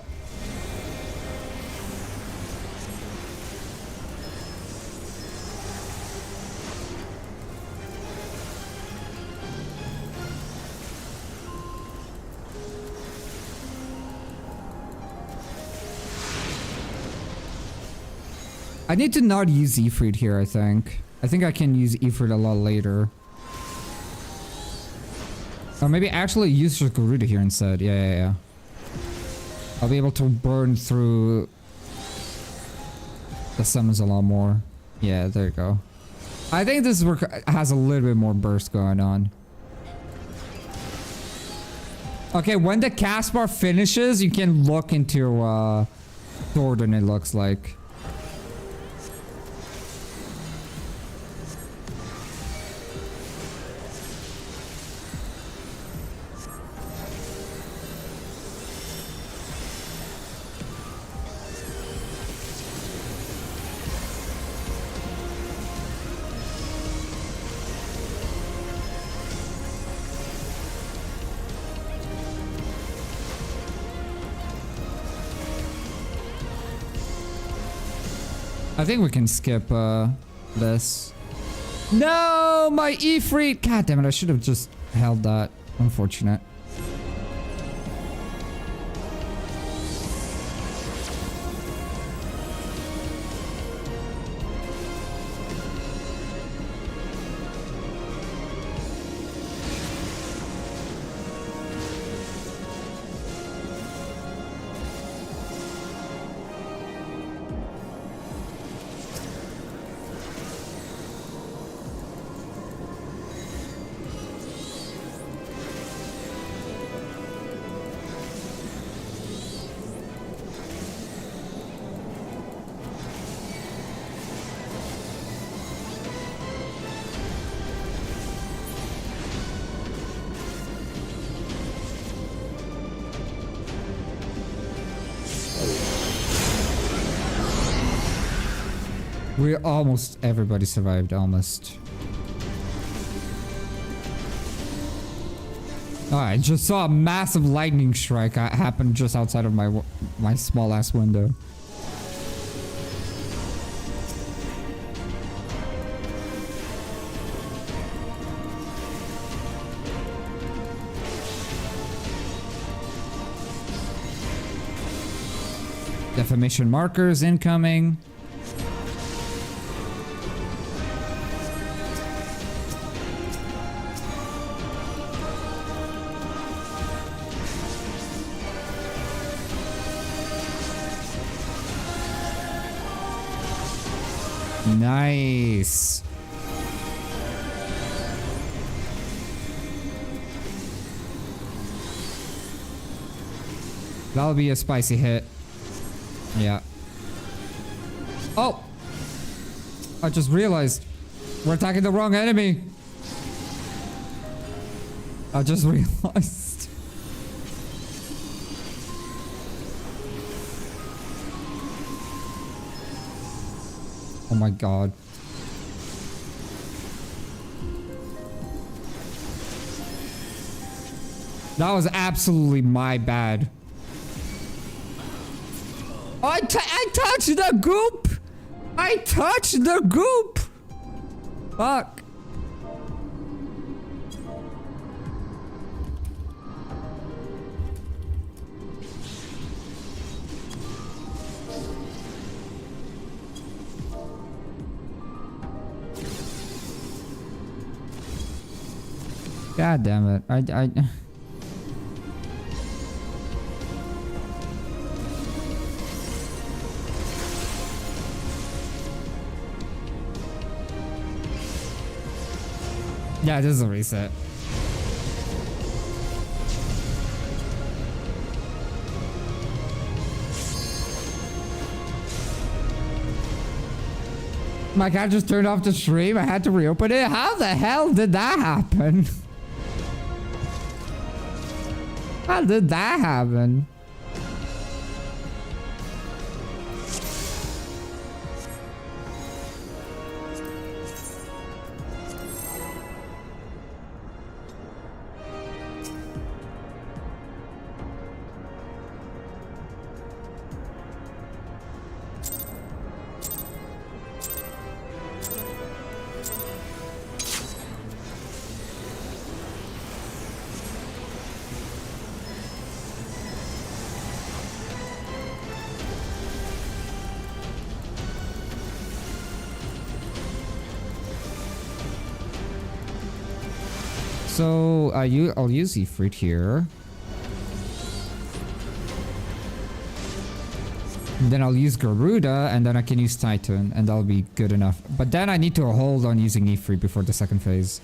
A: I need to not use Ifrit here, I think. I think I can use Ifrit a lot later. Or maybe actually use just Garuda here instead. Yeah. I'll be able to burn through the summons a lot more. Yeah, there you go. I think this has a little bit more burst going on. Okay, when the cast bar finishes, you can look into Jordan, it looks like. I think we can skip this. No, my Ifrit! God damn it, I should have just held that. Unfortunate. We almost everybody survived, almost. Oh, I just saw a massive lightning strike happen just outside of my small ass window. Defamation markers incoming. Nice. That'll be a spicy hit. Yeah. Oh! I just realized we're attacking the wrong enemy. I just realized. Oh my god. That was absolutely my bad. I touched the goop! I touched the goop! Fuck. God damn it. I Yeah, this is a reset. My cat just turned off the stream. I had to reopen it. How the hell did that happen? How did that happen? So I'll use Ifrit here. Then I'll use Garuda, and then I can use Titan, and that'll be good enough. But then I need to hold on using Ifrit before the second phase.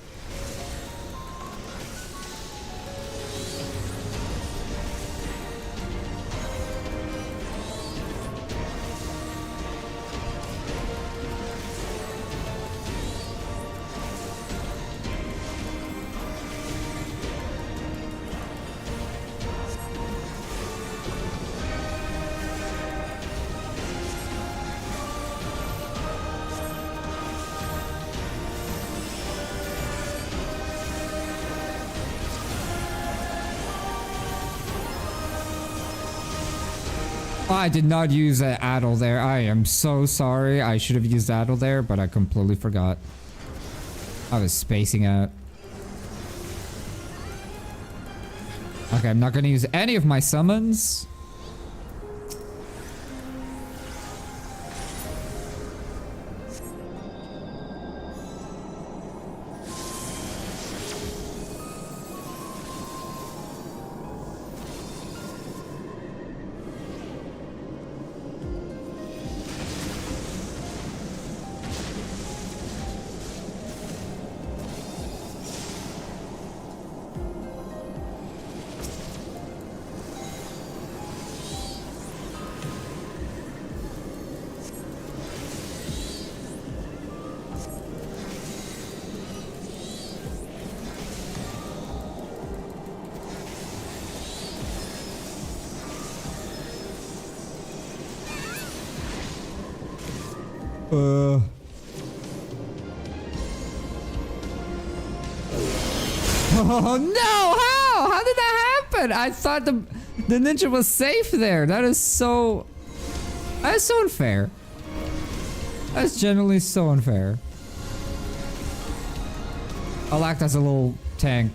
A: I did not use Addle there. I am so sorry. I should have used Addle there, but I completely forgot. I was spacing out. Okay, I'm not going to use any of my summons. Oh no! How? How did that happen? I thought the ninja was safe there. That is so unfair. That's generally so unfair. I'll act as a little tank.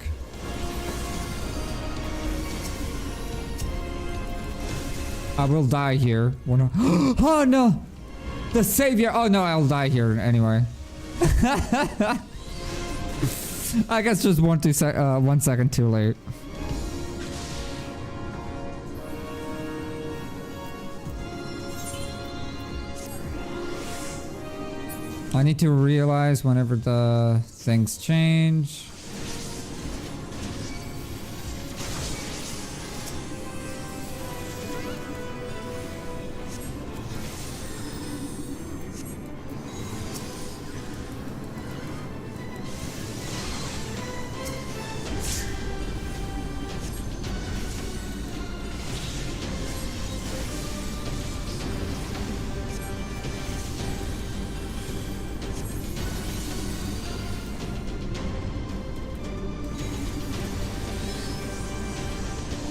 A: I will die here. Oh no! The savior! Oh no, I'll die here anyway. I guess just 1 second too late. I need to realize whenever the things change.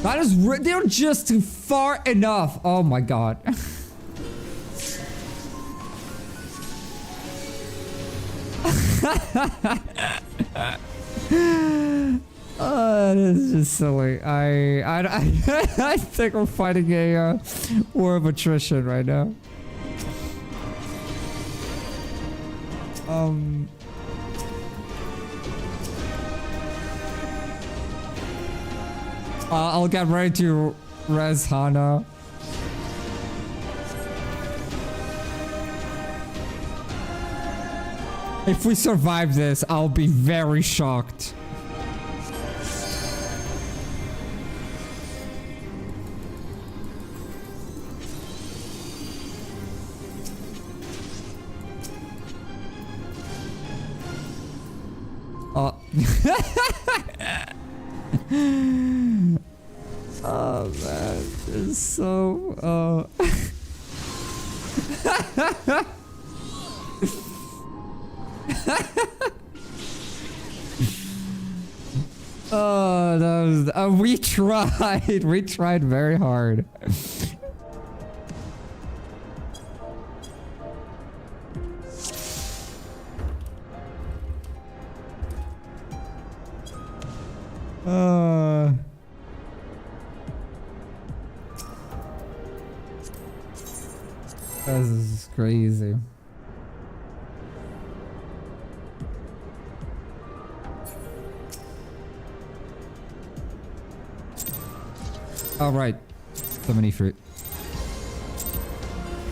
A: That is they're just too far enough. Oh my god. Oh, this is just silly. I think we're fighting a war of attrition right now. I'll get ready to res Hana. If we survive this, I'll be very shocked. Oh man, it's so oh, that was we tried very hard. This is crazy. Oh, right. Summoning fruit.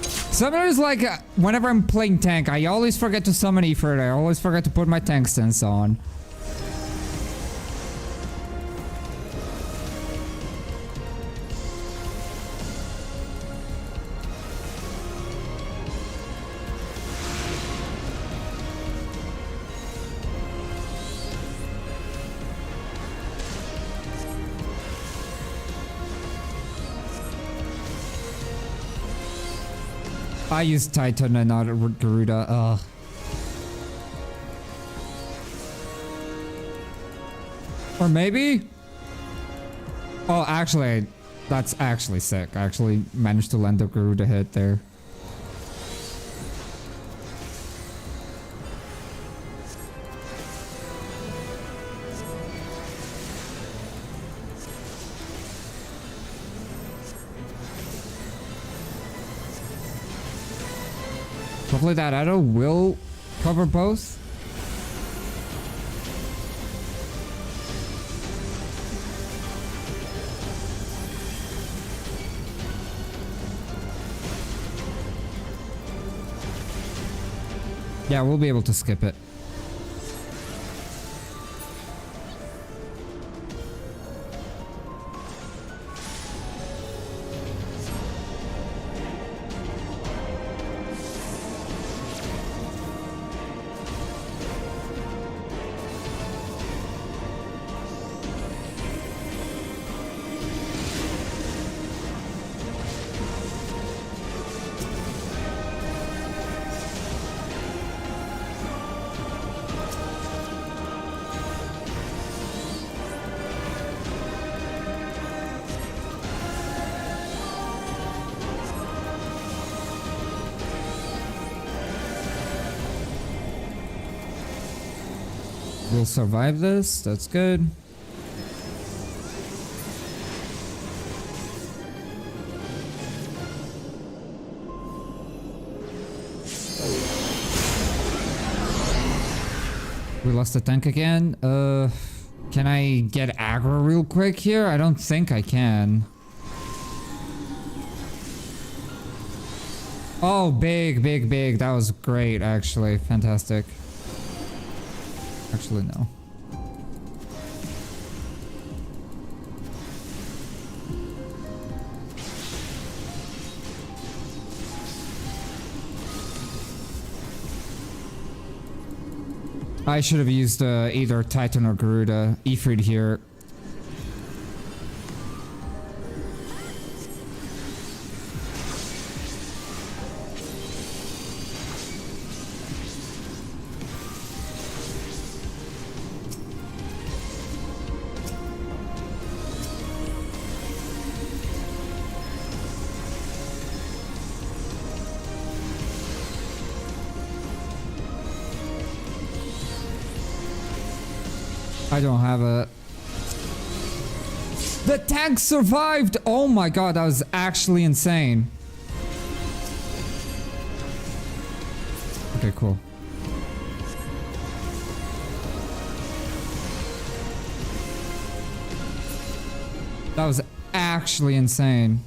A: Summoner is like, whenever I'm playing tank, I always forget to summon Ifrit. I always forget to put my tank stance on. I use Titan and not Garuda. Ugh. Or maybe? Oh, actually, that's actually sick. I actually managed to land a Garuda hit there. Hopefully that arrow will cover both. Yeah, we'll be able to skip it. We'll survive this. That's good. We lost the tank again. Can I get aggro real quick here? I don't think I can. Oh, big, big, big. That was great, actually. Fantastic. Actually, no. I should have used either Titan or Garuda. Ifrit here. I don't have a... The tank survived! Oh my god, that was actually insane. Okay, cool. That was actually insane.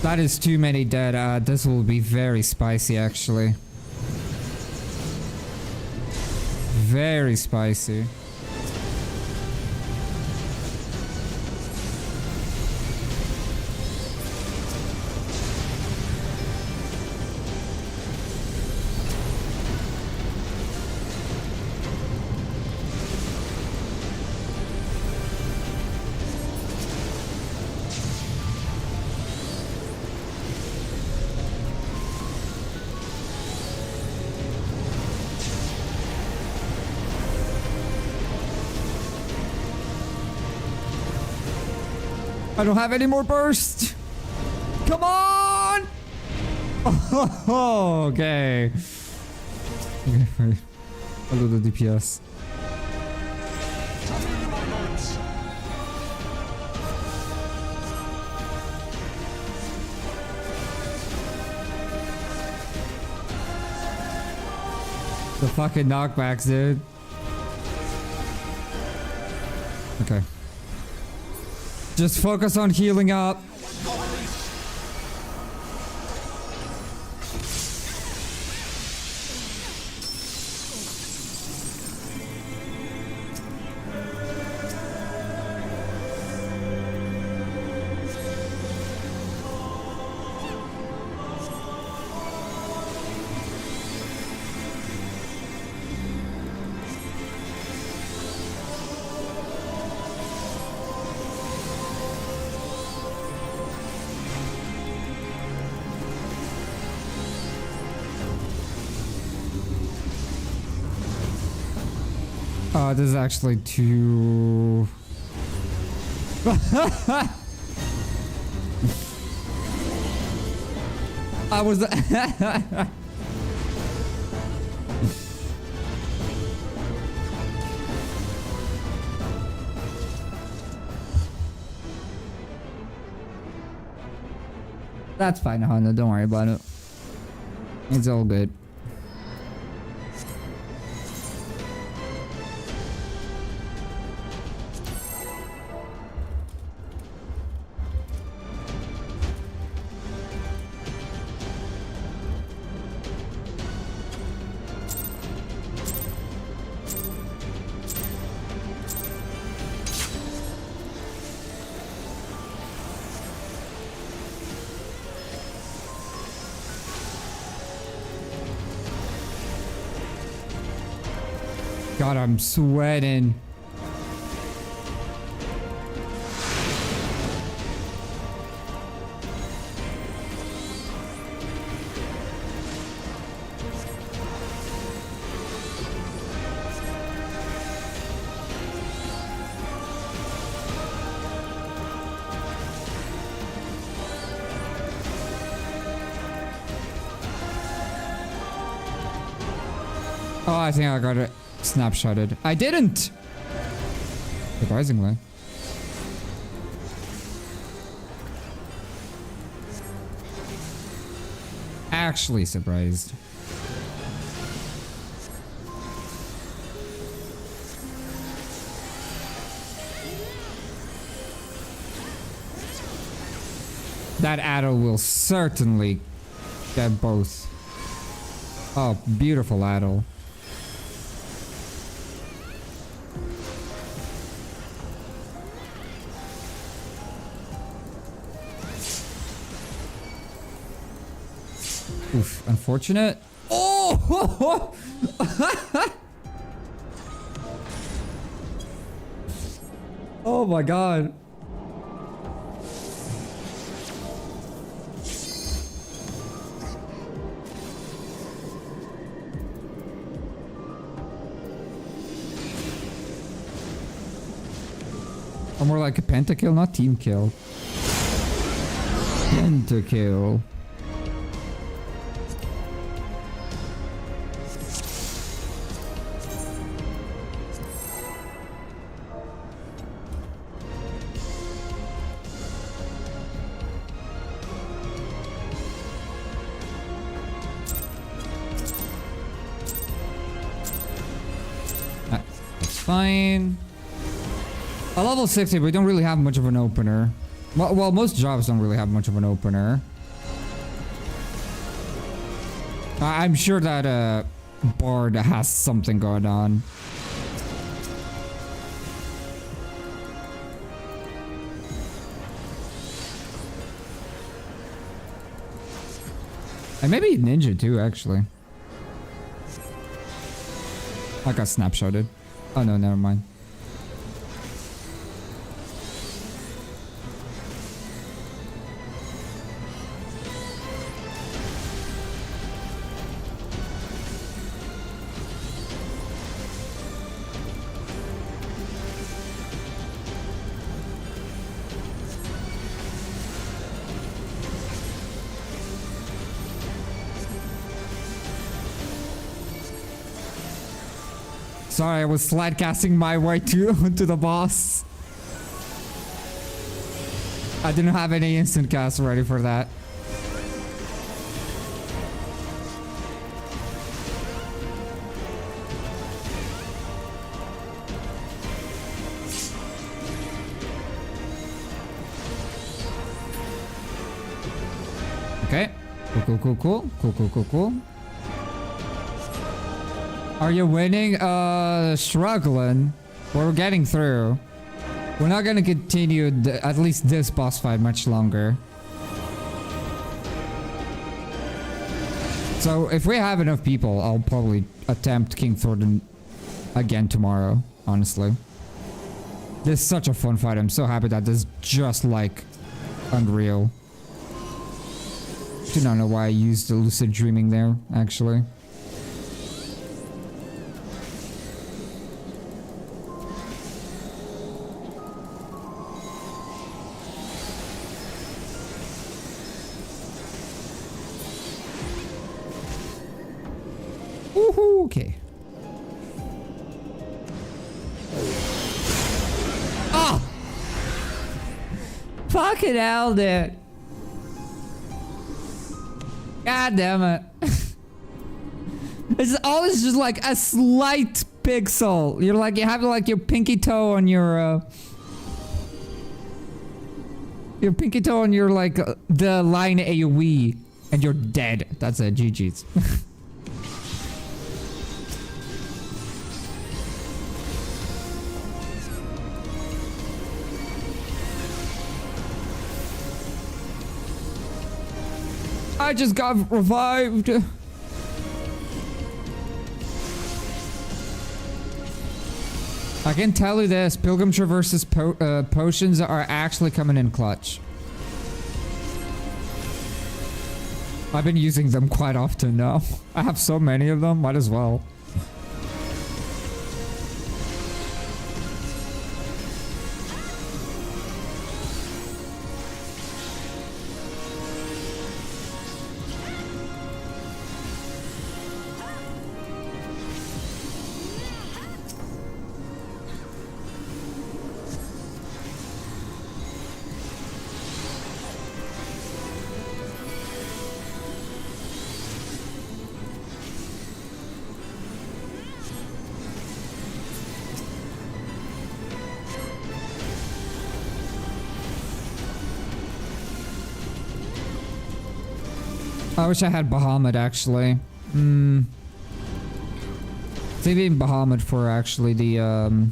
A: That is too many dead. This will be very spicy, actually. Very spicy. I don't have any more burst. Come on! Oh, okay. Okay, right. A little DPS. The fucking knockbacks, dude. Okay. Just focus on healing up. This is actually too... I was... That's fine, Honda. Don't worry about it. It's all good. God, I'm sweating. Oh, I think I got it snapshotted. I didn't! Surprisingly. Actually surprised. That arrow will certainly get both. Oh, beautiful arrow. Oof, unfortunate. Oh! Oh my god. Or more like a pentakill, not team kill. Pentakill. Fine. A level 60, we don't really have much of an opener. Well, most jobs don't really have much of an opener. I'm sure that Bard has something going on. And maybe Ninja too, actually. I got snapshotted. Oh no, never mind. Sorry, I was slide casting my way to the boss. I didn't have any instant cast ready for that. Okay. Cool. Are you winning? Struggling. We're getting through. We're not gonna continue at least this boss fight much longer. So if we have enough people, I'll probably attempt King Thornton again tomorrow, honestly. This is such a fun fight. I'm so happy that this is just like unreal. Do not know why I used the lucid dreaming there, actually. Woohoo, okay. Oh! Fucking hell, dude. God damn it. It's always just like a slight pixel. You're like, you have like your pinky toe on your pinky toe on your like the line AoE and you're dead. That's it, GG's. I just got revived. I can tell you this, Pilgrim Traverse's potions are actually coming in clutch. I've been using them quite often now. I have so many of them, might as well. I wish I had Bahamut actually. Saving Bahamut for actually the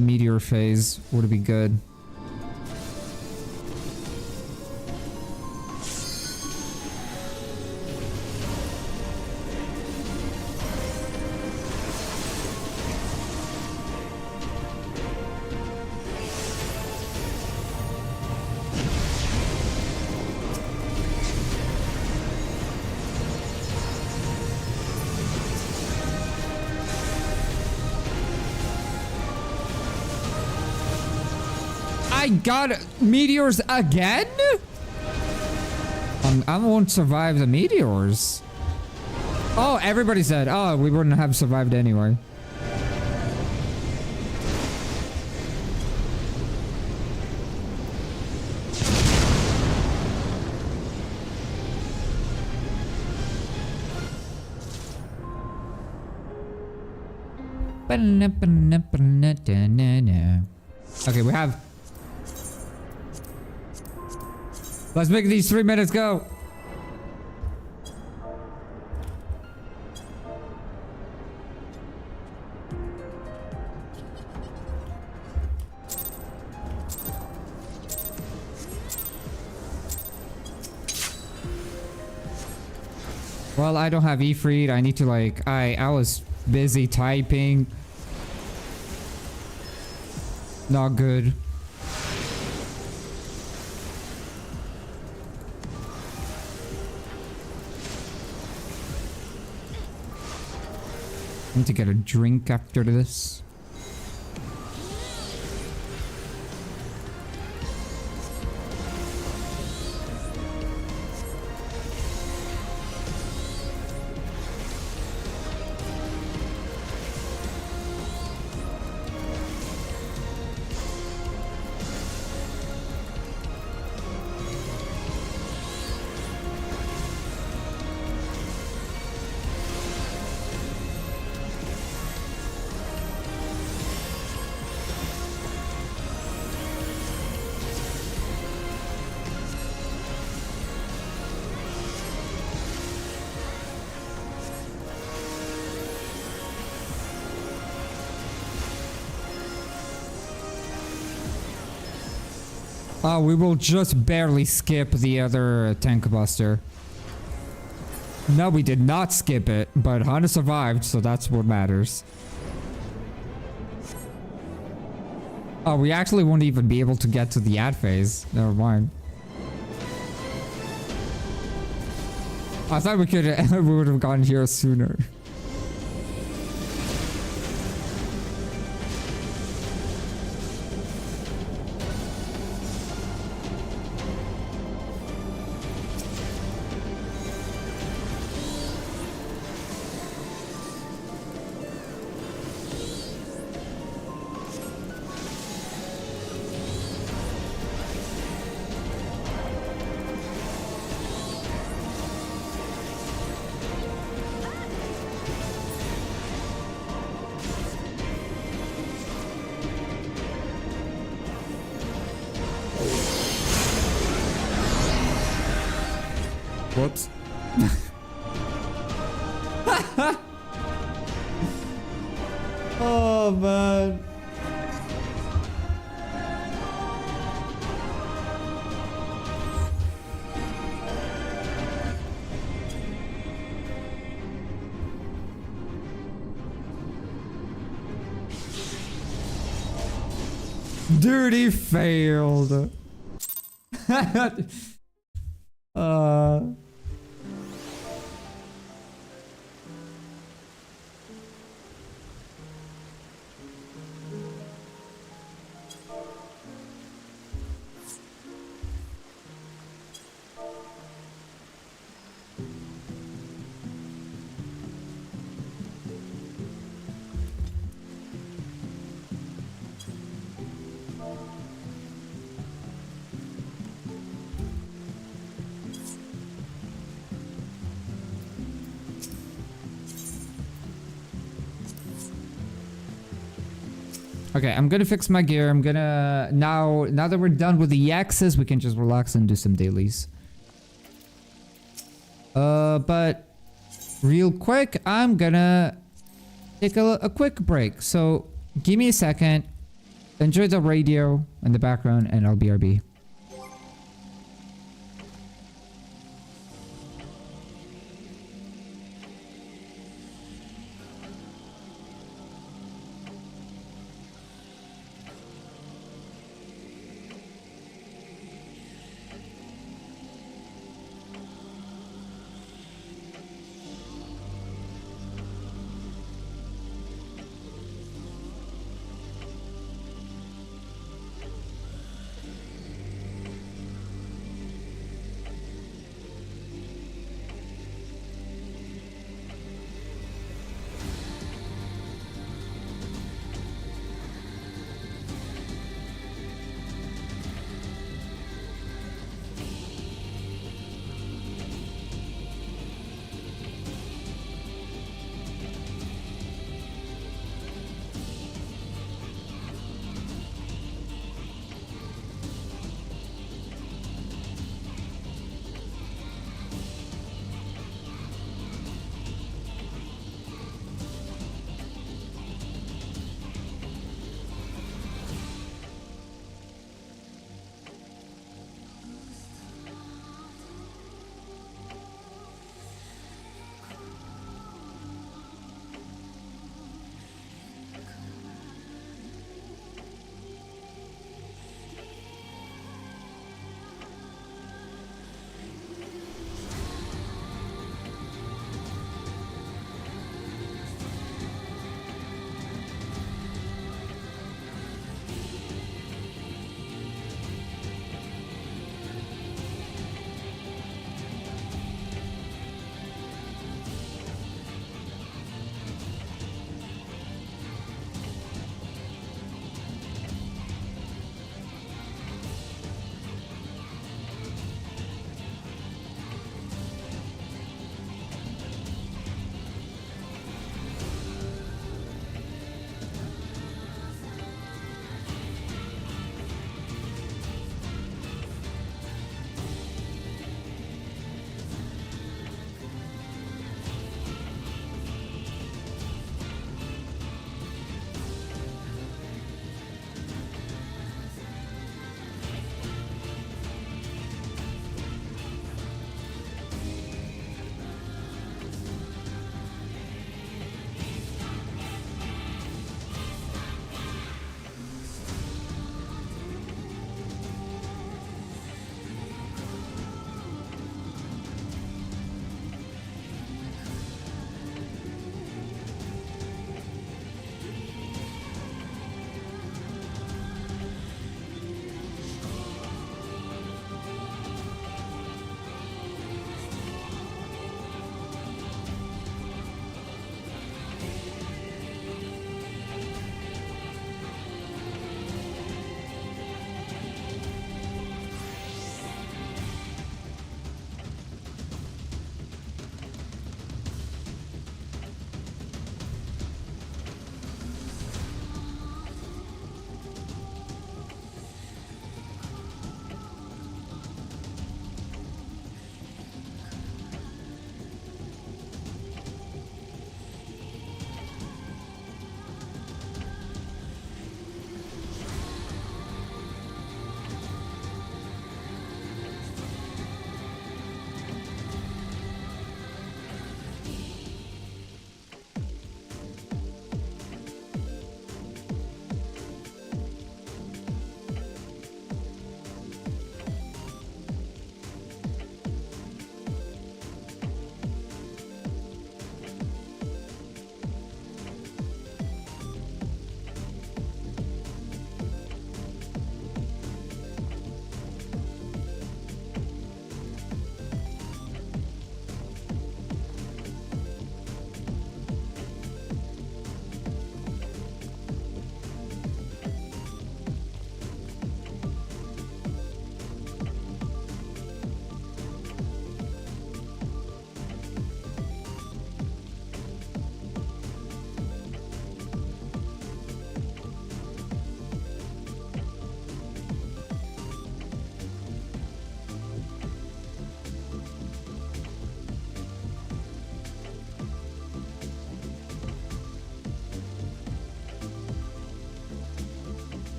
A: meteor phase would be good. I got meteors again? I won't survive the meteors. Oh, everybody said, oh, we wouldn't have survived anyway. Okay, we have... Let's make these 3 minutes go. Well, I don't have Ifrit. I need to like... I was busy typing. Not good. I need to get a drink after this. Oh, we will just barely skip the other tank buster. No, we did not skip it, but Hana survived, so that's what matters. Oh, we actually won't even be able to get to the ad phase. Never mind. I thought we could we would have gotten here sooner. Whoops. Oh man. Dude, he failed. Okay, I'm gonna fix my gear. I'm gonna now that we're done with the X's, we can just relax and do some dailies. But real quick, I'm gonna take a quick break. So give me a second. Enjoy the radio in the background, and I'll BRB.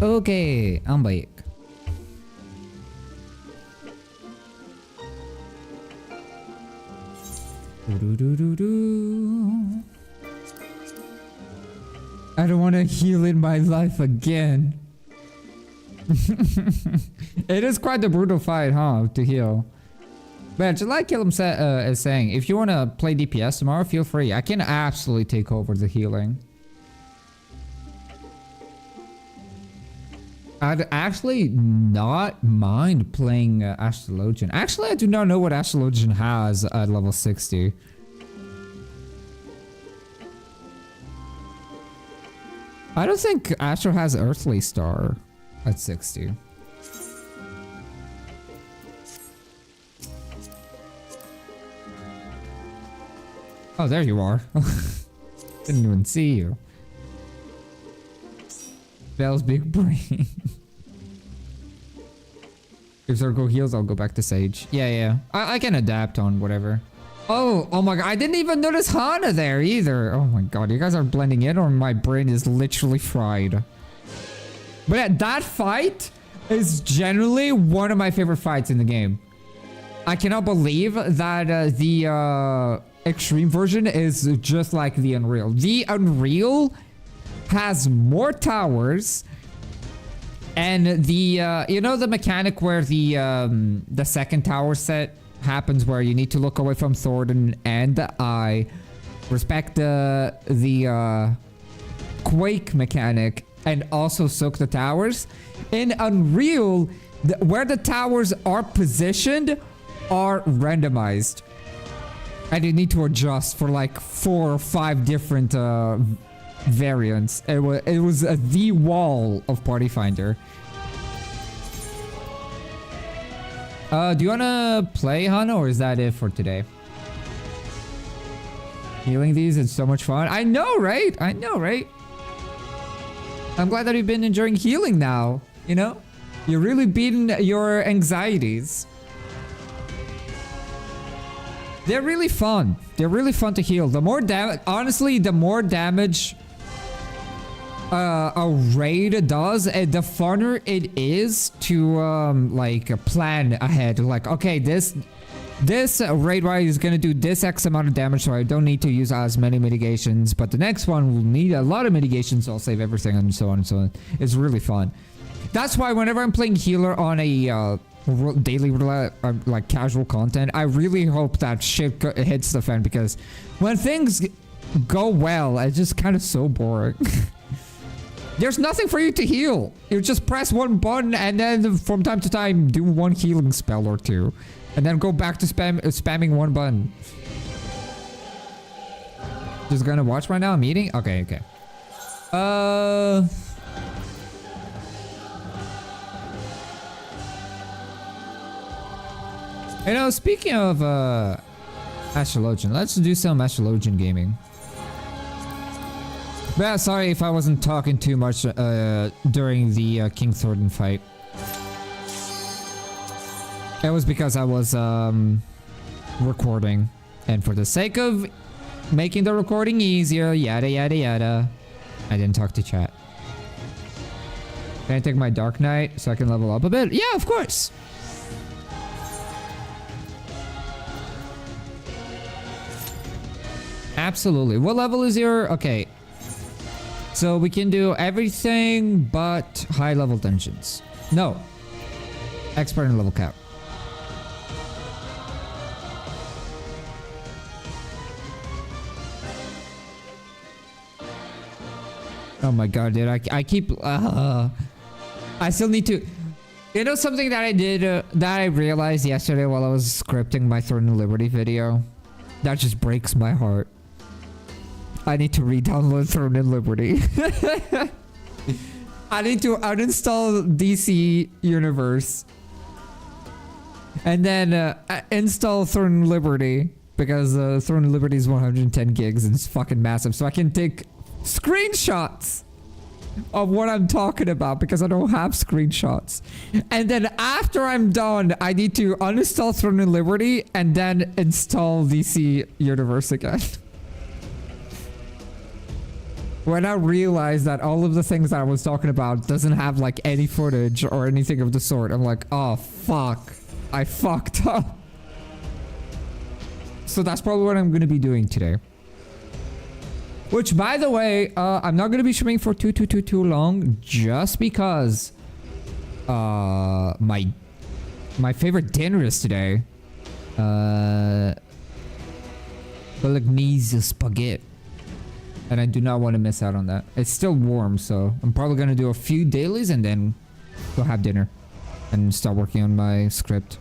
A: Oke, baik. I don't want to heal in my life again. It is quite a brutal fight, huh, to heal. But just like Killam is saying, if you want to play DPS tomorrow, feel free. I can absolutely take over the healing. I'd actually not mind playing Astrologian. Actually, I do not know what Astrologian has at level 60. I don't think Astro has Earthly Star at 60. Oh, there you are. Didn't even see you. Bell's big brain. If Circle heals, I'll go back to Sage. Yeah. I can adapt on whatever. Oh my god. I didn't even notice Hana there either. Oh my god. You guys are blending in or my brain is literally fried. But yeah, that fight is generally one of my favorite fights in the game. I cannot believe that the extreme version is just like the Unreal. The Unreal has more towers, and the you know the mechanic where the second tower set happens where you need to look away from Thornton and the Eye, respect the Quake mechanic, and also soak the towers. In Unreal, where the towers are positioned are randomized, and you need to adjust for like 4 or 5 different variants. It was the wall of Party Finder. Do you wanna play, Hana, or is that it for today? Healing these is so much fun. I know, right? I'm glad that you've been enjoying healing now. You know, you're really beating your anxieties. They're really fun. They're really fun to heal. The more damage, honestly, the more damage a raid does, the funner it is to like plan ahead. Like, okay, this raid ride is gonna do this X amount of damage, so I don't need to use as many mitigations. But the next one will need a lot of mitigations, so I'll save everything, and so on and so on. It's really fun. That's why whenever I'm playing healer on a daily like casual content, I really hope that shit hits the fan, because when things go well, it's just kind of so boring. There's nothing for you to heal. You just press one button and then from time to time do one healing spell or two, and then go back to spamming one button. Just gonna watch right now. I'm eating. Okay. You know, speaking of Astrologian, let's do some Astrologian gaming. But yeah, sorry if I wasn't talking too much during the King Thornton fight. It was because I was recording, and for the sake of making the recording easier, yada yada yada, I didn't talk to chat. Can I take my Dark Knight so I can level up a bit? Yeah, of course. Absolutely. What level is your... Okay. So we can do everything but high level dungeons. No. Expert and level cap. Oh my god, dude. I keep... I still need to... You know something that I did... that I realized yesterday while I was scripting my Throne of Liberty video? That just breaks my heart. I need to re-download Throne of Liberty. I need to uninstall DC Universe. And then install Throne of Liberty. Because Throne of Liberty is 110 gigs and it's fucking massive. So I can take screenshots of what I'm talking about, because I don't have screenshots. And then after I'm done, I need to uninstall Throne of Liberty and then install DC Universe again. When I realized that all of the things that I was talking about doesn't have like any footage or anything of the sort, I'm like, oh fuck, I fucked up. So that's probably what I'm gonna be doing today. Which, by the way, I'm not gonna be streaming for too long, just because my favorite dinner is today. Bolognese spaghetti. And I do not want to miss out on that. It's still warm, so I'm probably gonna do a few dailies and then go have dinner and start working on my script.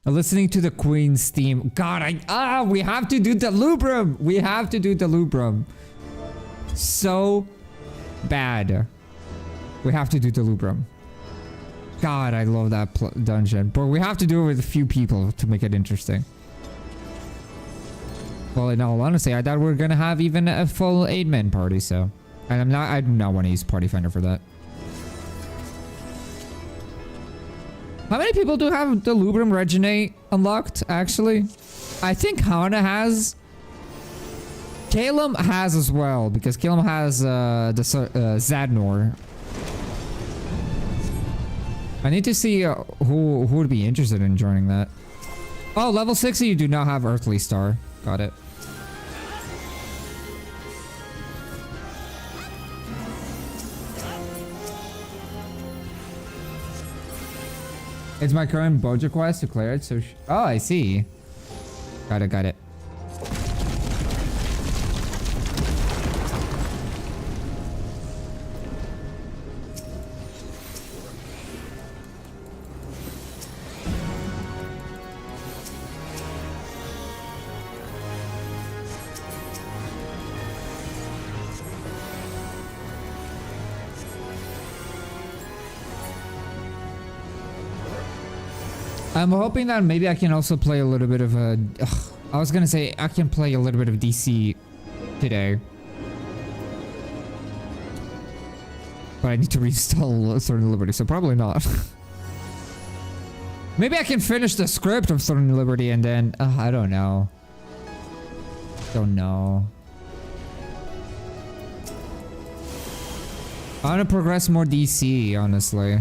A: Listening to the Queen's theme. God, we have to do the Lubrum. We have to do the Lubrum. So bad. We have to do the Lubrum. God, I love that dungeon. But we have to do it with a few people to make it interesting. Well, in all honesty, I thought we were gonna have even a full 8-man party, so. And I do not want to use Party Finder for that. How many people do have the Lubrum Reginate unlocked, actually? I think Hana has. Calum has as well, because Calum has the Zadnor. I need to see who would be interested in joining that. Oh, level 60, you do not have Earthly Star. Got it. It's my current Boja quest declared, so oh, I see. Got it. I'm hoping that maybe I can also play a little bit of a... I was gonna say I can play a little bit of DC today. But I need to reinstall Sword and Liberty, so probably not. Maybe I can finish the script of Sword and Liberty and then... I don't know. Don't know. I want to progress more DC, honestly.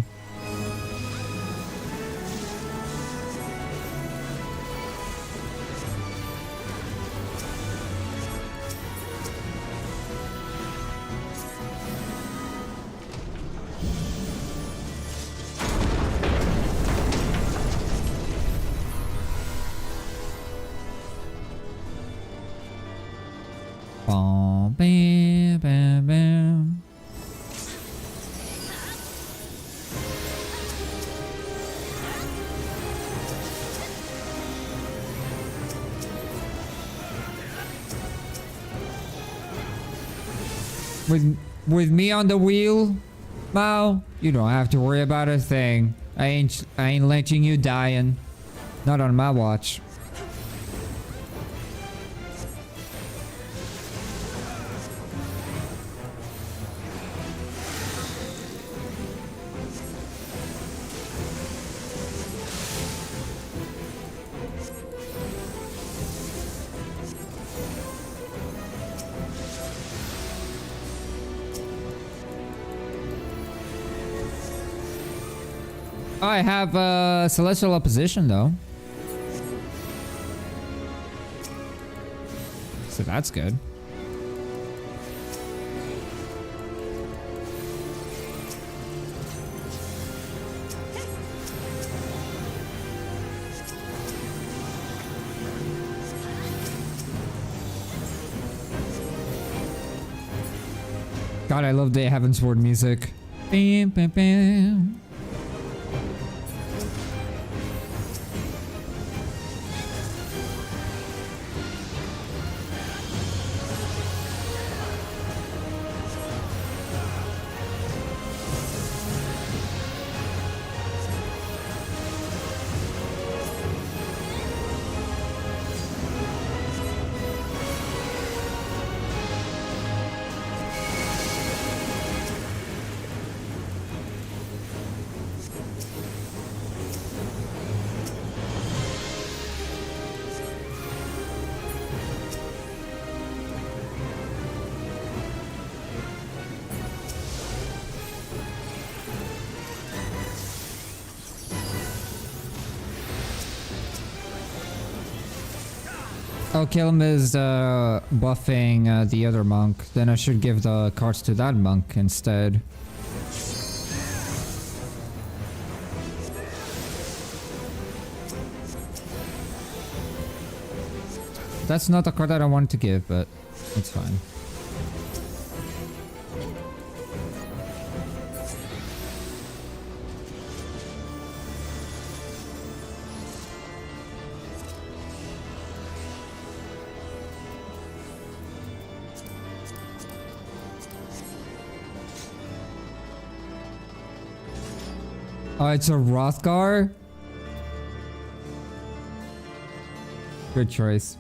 A: Bam, bam, bam. With me on the wheel, Mao, you don't have to worry about a thing. I ain't letting you dying. Not on my watch. I have Celestial Opposition though. So that's good. God, I love the Heavensward music. Bam, bam, bam. Oh, Kilm is buffing the other monk. Then I should give the cards to that monk instead. That's not the card that I wanted to give, but it's fine. Oh, it's a Rothgar? Good choice.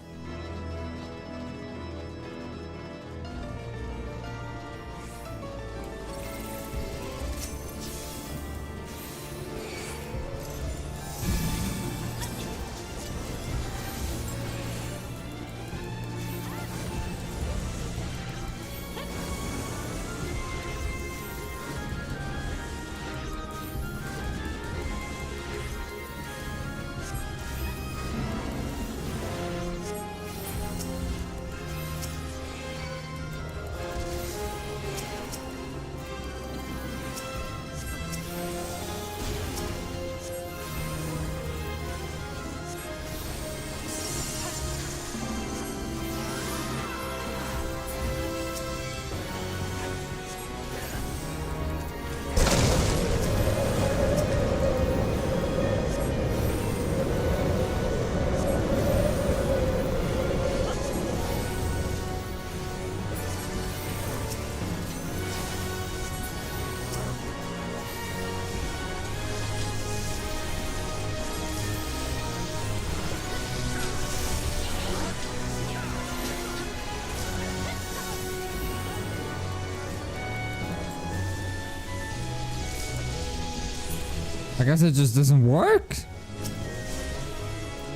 A: I guess it just doesn't work?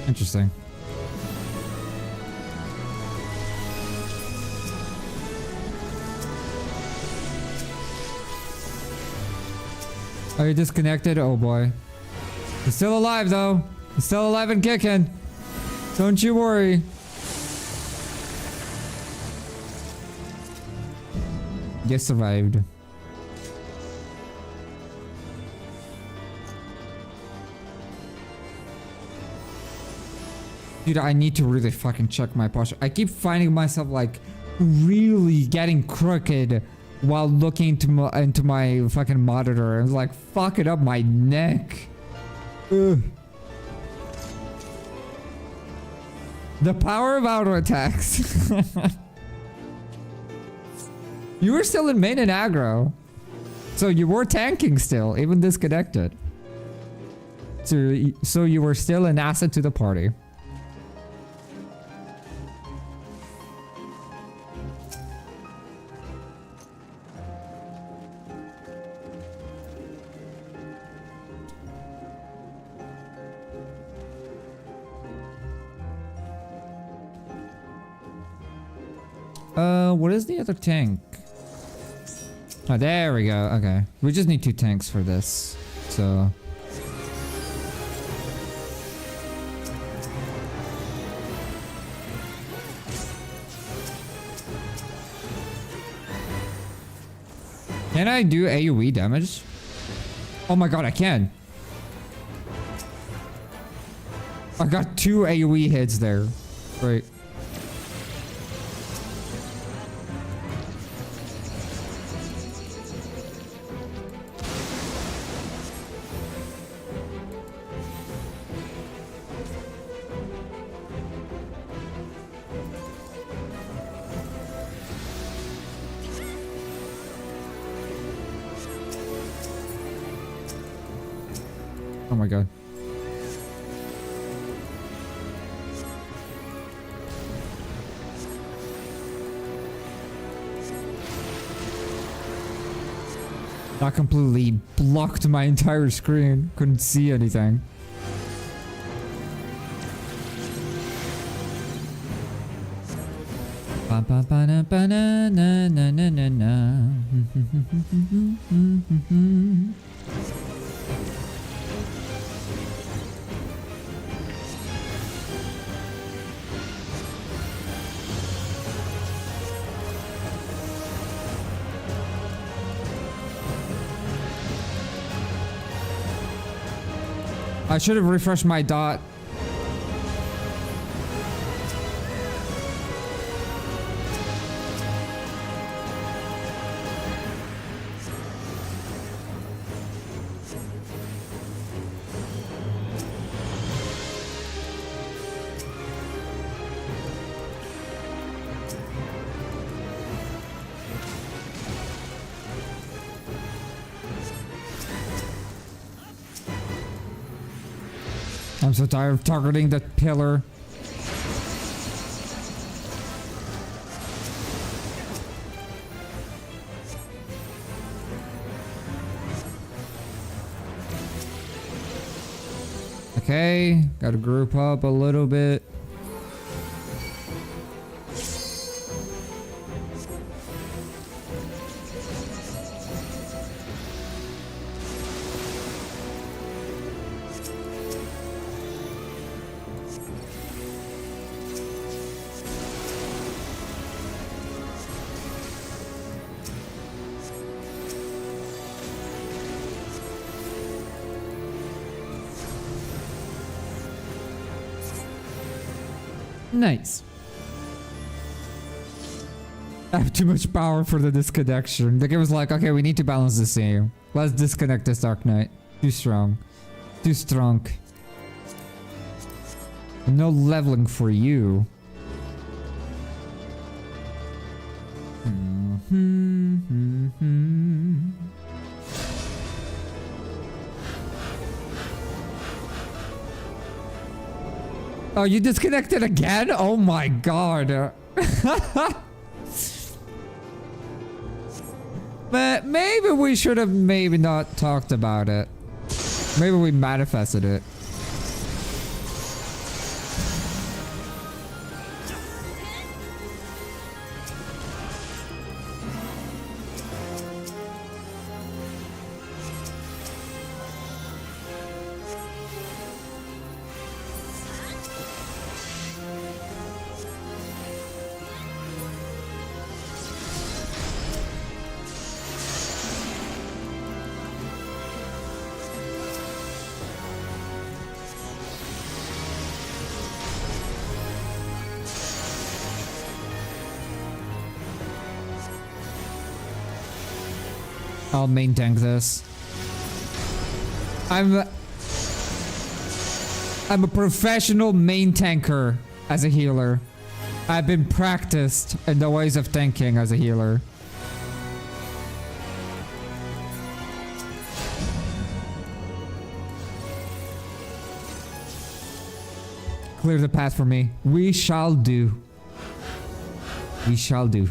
A: Interesting. Are you disconnected? Oh boy. He's still alive though. He's still alive and kicking. Don't you worry. You survived. Dude, I need to really fucking check my posture. I keep finding myself like really getting crooked while looking into my fucking monitor. And it's like fucking up my neck. Ugh. The power of auto attacks. You were still in main and aggro. So you were tanking still, even disconnected. So you were still an asset to the party. What is the other tank? Oh, there we go. Okay. We just need 2 tanks for this. So... Can I do AoE damage? Oh my god, I can. I got 2 AoE hits there. Great. Oh my god. That completely blocked my entire screen. Couldn't see anything. Ba ba ba na ba na na na na na na. I should have refreshed my dot. I'm so tired of targeting that pillar. Okay, gotta group up a little bit. Nice. I have too much power for the disconnection. The game was like, okay, we need to balance this here. Let's disconnect this Dark Knight. Too strong. Too strong. No leveling for you. Oh, you disconnected again? Oh my god. But maybe we should have maybe not talked about it. Maybe we manifested it. I'll main tank this. I'm a professional main tanker as a healer. I've been practiced in the ways of tanking as a healer. Clear the path for me. We shall do. We shall do.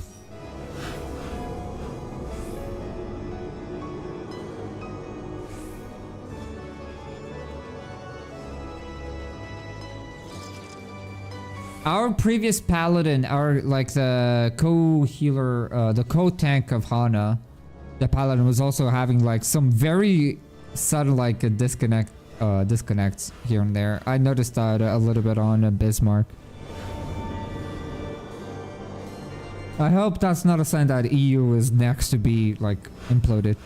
A: Our previous paladin, our like the co-healer, the co-tank of Hana, the paladin was also having like some very sudden like disconnects here and there. I noticed that a little bit on Bismarck. I hope that's not a sign that EU is next to be like imploded.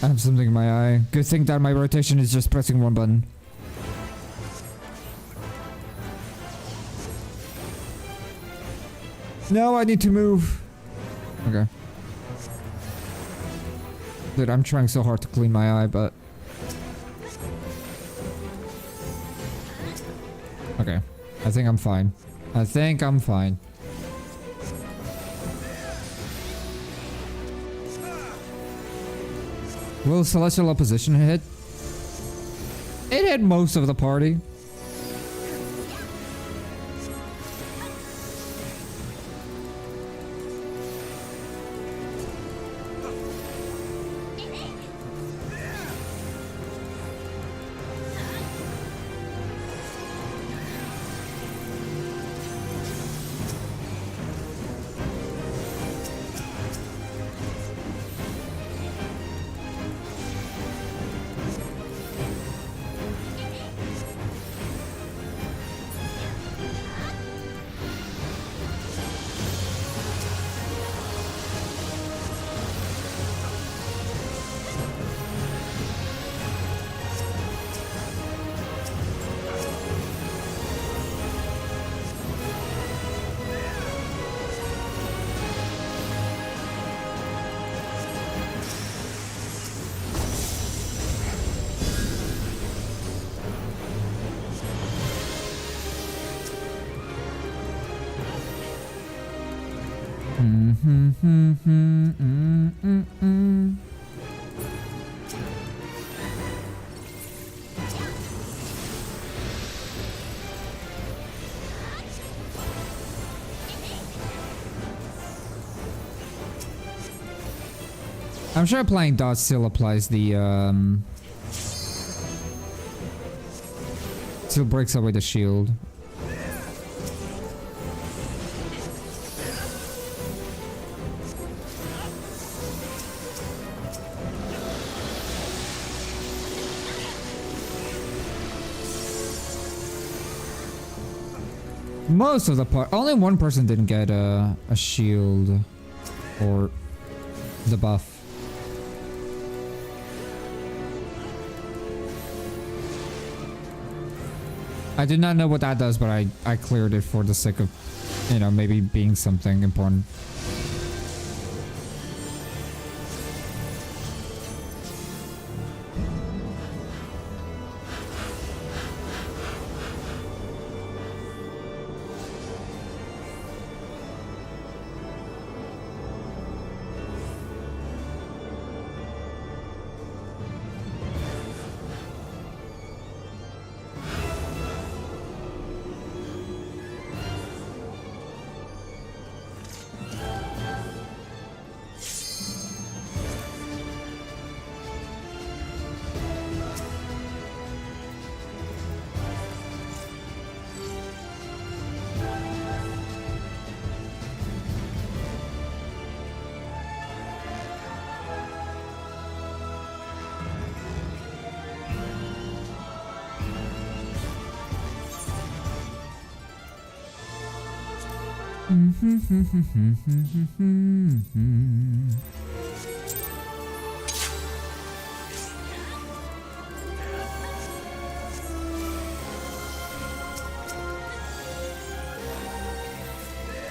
A: I have something in my eye. Good thing that my rotation is just pressing one button. No, I need to move. Okay. Dude, I'm trying so hard to clean my eye, but... Okay. I think I'm fine. I think I'm fine. Will Celestial Opposition hit? It hit most of the party. I'm sure applying dodge still applies the still breaks away the shield. Most of the part, only one person didn't get a shield or the buff. I did not know what that does, but I cleared it for the sake of, you know, maybe being something important.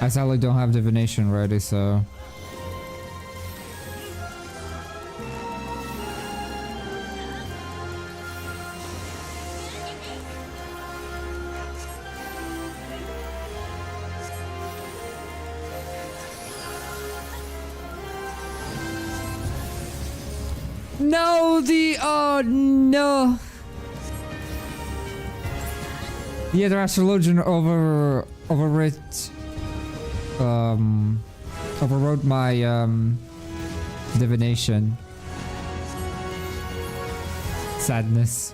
A: I sadly don't have divination ready, so no, oh no. The other astrologian overrode my divination. Sadness.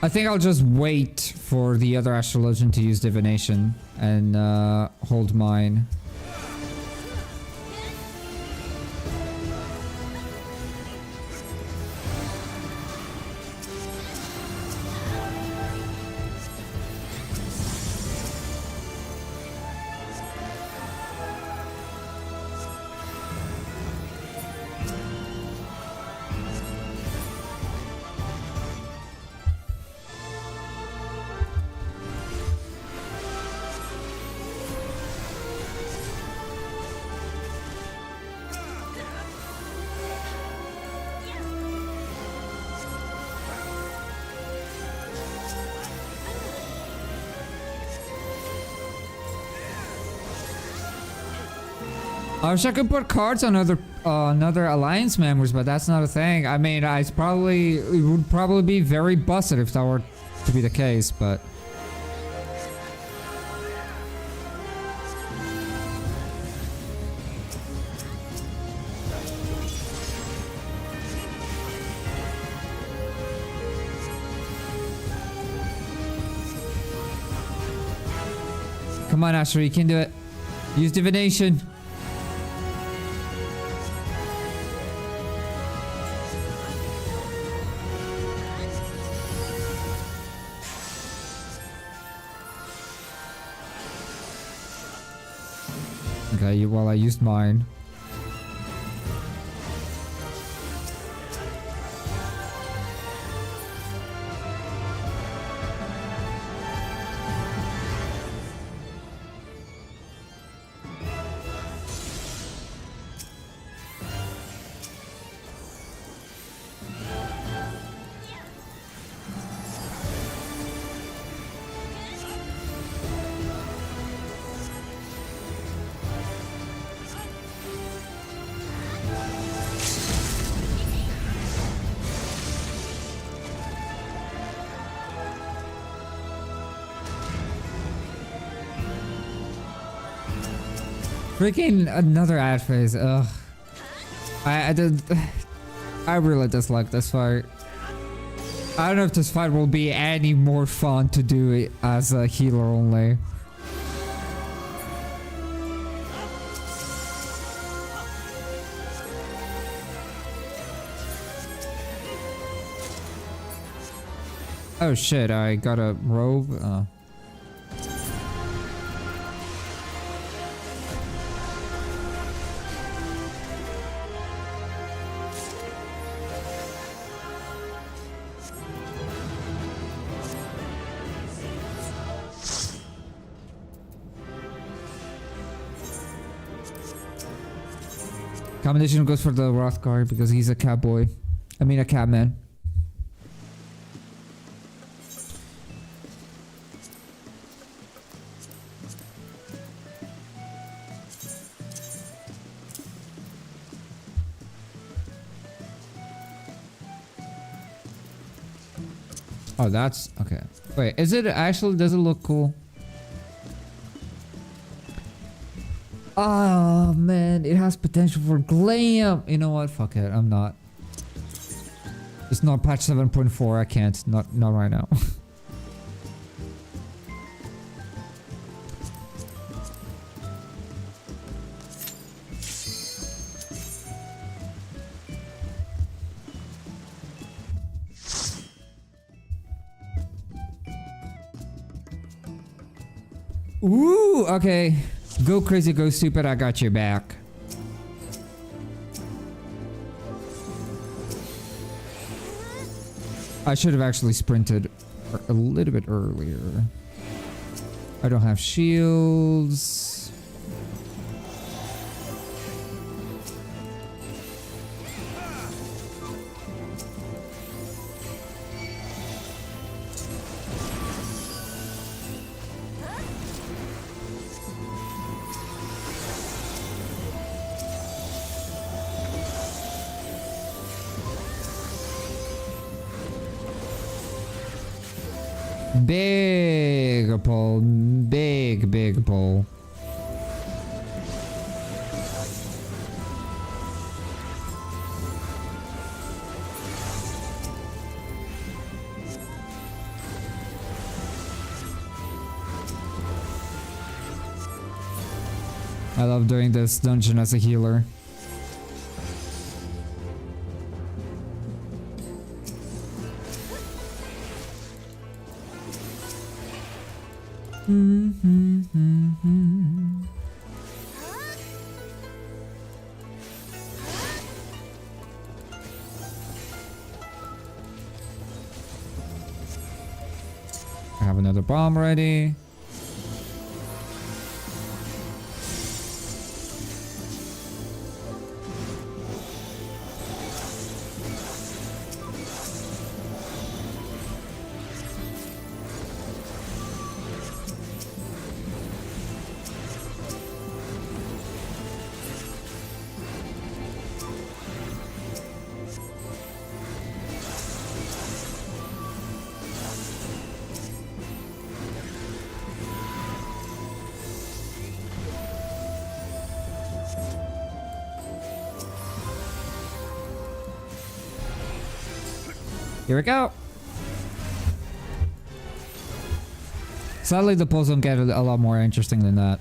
A: I think I'll just wait for the other astrologian to use divination and hold mine. I wish I could put cards on other alliance members, but that's not a thing. I mean, it would probably be very busted if that were to be the case, but come on, Asher, you can do it. Use divination. Okay, well, I used mine. Freaking another ad phase. Ugh. I really dislike this fight. I don't know if this fight will be any more fun to do as a healer only. Oh shit, I got a robe. Combination goes for the Roth guard because he's a cowboy. I mean a catman. Oh, that's okay. Wait, is it actually, does it look cool? Oh man, it has potential for glam. You know what? Fuck it. I'm not. It's not patch 7.4. I can't. Not right now. Ooh, okay. Go crazy, go stupid, I got your back. I should have actually sprinted a little bit earlier. I don't have shields. Big pull, big pull. I love doing this dungeon as a healer. I have another bomb ready. Here we go. Sadly, the pulls don't get a lot more interesting than that.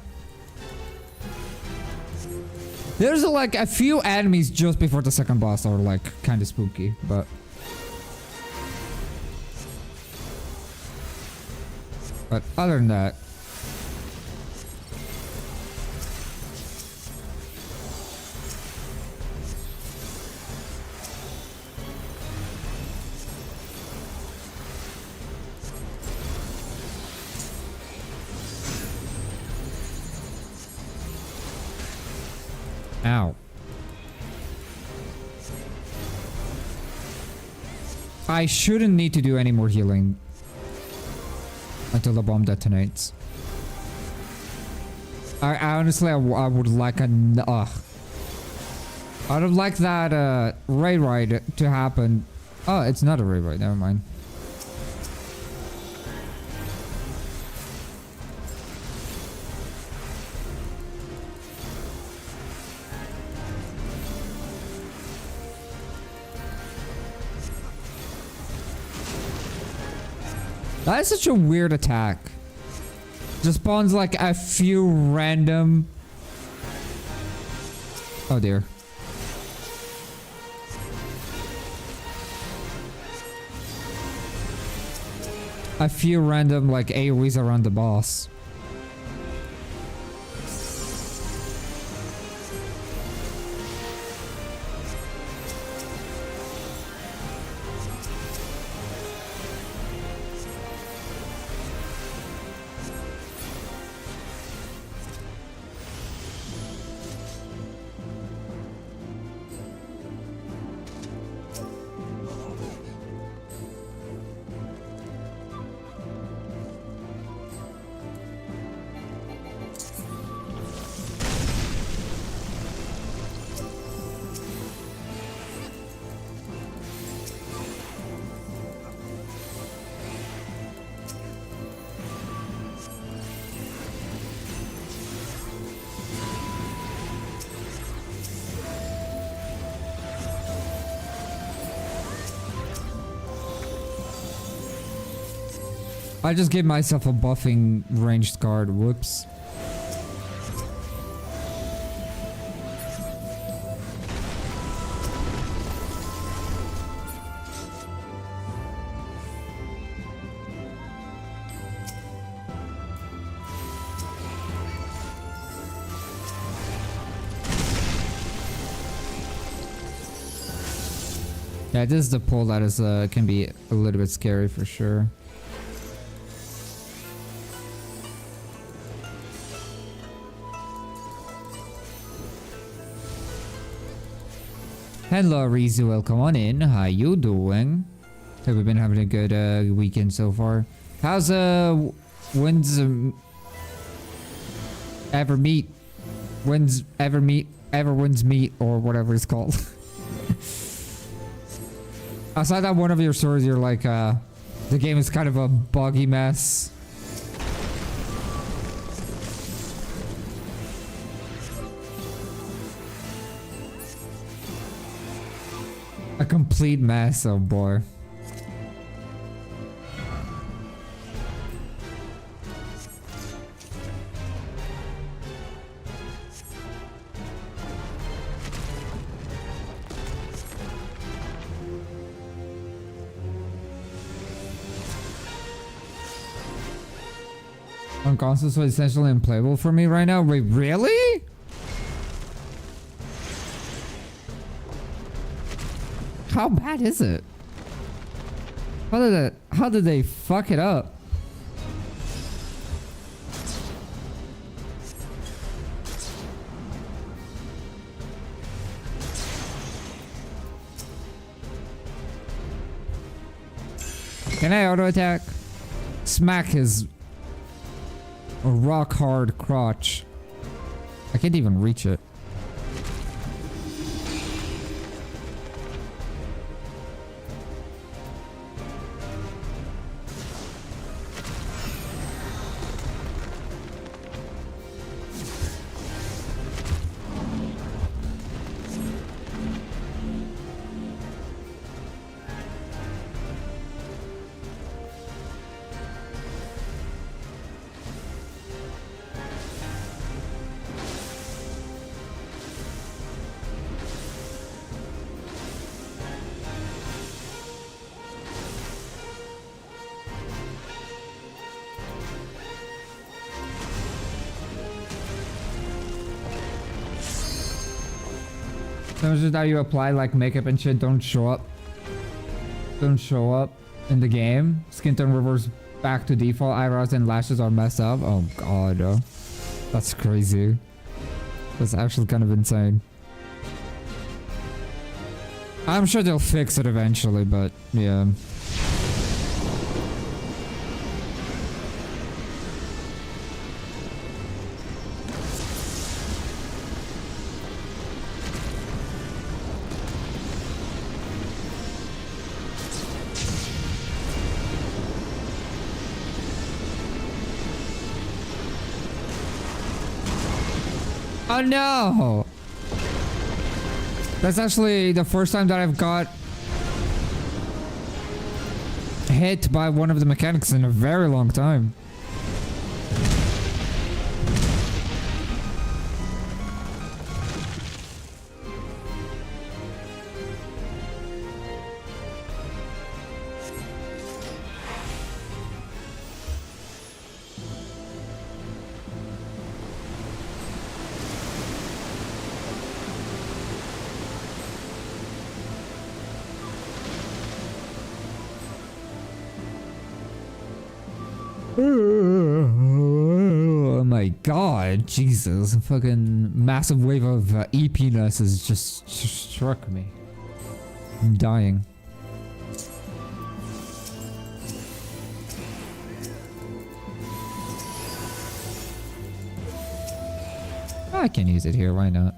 A: There's like a few enemies just before the second boss are like kind of spooky, but other than that, ow. I shouldn't need to do any more healing until the bomb detonates. I honestly, I would like I would like that raid ride to happen. Oh, it's not a raid ride. Never mind. That is such a weird attack. Just spawns like a few random... Oh dear. A few random like AoEs around the boss. I just gave myself a buffing ranged guard. Whoops. Yeah, this is the pull that is can be a little bit scary for sure. Hello Rizu, welcome on in. How you doing? Have we been having a good weekend so far? How's when's ever meet? When's ever meet? Everyone's meet or whatever it's called. Aside that one of your stories, you're like the game is kind of a buggy mess. A complete mess, oh boy. On console, so essentially unplayable for me right now. Wait, really? How bad is it? How did they fuck it up? Can I auto attack? Smack his rock hard crotch. I can't even reach it. Sometimes that you apply like makeup and shit don't show up in the game. Skin tone reverse back to default. Eyebrows and lashes are messed up. Oh god, that's crazy. That's actually kind of insane. I'm sure they'll fix it eventually, but yeah. Oh no! That's actually the first time that I've got hit by one of the mechanics in a very long time. Oh my god, Jesus. A fucking massive wave of EPness has just struck me. I'm dying. I can use it here, why not?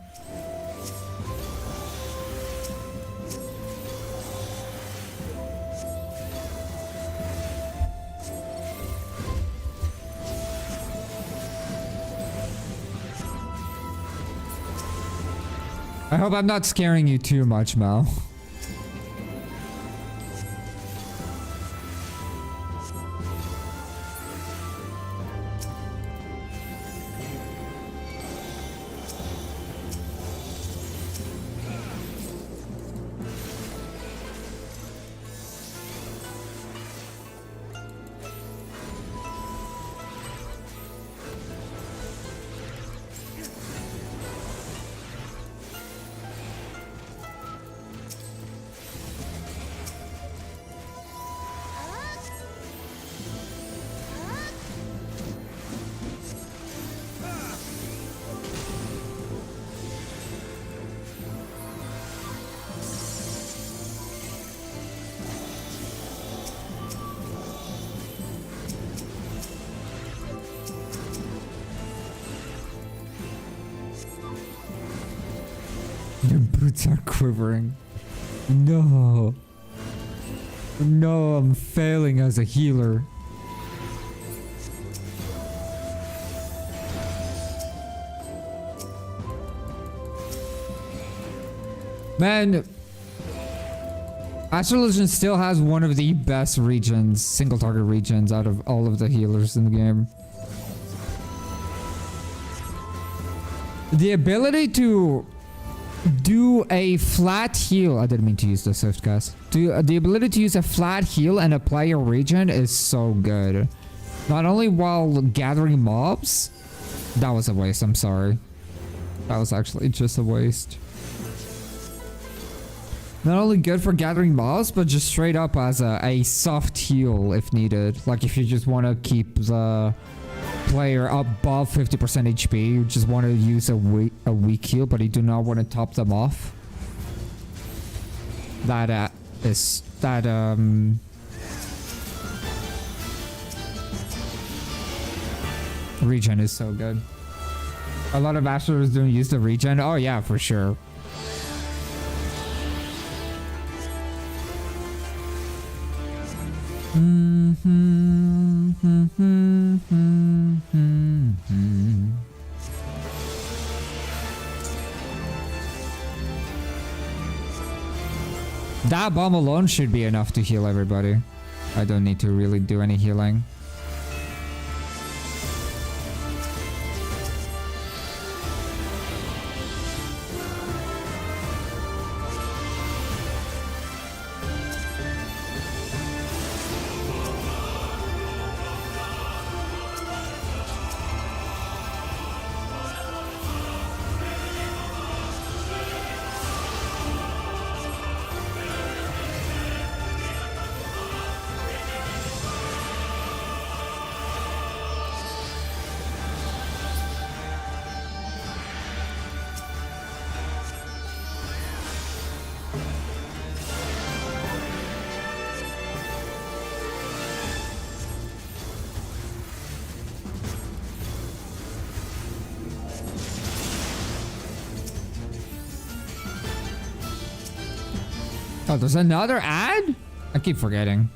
A: I hope I'm not scaring you too much, Mel. Your boots are quivering. No. No, I'm failing as a healer. Man, Astral Legend still has one of the best regions, single target regions out of all of the healers in the game. The ability to do a flat heal. I didn't mean to use the swift cast. The ability to use a flat heal and apply a regen is so good. Not only while gathering mobs. That was a waste, I'm sorry. That was actually just a waste. Not only good for gathering mobs, but just straight up as a soft heal if needed. Like if you just want to keep the player above 50% HP, you just want to use a weak heal, but you do not want to top them off. Regen is so good. A lot of Astrals don't use the regen. Oh yeah, for sure. That bomb alone should be enough to heal everybody. I don't need to really do any healing. Oh, there's another ad? I keep forgetting.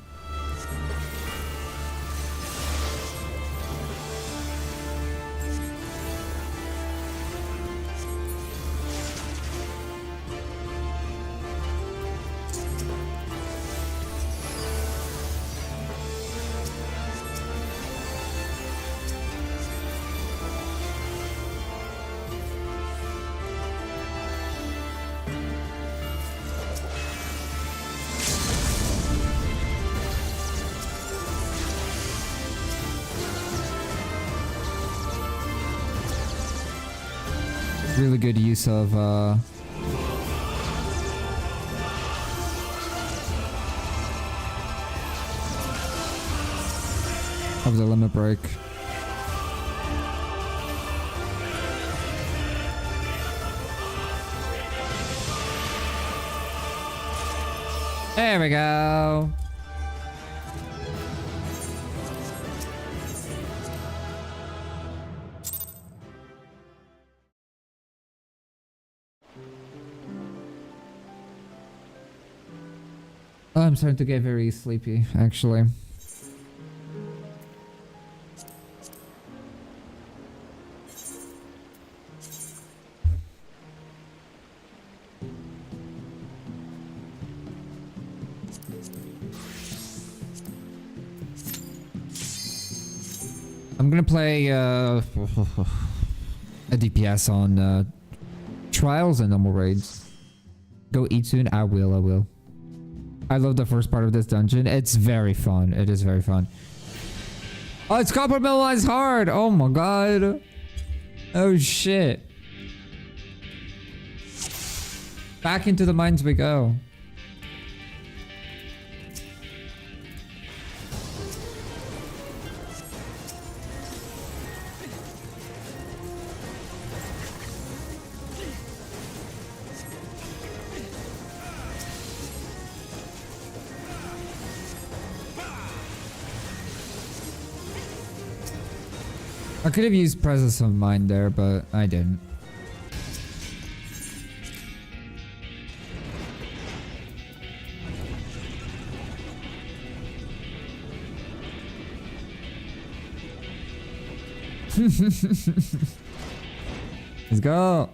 A: Really good use of the limit break. There we go. Oh, I'm starting to get very sleepy, actually. I'm gonna play a DPS on trials and normal raids. Go eat soon. I will. I love the first part of this dungeon. It's very fun. It is very fun. Oh, it's compartmentalized hard. Oh my god. Oh shit. Back into the mines we go. I could have used presence of mind there, but I didn't. Let's go.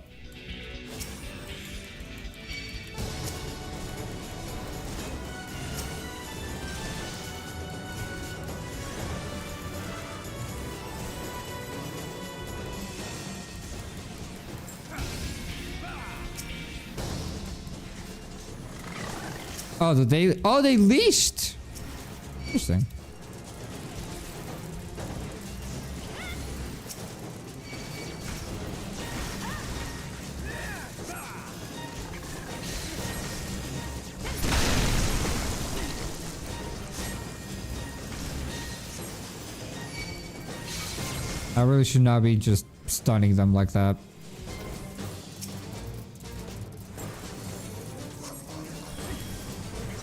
A: Oh, they leashed. Interesting. I really should not be just stunning them like that.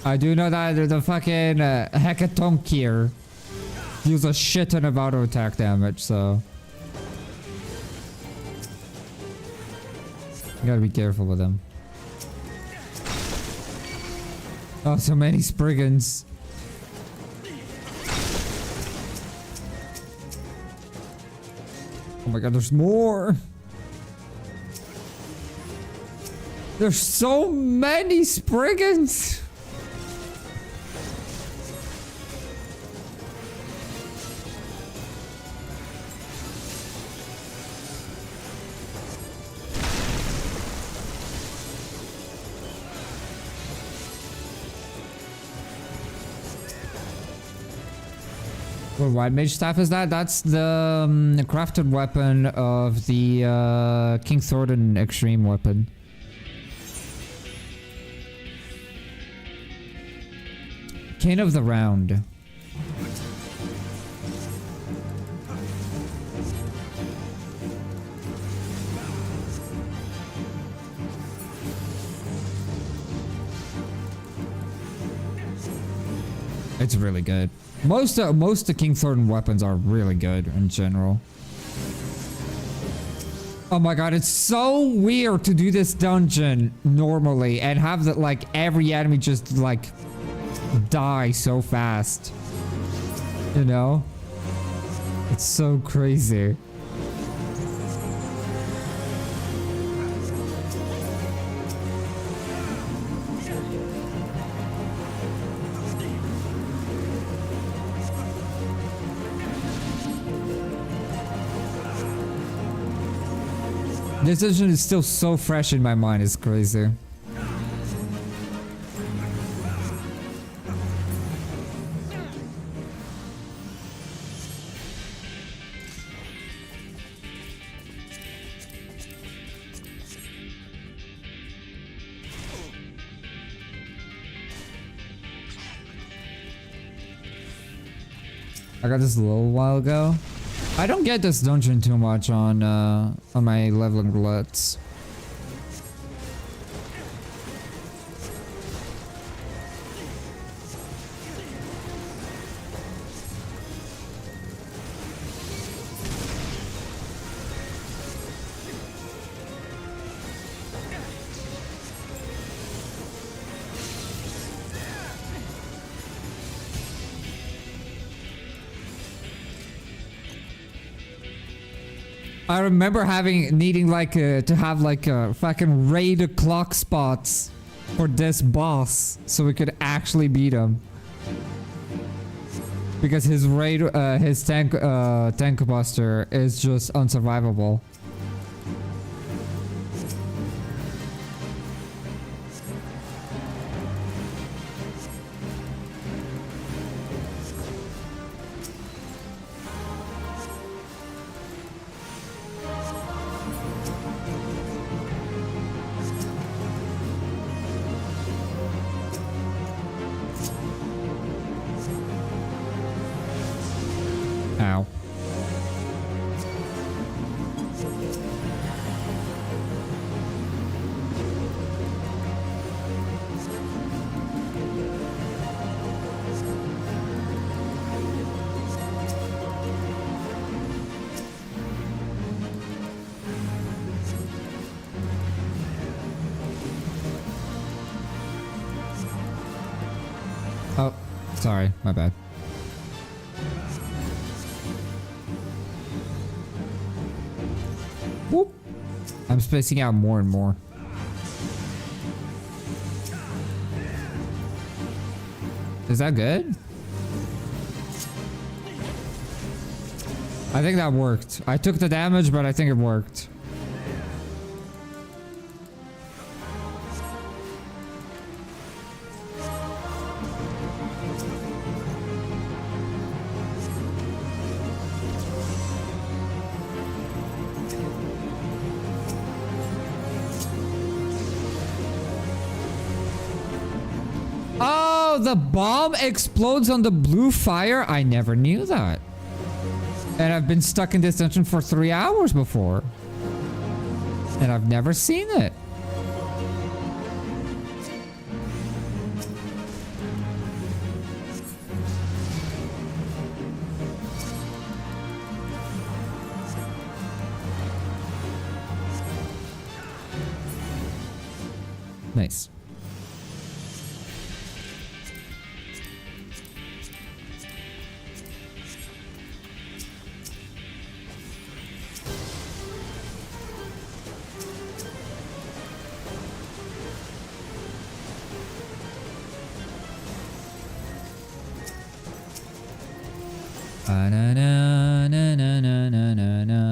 A: I do know that the fucking Hecatonkier deals a shit ton of auto attack damage, so you gotta be careful with them. Oh, so many Spriggans. Oh my god, there's more. There's so many Spriggans. What White Mage Staff is that? That's the crafted weapon of the King Thornton extreme weapon. King of the Round. It's really good. Most of King Thornton weapons are really good in general. Oh my god, it's so weird to do this dungeon normally and have that like every enemy just like die so fast. You know? It's so crazy. This dungeon is still so fresh in my mind, it's crazy. I got this a little while ago. I don't get this dungeon too much on my leveling roulettes. I remember needing like to have like a fucking raid clock spots for this boss so we could actually beat him. Because his tank buster is just unsurvivable. Ow. Oh, sorry, my bad. Whoop. I'm spacing out more and more. Is that good? I think that worked. I took the damage, but I think it worked. Oh, the bomb explodes on the blue fire? I never knew that. And I've been stuck in this dungeon for 3 hours before. And I've never seen it. Nice.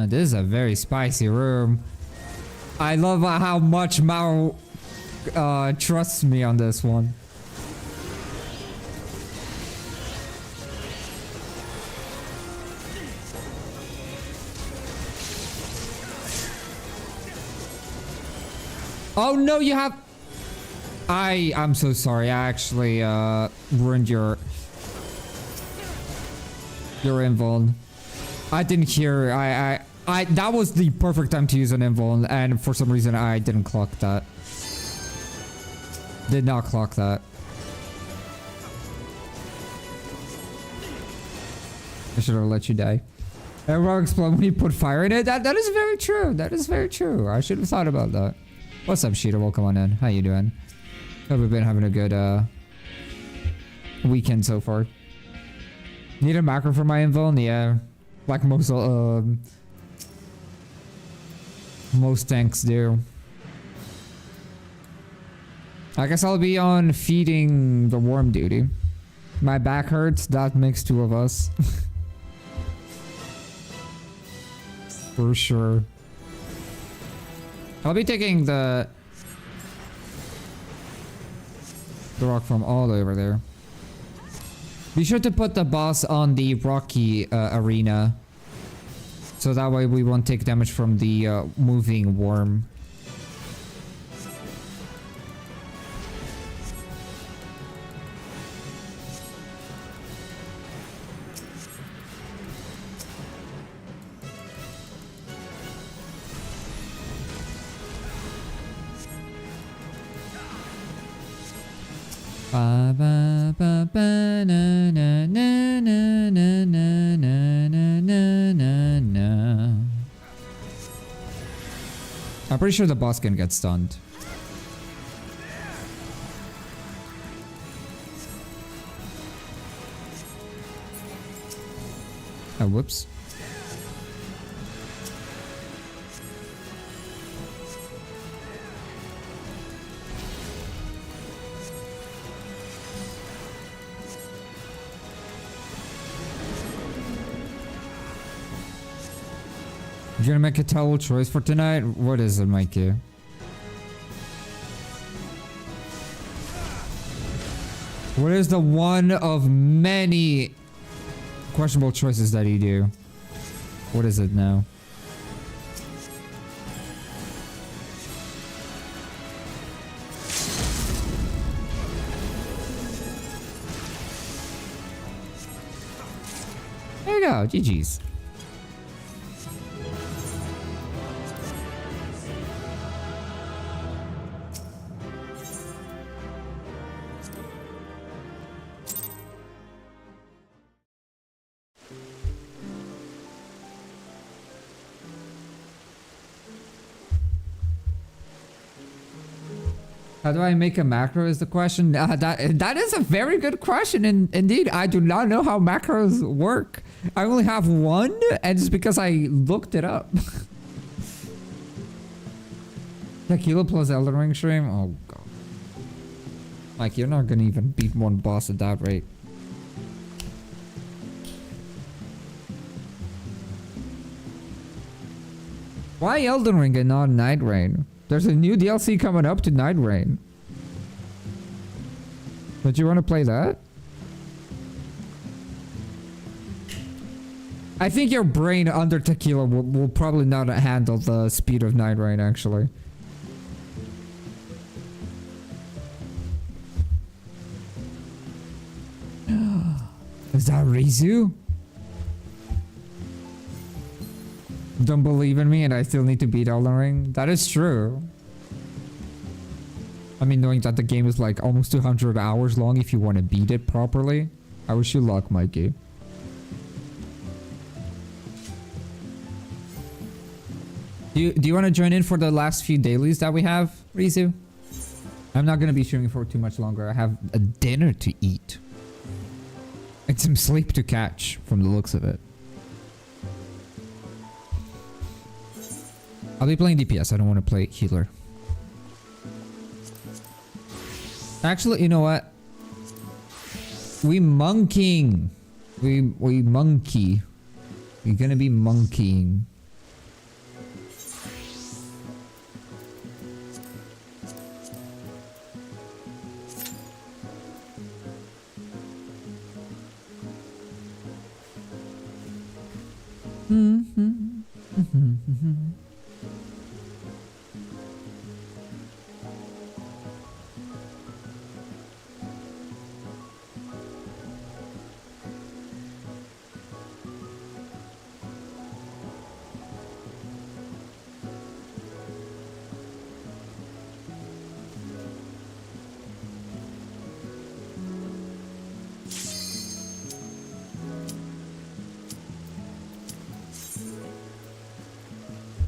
A: This is a very spicy room. I love how much Mao trusts me on this one. Oh no, you have... I'm so sorry. I actually ruined your invuln. I didn't hear. That was the perfect time to use an invuln, and for some reason I didn't clock that. Did not clock that. I should have let you die. Everyone explode when you put fire in it. That is very true. That is very true. I should have thought about that. What's up, Sheeta? Welcome on in. How you doing? Hope we've been having a good weekend so far. Need a macro for my invuln? Yeah, like most tanks do. I guess I'll be on feeding the worm duty. My back hurts. That makes two of us. For sure. I'll be taking the rock from all over there. Be sure to put the boss on the rocky arena. So that way we won't take damage from the moving worm. Ba, ba, ba, ba, na, na, na, na, na, na, na, na, na, na. I'm pretty sure the boss can get stunned. Oh, whoops. You're gonna make a terrible choice for tonight? What is it, Mikey? What is the one of many questionable choices that you do? What is it now? There you go, GG's. How do I make a macro is the question. That is a very good question. Indeed, I do not know how macros work. I only have one, and it's because I looked it up. Tequila plus Elden Ring stream? Oh, God. Like, you're not gonna even beat one boss at that rate. Why Elden Ring and not Night Rain? There's a new DLC coming up to Night Rain. Don't you want to play that? I think your brain under tequila will probably not handle the speed of Night Rain, actually. Is that Rizu? Don't believe in me and I still need to beat Elden Ring? That is true. I mean, knowing that the game is like almost 200 hours long if you want to beat it properly. I wish you luck, Mikey. Do you want to join in for the last few dailies that we have, Rizu? I'm not going to be streaming for too much longer. I have a dinner to eat. And some sleep to catch from the looks of it. I'll be playing DPS. I don't want to play healer. Actually, you know what? We monkeying. We monkey. We're gonna be monkeying.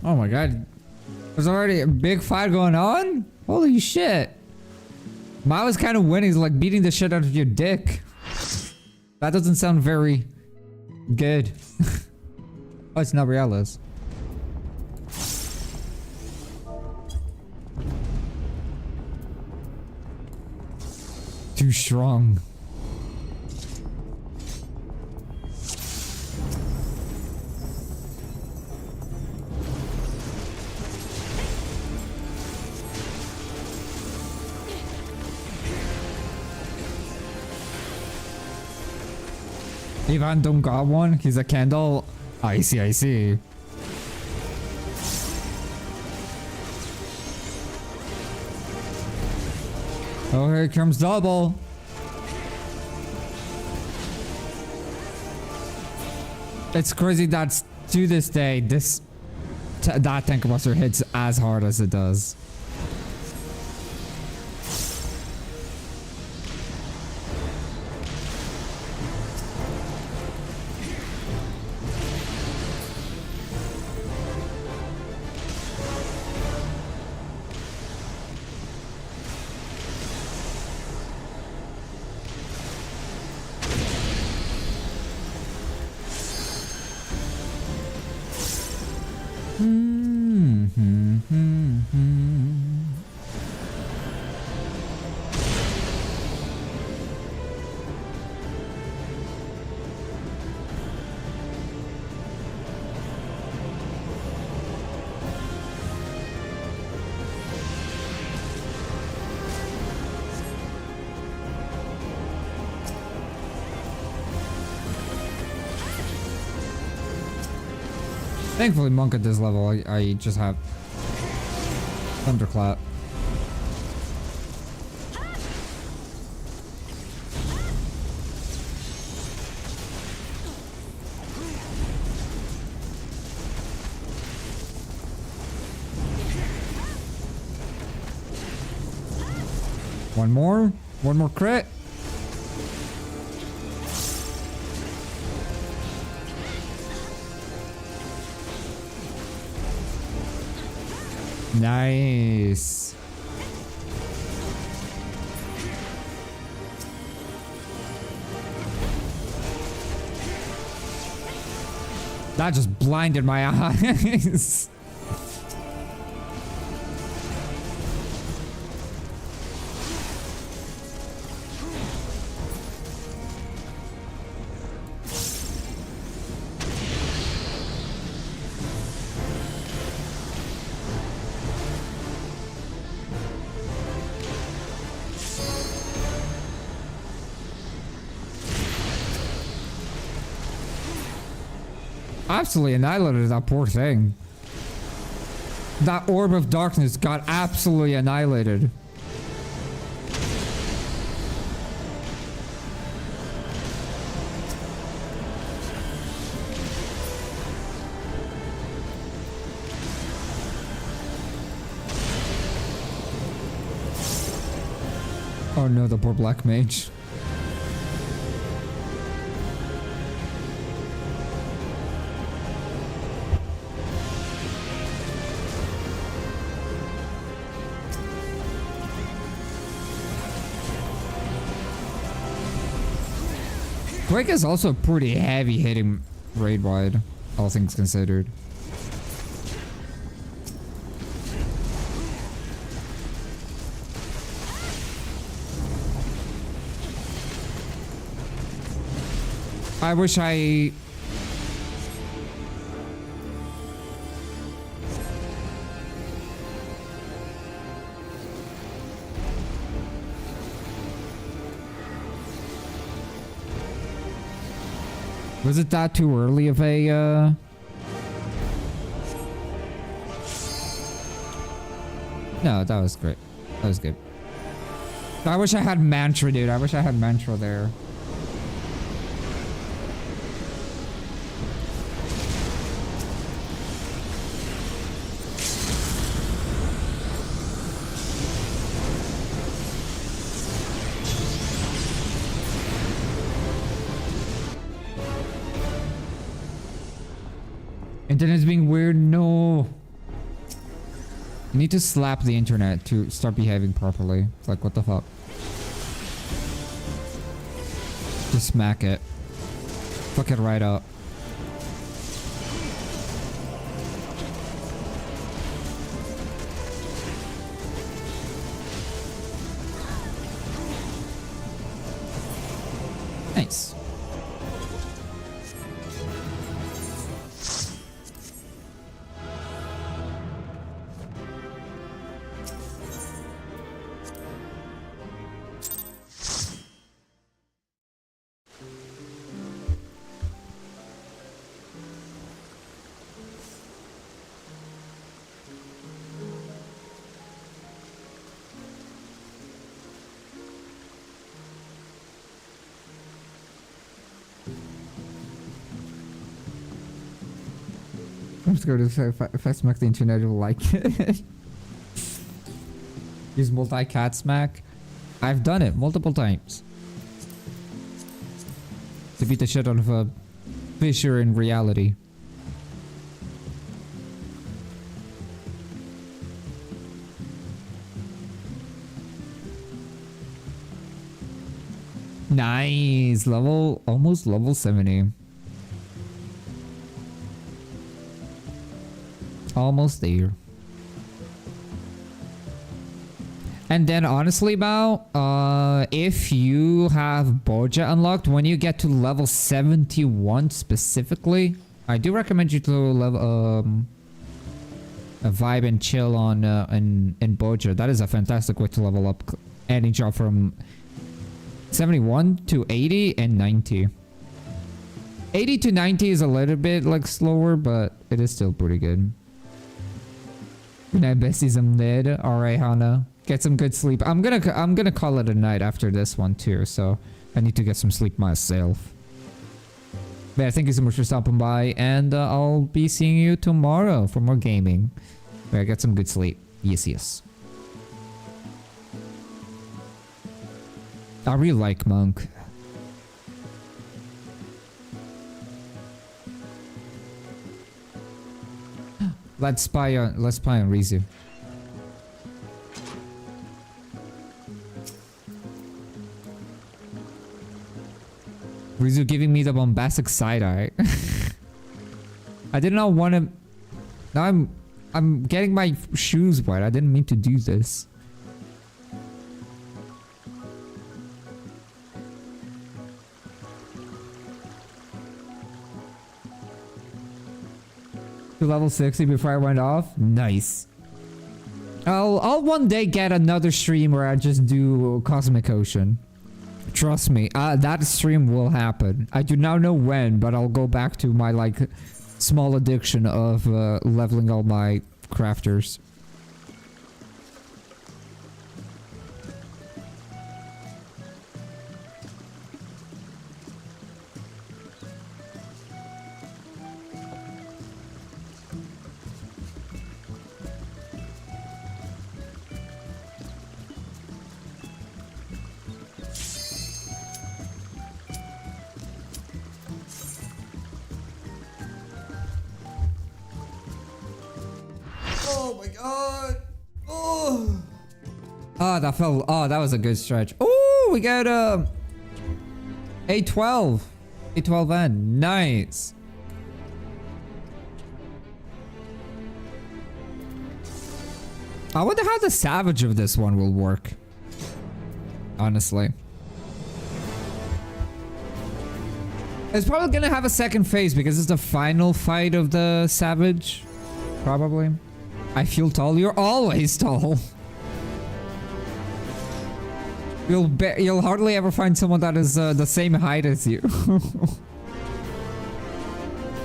A: Oh my god. There's already a big fight going on? Holy shit. Mao is kind of winning. He's like beating the shit out of your dick. That doesn't sound very good. Oh, it's not Realis. Too strong. Ivan don't got one. He's a candle. I see, I see. Oh, here comes double. It's crazy that to this day, that tank buster hits as hard as it does. Thankfully, monk at this level, I just have thunderclap. One more crit. Nice. That just blinded my eyes. Absolutely annihilated that poor thing. That orb of darkness got absolutely annihilated. Oh no, the poor black mage. Quake is also pretty heavy hitting raid wide, all things considered. I wish I... Was it that too early of a, No, that was great. That was good. I wish I had mantra, dude. I wish I had mantra there. Internet's being weird. No. You need to slap the internet to start behaving properly. It's like, what the fuck? Just smack it. Fuck it right up. Nice. I'm just going to say if I smack the internet, you'll like it. Use multi-cat smack. I've done it multiple times. To beat the shit out of a fisher in reality. Nice. Almost level 70. Almost there. And then honestly, Bao, if you have Boja unlocked, when you get to level 71 specifically, I do recommend you to level a vibe and chill on in Boja. That is a fantastic way to level up any job from 71 to 80 and 90. 80 to 90 is a little bit like slower, but it is still pretty good. Good night, besties. I'm mid. All right, Hana. Get some good sleep. I'm gonna call it a night after this one too, so I need to get some sleep myself. But yeah, thank you so much for stopping by, and I'll be seeing you tomorrow for more gaming. But yeah, get some good sleep. Yes, yes. I really like Monk. Let's spy on Rizu. Rizu giving me the bombastic side eye. I did not want to. Now I'm getting my shoes wet. I didn't mean to do this. To level 60 before I went off. Nice. I'll one day get another stream where I just do Cosmic Ocean. Trust me, that stream will happen. I do not know when, but I'll go back to my like small addiction of leveling all my crafters. Oh my god. Oh. Oh, that felt. Oh, that was a good stretch. Oh, we got A12. A12N. Nice. I wonder how the savage of this one will work. Honestly. It's probably gonna have a second phase because it's the final fight of the savage. Probably. I feel tall. You're always tall. You'll hardly ever find someone that is the same height as you.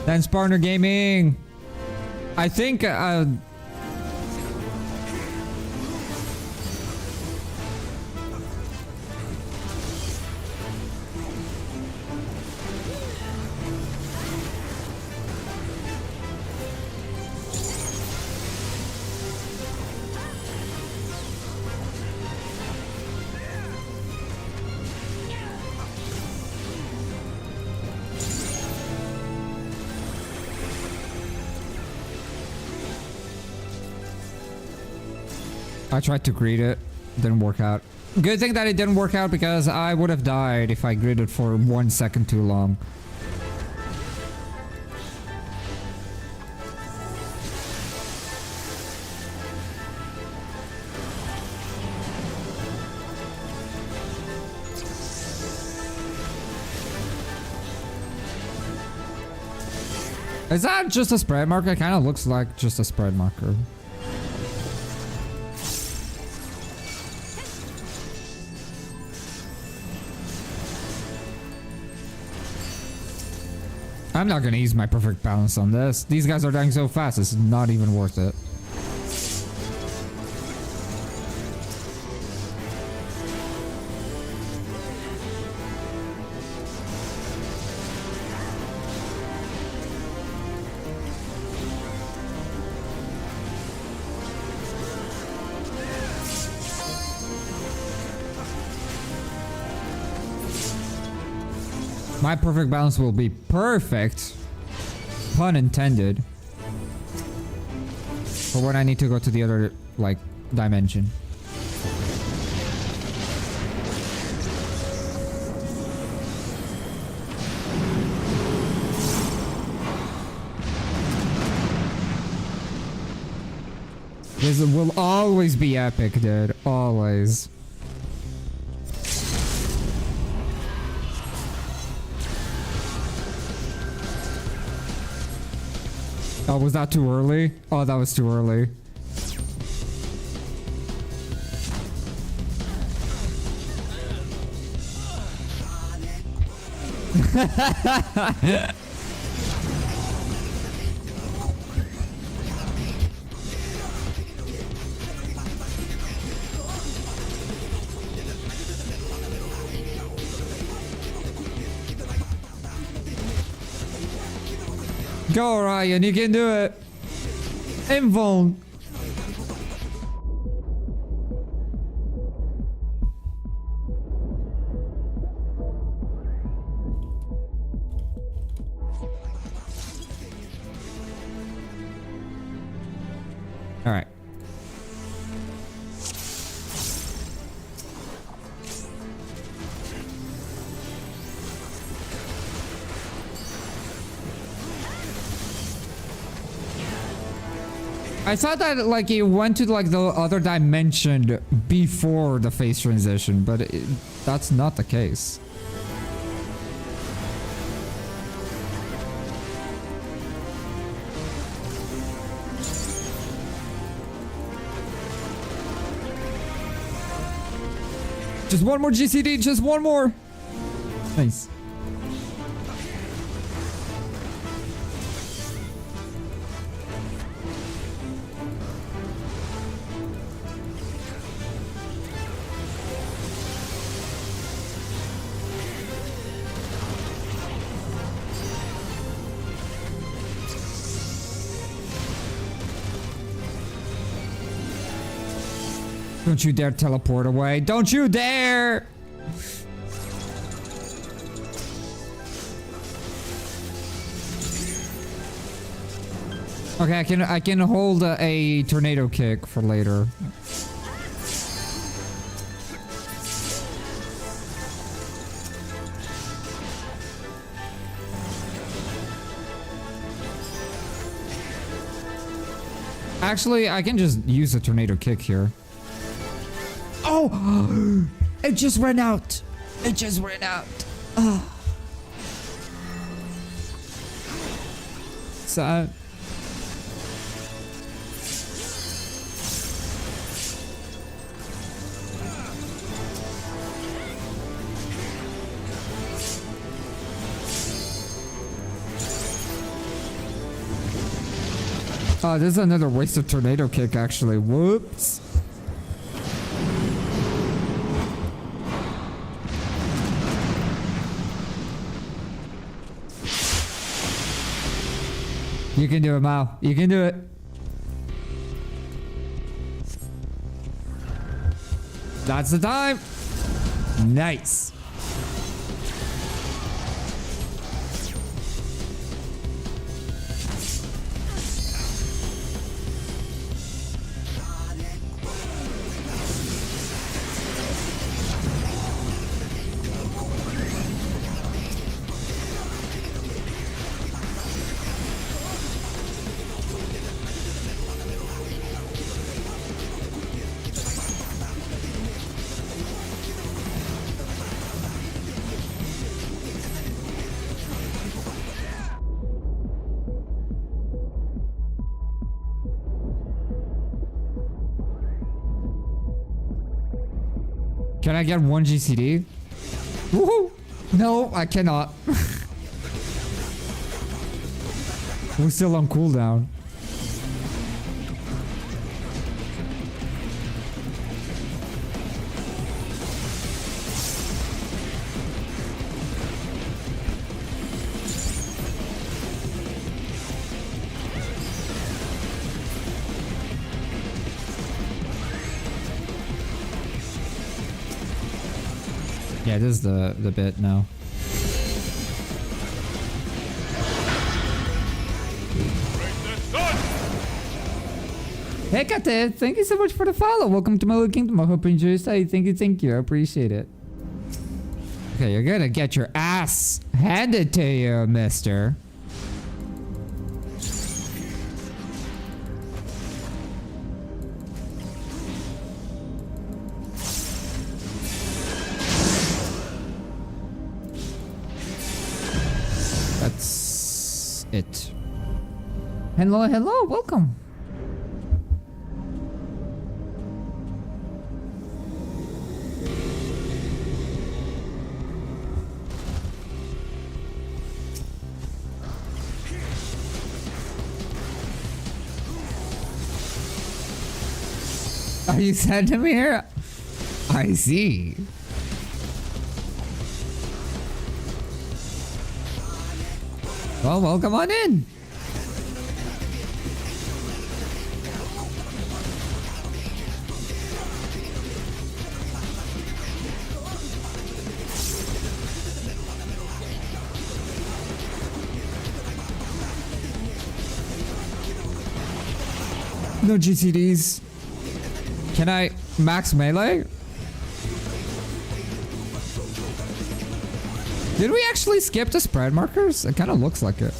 A: Dance Partner Gaming. I think I tried to greet it. Didn't work out. Good thing that it didn't work out because I would have died if I greeted for 1 second too long. Is that just a spread marker? It kind of looks like just a spread marker. I'm not gonna use my perfect balance on this. These guys are dying so fast, it's not even worth it. My perfect balance will be perfect, pun intended, for when I need to go to the other, like, dimension. This will always be epic, dude. Always. Oh, was that too early? Oh, that was too early. Go, Ryan, you can do it. Invuln. All right. I thought that like it went to like the other dimension before the phase transition, but that's not the case. Just one more GCD, just one more. Nice. Don't you dare teleport away. Don't you dare! Okay, I can hold a tornado kick for later. Actually, I can just use a tornado kick here. Oh! It just ran out. It just ran out. Oh. Sad. Oh, this is another wasted tornado kick, actually. Whoops. You can do it, Mao. You can do it. That's the time. Nice. Can I get one GCD? Woohoo! No, I cannot. We're still on cooldown. Yeah, this is the bit now. Hey Kate, thank you so much for the follow. Welcome to my little kingdom. I hope you enjoy your stay. Thank you. I appreciate it. Okay, you're gonna get your ass handed to you, mister. Hello, hello, welcome. Are you sending me here? I see. Well, welcome on in. No GCDs. Can I max melee? Did we actually skip the spread markers? It kind of looks like it.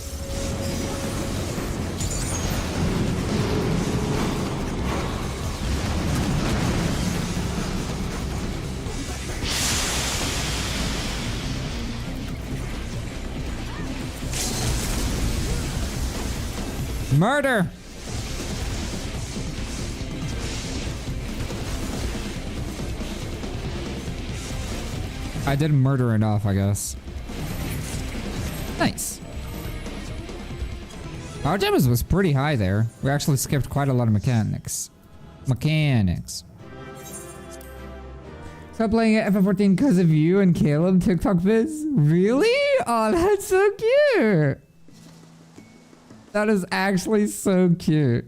A: Murder! I didn't murder enough, I guess. Nice. Our damage was pretty high there. We actually skipped quite a lot of mechanics. Stop playing FF14 because of you and Caleb TikTok vids? Really? Oh, that's so cute. That is actually so cute.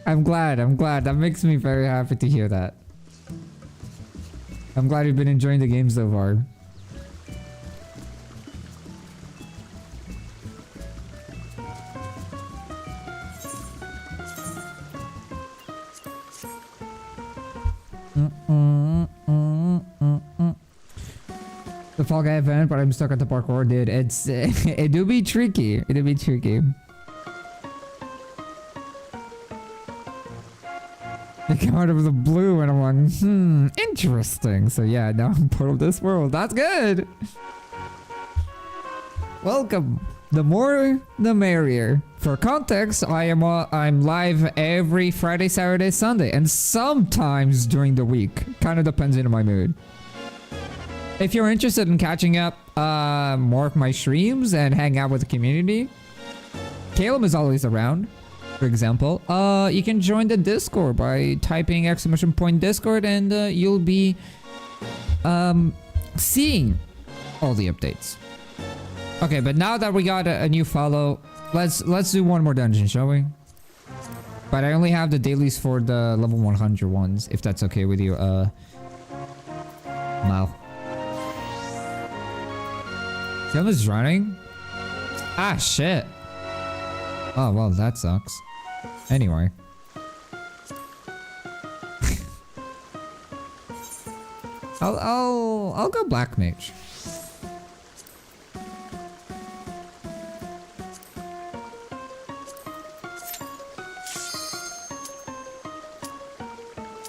A: I'm glad. That makes me very happy to hear that. I'm glad you've been enjoying the game so far. The Fall Guy event, but I'm stuck at the parkour, dude. It's it do be tricky. It'll be tricky. They come out of the blue and I'm like, interesting. So yeah, now I'm part of this world. That's good. Welcome. The more, the merrier. For context, I'm live every Friday, Saturday, Sunday, and sometimes during the week. Kind of depends on my mood. If you're interested in catching up more of my streams and hang out with the community, Caleb is always around. For example, you can join the Discord by typing !Discord and you'll be seeing all the updates. Okay, but now that we got a new follow, let's do one more dungeon, shall we? But I only have the dailies for the level 100 ones, if that's okay with you, Mal. Someone's running? Ah, shit. Oh, well, that sucks. Anyway. I'll go Black Mage.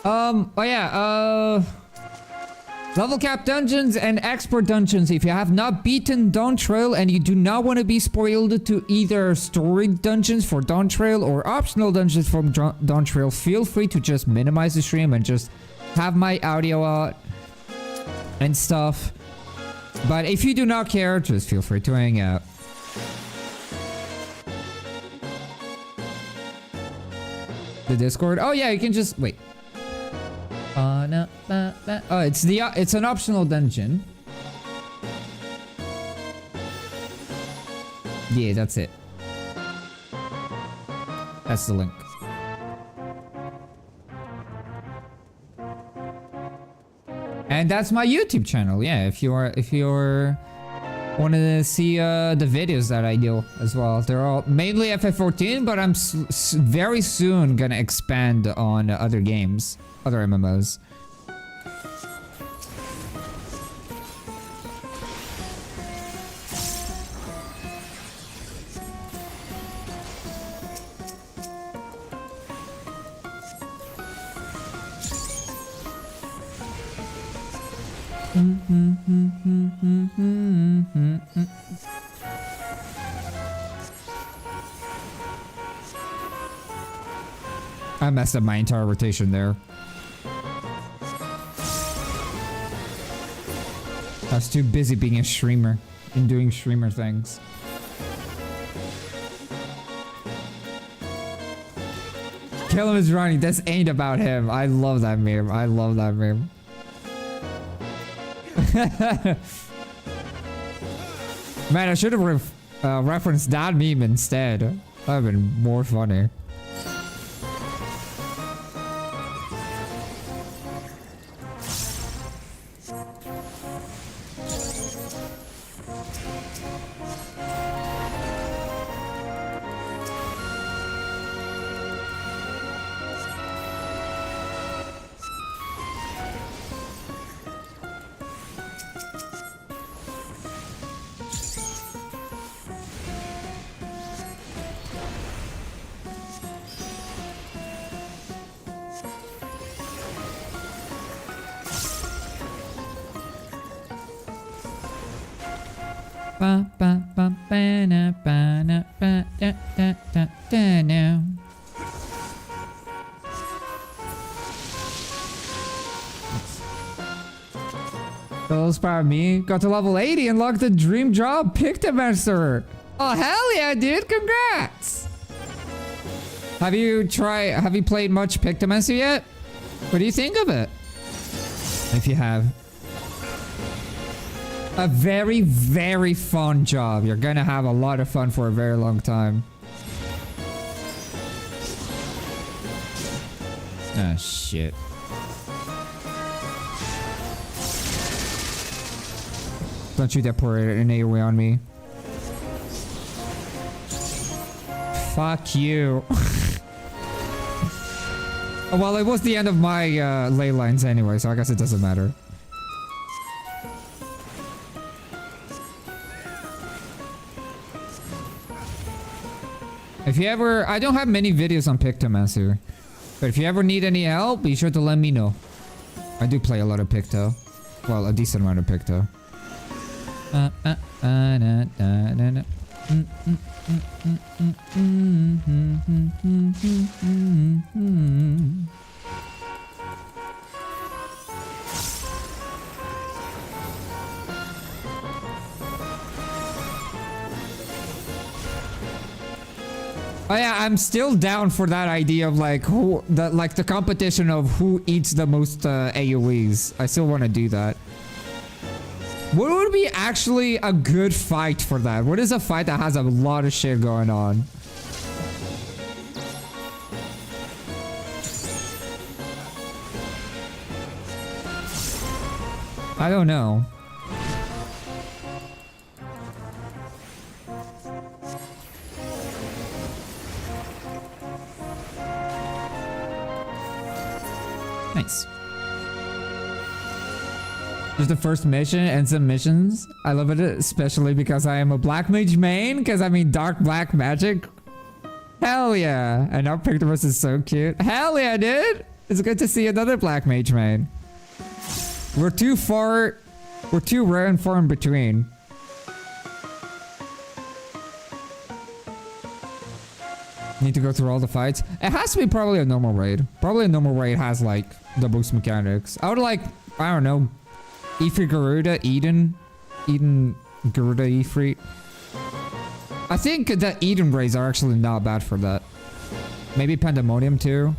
A: Oh yeah, level cap dungeons and expert dungeons. If you have not beaten Dawn Trail and you do not want to be spoiled to either story dungeons for Dawn Trail or optional dungeons from Dawn Trail, feel free to just minimize the stream and just have my audio out and stuff. But if you do not care, just feel free to hang out. The Discord? Oh yeah, you can just wait. No, oh, it's an optional dungeon. Yeah, that's it. That's the link. And that's my YouTube channel. Yeah, if you're want to see the videos that I do as well. They're all mainly FF14, but I'm very soon gonna expand on other games, other MMOs. I messed up my entire rotation there. I was too busy being a streamer and doing streamer things. Kill him is Ronnie. This ain't about him. I love that meme. I love that meme. Man, I should have referenced that meme instead. That would have been more funny. Those by me got to level 80 and locked the dream job Pictomancer. Oh hell yeah, dude! Congrats. Have you played much Pictomancer yet? What do you think of it? If you have. A very, very fun job. You're gonna have a lot of fun for a very long time. Ah, shit. Don't you deploy an AoE on me. Fuck you. Well, it was the end of my ley lines anyway, so I guess it doesn't matter. If you ever... I don't have many videos on Pictomancer. But if you ever need any help, be sure to let me know. I do play a lot of Picto. Well, a decent amount of Picto. Oh yeah, I'm still down for that idea of like the competition of who eats the most AoEs. I still want to do that. What would be actually a good fight for that? What is a fight that has a lot of shit going on? I don't know. Nice. Just the first mission and some missions. I love it, especially because I am a black mage main, because I mean dark black magic. Hell yeah. And now Pictomus is so cute. Hell yeah, dude. It's good to see another black mage main. We're too rare and far in between. Need to go through all the fights. It has to be probably a normal raid. Probably a normal raid has like the boost mechanics. I would like, I don't know, Ifrit Garuda, Eden Garuda Ifrit. I think the Eden raids are actually not bad for that. Maybe Pandemonium too.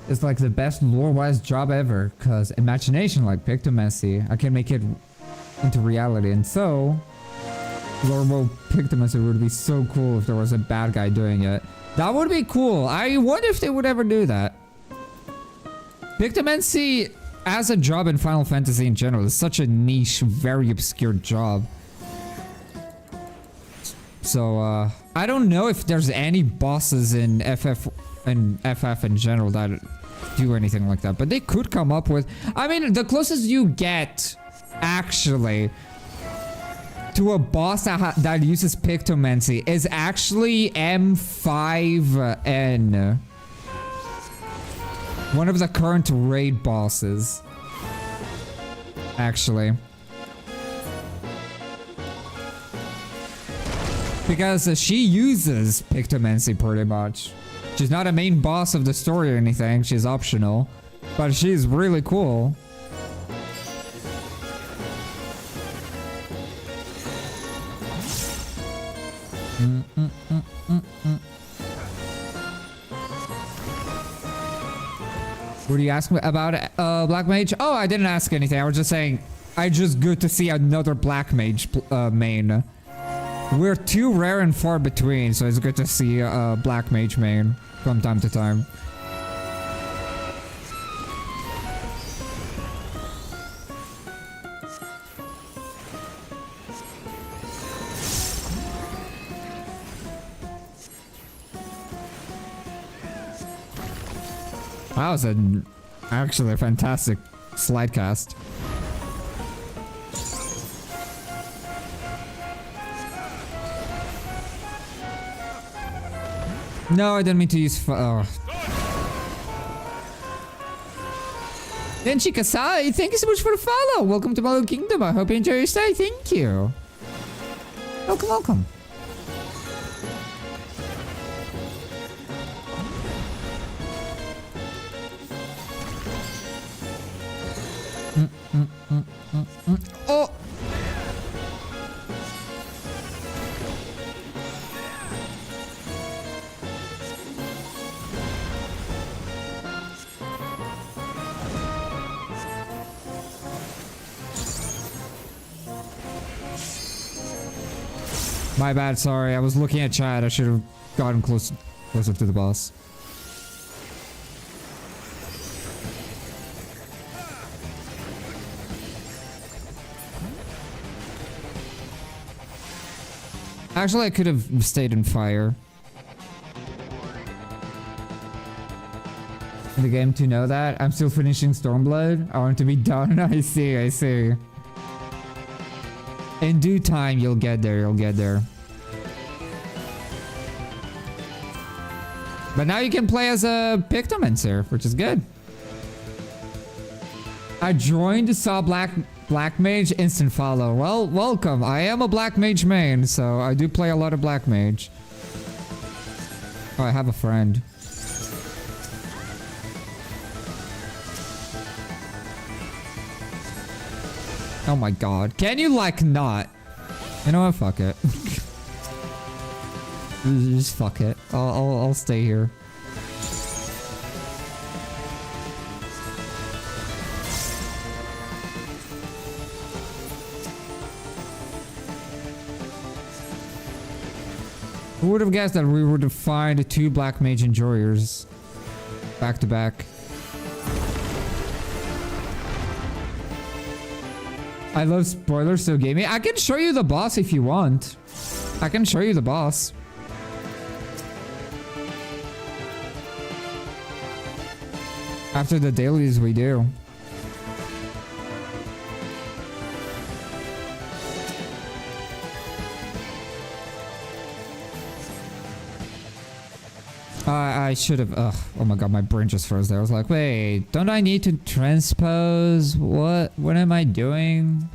A: It's like the best lore-wise job ever, cause imagination like Pictomancy, I can make it into reality, and so lore Pictomancy would be so cool if there was a bad guy doing it. That would be cool. I wonder if they would ever do that. Pictomancy as a job in Final Fantasy in general is such a niche, very obscure job. So I don't know if there's any bosses in FF in general that do anything like that. But they could come up with... I mean, the closest you get, actually, to a boss that uses Pictomancy is actually M5N. One of the current raid bosses. Actually. Because she uses Pictomancy pretty much. She's not a main boss of the story or anything. She's optional. But she's really cool. What do you ask me about Black Mage? Oh, I didn't ask anything. I was just saying, it's just good to see another Black Mage main. We're too rare and far between, so it's good to see a Black Mage main from time to time. That was actually a fantastic slide cast. No, I didn't mean to use Denchi Kasai, thank you so much for the follow. Welcome to my little kingdom. I hope you enjoy your stay. Thank you. Welcome, welcome. Oh! My bad, sorry. I was looking at chat. I should have gotten closer to the boss. Actually, I could have stayed in fire. The game to know that. I'm still finishing Stormblood. I want to be done. I see, I see. In due time, you'll get there, you'll get there. But now you can play as a Pictomancer, which is good. I joined, saw Black Mage, instant follow. Well, welcome. I am a Black Mage main, so I do play a lot of Black Mage. Oh, I have a friend. Oh my god. Can you, like, not? You know what? Fuck it. Just fuck it. I'll stay here. Who would have guessed that we would have find two Black Mage Enjoyers back to back? I love spoilers so gaming. I can show you the boss if you want. I can show you the boss. After the dailies we do. I should have. Oh my god, my brain just froze there. I was like, wait, don't I need to transpose? What am I doing?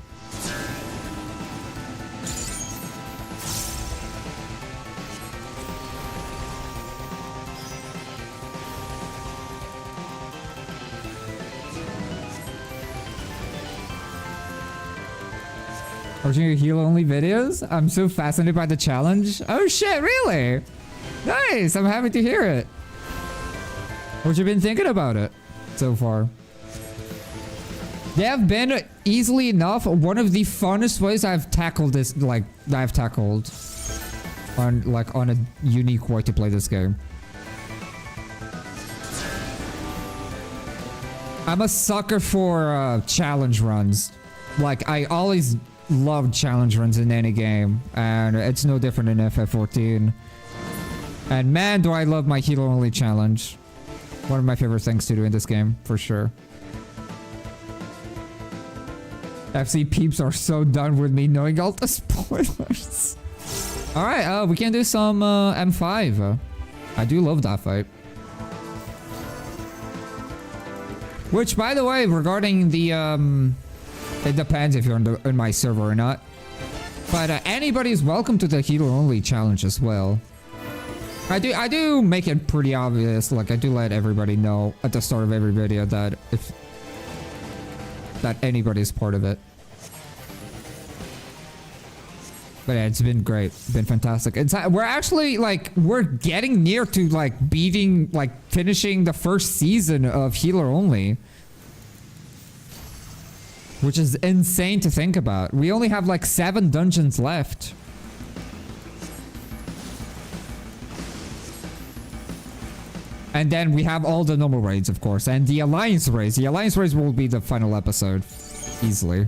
A: Watching your heal-only videos? I'm so fascinated by the challenge. Oh shit, really? Nice, I'm happy to hear it. What you been thinking about it so far? They have been easily enough one of the funnest ways I've tackled this, like, I've tackled on a unique way to play this game. I'm a sucker for challenge runs. Like, I always loved challenge runs in any game, and it's no different in FF14. And man, do I love my healer only challenge. One of my favorite things to do in this game, for sure. FC peeps are so done with me knowing all the spoilers. Alright, we can do some M5. I do love that fight. Which, by the way, regarding the... it depends if you're in my server or not. But anybody's welcome to the healer-only challenge as well. I do make it pretty obvious. Like, I do let everybody know at the start of every video that anybody's part of it. But yeah, it's been great. It's been fantastic. We're actually, like, we're getting near to, like, beating, like, finishing the first season of Healer Only. Which is insane to think about. We only have, like, 7 dungeons left. And then we have all the normal raids, of course. And the Alliance raids. The Alliance raids will be the final episode. Easily.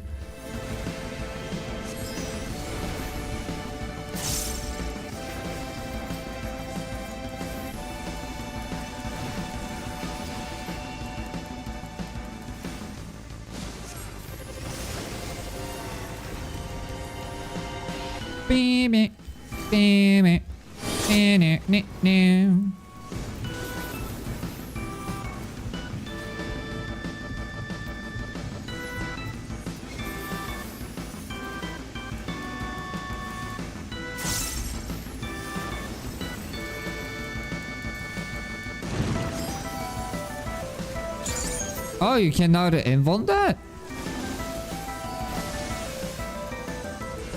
A: Baby, baby, oh, you cannot invuln that?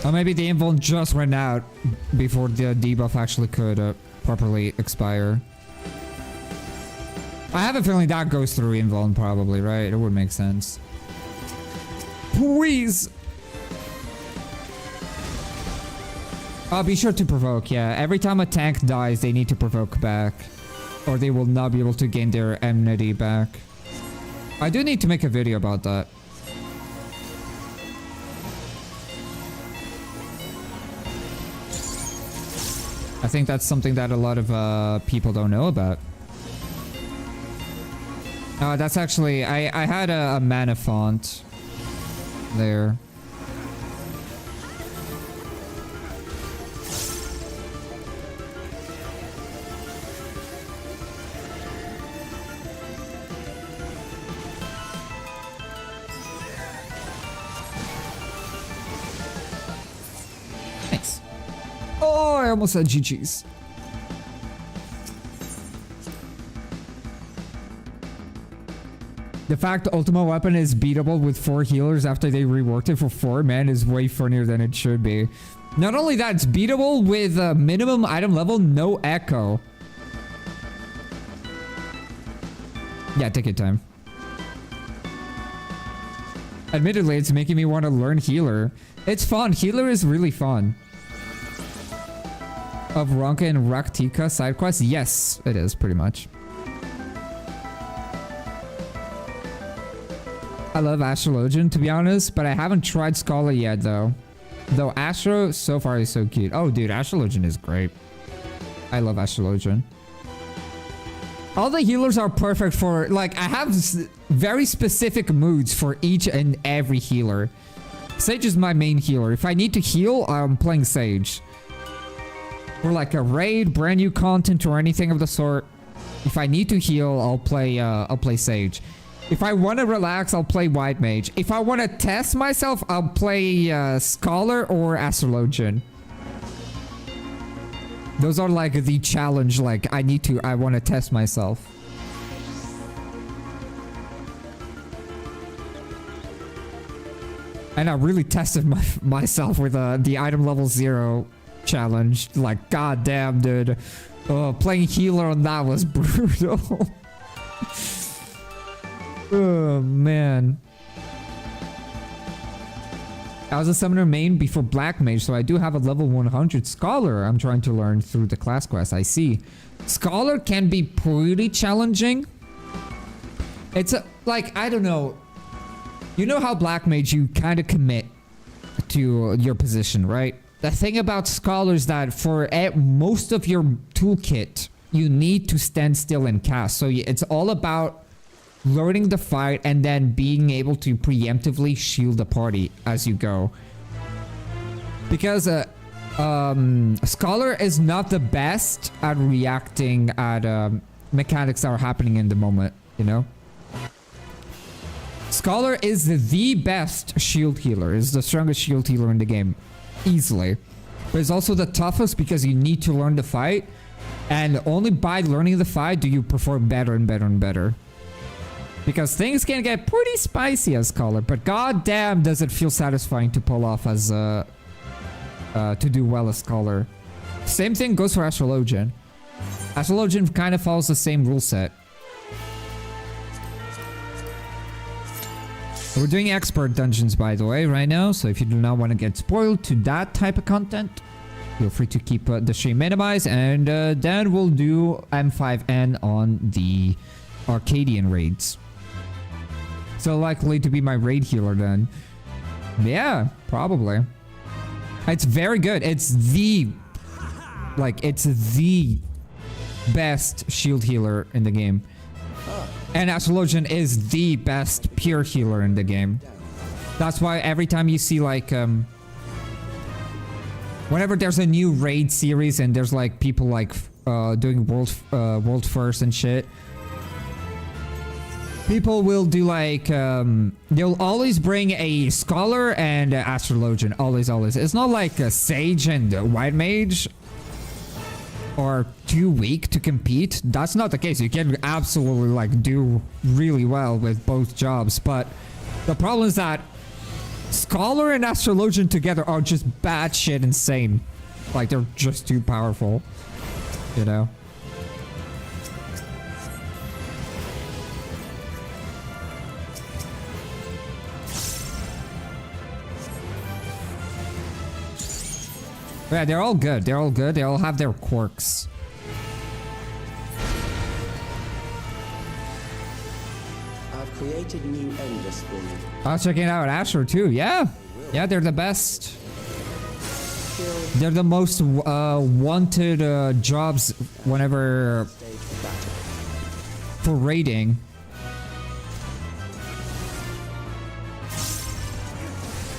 A: Or maybe the invuln just ran out before the debuff actually could properly expire. I have a feeling that goes through invuln probably, right? It would make sense. Please! Be sure to provoke, yeah. Every time a tank dies, they need to provoke back. Or they will not be able to gain their enmity back. I do need to make a video about that. I think that's something that a lot of people don't know about. That's actually... I had a mana font there. Nice. Oh, I almost said GG's. The fact the Ultimate Weapon is beatable with 4 healers after they reworked it for 4 man is way funnier than it should be. Not only that, it's beatable with a minimum item level, no echo. Yeah, take your time. Admittedly, it's making me want to learn healer. It's fun. Healer is really fun. Of Ronka and Raktika side quests? Yes, it is pretty much. I love Astrologian, to be honest, but I haven't tried Scholar yet, though. Though Astro so far is so cute. Oh, dude, Astrologian is great. I love Astrologian. All the healers are perfect for, like, I have very specific moods for each and every healer. Sage is my main healer. If I need to heal, I'm playing Sage. For like a raid, brand new content, or anything of the sort. If I need to heal, I'll play Sage. If I want to relax, I'll play White Mage. If I want to test myself, I'll play Scholar or Astrologian. Those are like the challenge, like I want to test myself. And I really tested myself with the item level 0 challenge. Like, goddamn, dude. Playing healer on that was brutal. Oh, man. I was a summoner main before Black Mage, so I do have a level 100 Scholar I'm trying to learn through the class quest. I see. Scholar can be pretty challenging. It's like, I don't know. You know how Black Mage, you kind of commit to your position, right? The thing about Scholar is that for most of your toolkit, you need to stand still and cast. So it's all about learning the fight and then being able to preemptively shield the party as you go. Because Scholar is not the best at reacting at mechanics that are happening in the moment, you know? Scholar is the best shield healer, is the strongest shield healer in the game, easily. But it's also the toughest because you need to learn the fight, and only by learning the fight do you perform better and better and better. Because things can get pretty spicy as Scholar, but goddamn does it feel satisfying to pull off as to do well as Scholar. Same thing goes for Astrologian. Astrologian kind of follows the same rule set. We're doing expert dungeons, by the way, right now, so if you do not want to get spoiled to that type of content, feel free to keep the stream minimized, and then we'll do M5N on the Arcadian raids. So likely to be my raid healer then. Yeah, probably. It's very good. It's the best shield healer in the game. And Astrologian is the best pure healer in the game. That's why every time you see like whenever there's a new raid series and there's like people like doing world first and shit, people will do like they'll always bring a Scholar and Astrologian. Always. It's not like a Sage and a White Mage are too weak to compete. That's not the case. You can absolutely like do really well with both jobs, but the problem is that Scholar and Astrologian together are just batshit insane. Like they're just too powerful, you know. Yeah, they're all good. They're all good. They all have their quirks.
E: I've created new endless for you.
A: I was checking out Asher too. Yeah. Yeah, they're the best. They're the most wanted jobs whenever for raiding.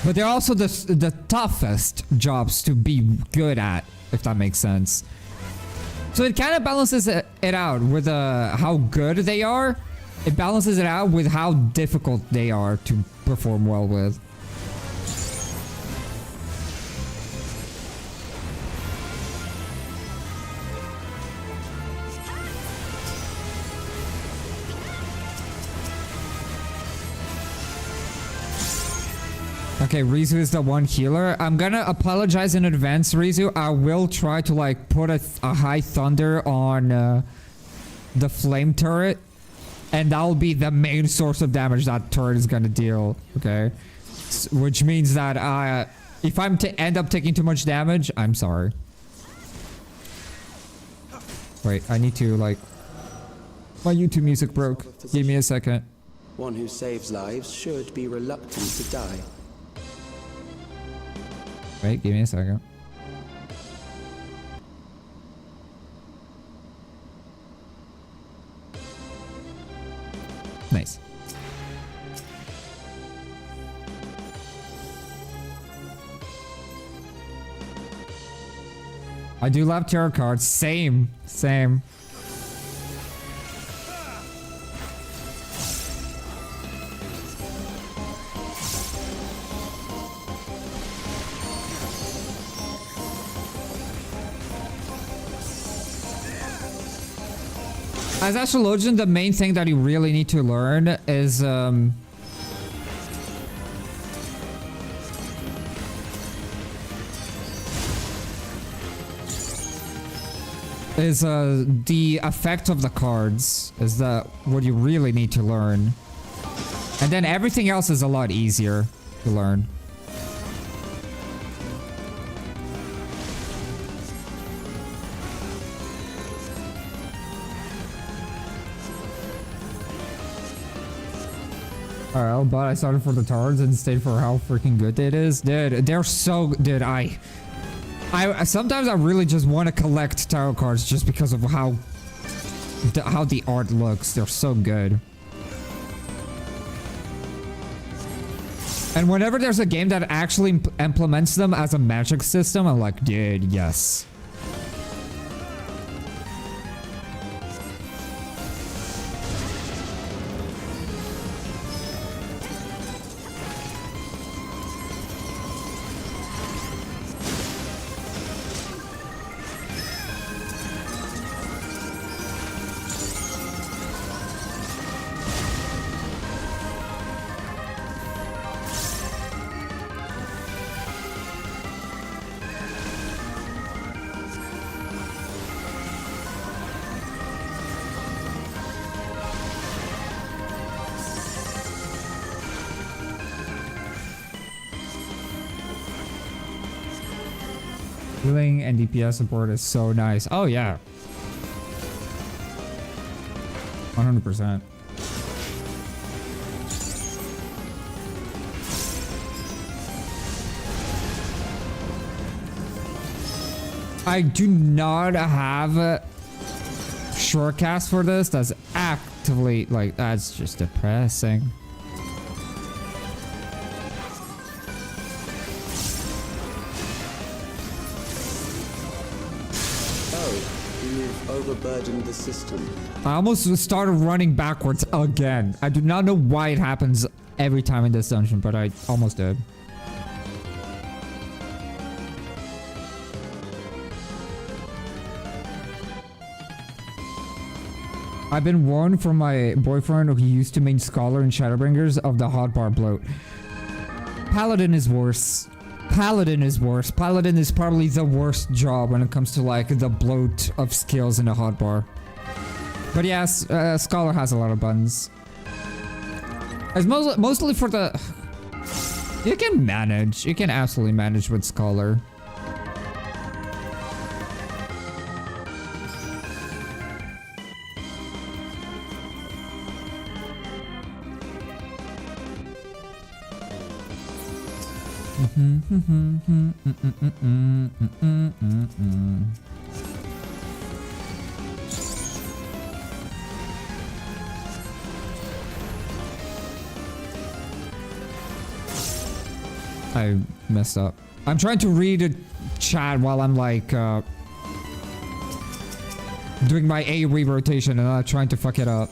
A: But they're also the toughest jobs to be good at, if that makes sense. So it kind of balances it out with how good they are. It balances it out with how difficult they are to perform well with. Okay, Rizu is the one healer. I'm gonna apologize in advance, Rizu. I will try to like put a high thunder on the flame turret, and that'll be the main source of damage that turret is gonna deal. Okay, which means that if I'm to end up taking too much damage, I'm sorry. Wait, I need to like. My YouTube music broke. Give me a second.
E: One who saves lives should be reluctant to die.
A: Wait, give me a second. Nice. I do love tarot cards. Same. As Astrologian, the main thing that you really need to learn is the effect of the cards. Is what you really need to learn, and then everything else is a lot easier to learn. Alright, but I started for the tards and stayed for how freaking good it is. Dude, they're so... Dude, I sometimes I really just want to collect tarot cards just because of how how the art looks. They're so good. And whenever there's a game that actually implements them as a magic system, I'm like, dude, yes. Healing and DPS support is so nice. Oh yeah. 100%. I do not have a shortcast for this. That's actively like, that's just depressing.
E: You've overburdened the system.
A: I almost started running backwards again. I do not know why it happens every time in this dungeon, but I almost did. I've been warned from my boyfriend who used to main Scholar in Shadowbringers of the hotbar bloat. Paladin is worse. Paladin is worse. Paladin is probably the worst job when it comes to like the bloat of skills in the hotbar. But yes, Scholar has a lot of buttons. It's mostly for the... You can manage. You can absolutely manage with Scholar. I messed up. I'm trying to read a chat while I'm like doing my AoE rotation and I'm trying to fuck it up.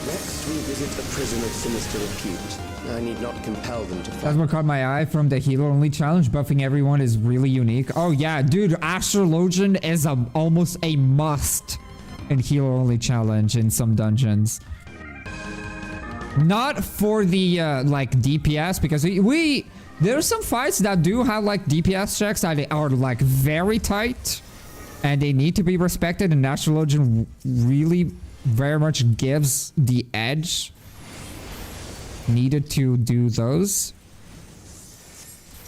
E: Next, we visit a prison of sinister repute. I need not compel them to
A: That's
E: fight.
A: what caught my eye from the healer only challenge. Buffing everyone is really unique. Oh yeah, dude, Astrologian is almost a must in healer only challenge in some dungeons. Not for the like DPS, because there's some fights that do have like DPS checks that are like very tight and they need to be respected, and Astrologian really very much gives the edge needed to do those.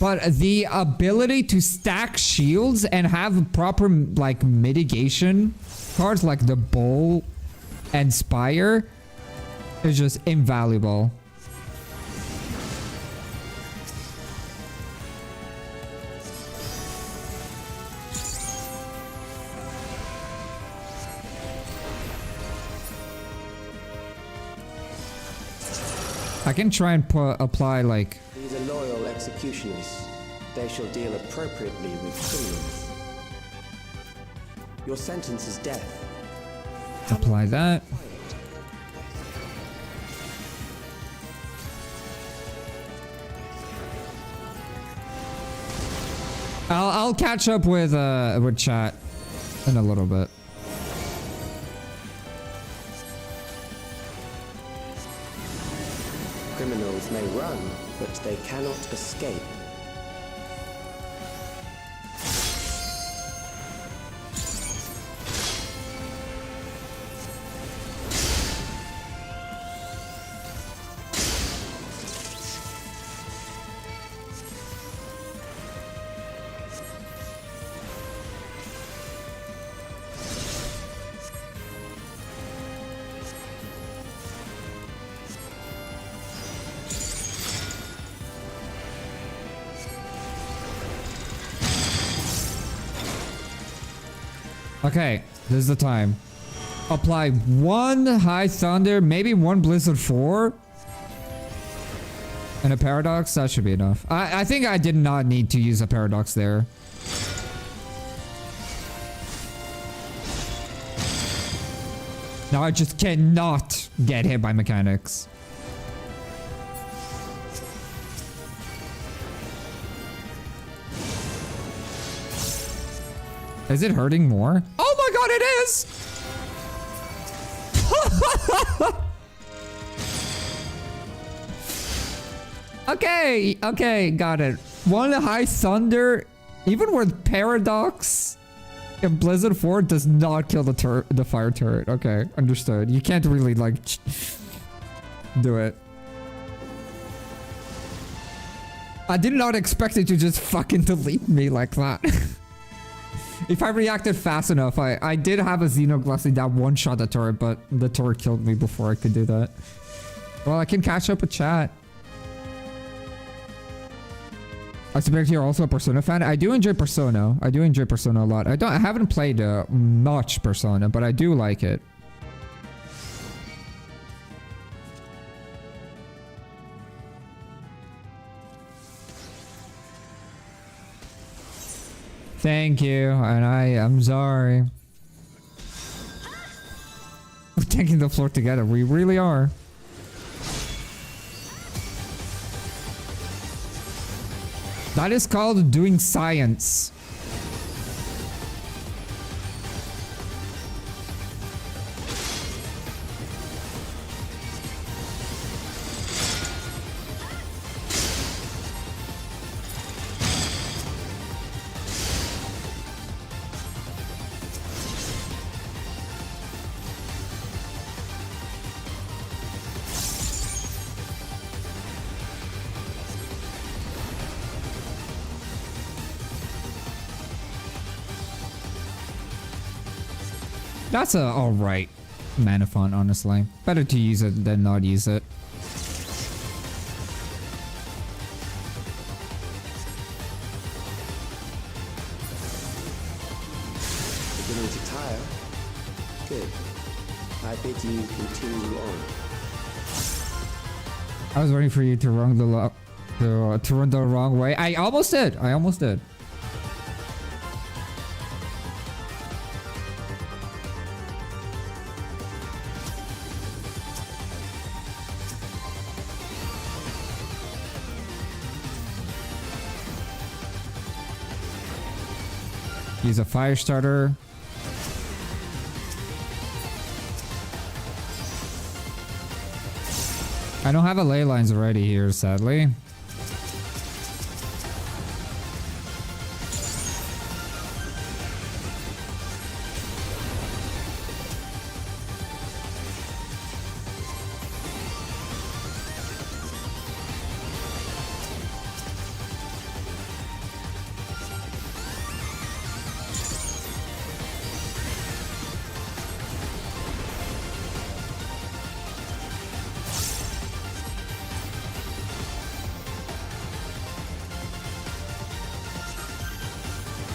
A: But the ability to stack shields and have proper like mitigation cards like the bowl and spire is just invaluable. I can try and apply like...
E: These are loyal executioners. They shall deal appropriately with criminals. Your sentence is death.
A: Apply that. I'll catch up with chat in a little bit.
E: Criminals may run, but they cannot escape.
A: Okay, this is the time. Apply 1 High Thunder, maybe 1 Blizzard 4. And a Paradox, that should be enough. I think I did not need to use a Paradox there. Now I just cannot get hit by mechanics. Is it hurting more? Oh my god, it is! Okay, got it. 1 High Thunder, even with Paradox and Blizzard 4, does not kill the fire turret. Okay, understood. You can't really, like, do it. I did not expect it to just fucking delete me like that. If I reacted fast enough, I did have a Xenoglassy that one-shot the turret, but the turret killed me before I could do that. Well, I can catch up with chat. I suspect you're also a Persona fan. I do enjoy Persona. I do enjoy Persona a lot. I haven't played much Persona, but I do like it. Thank you, and I am sorry. We're taking the floor together. We really are. That is called doing science. That's a alright mana font, honestly. Better to use it than not use it.
E: Beginning to tire? Good. I bid you continue on.
A: I was waiting for you to run to run the wrong way. I almost did. I almost did. Use a fire starter. I don't have a ley lines already here, sadly.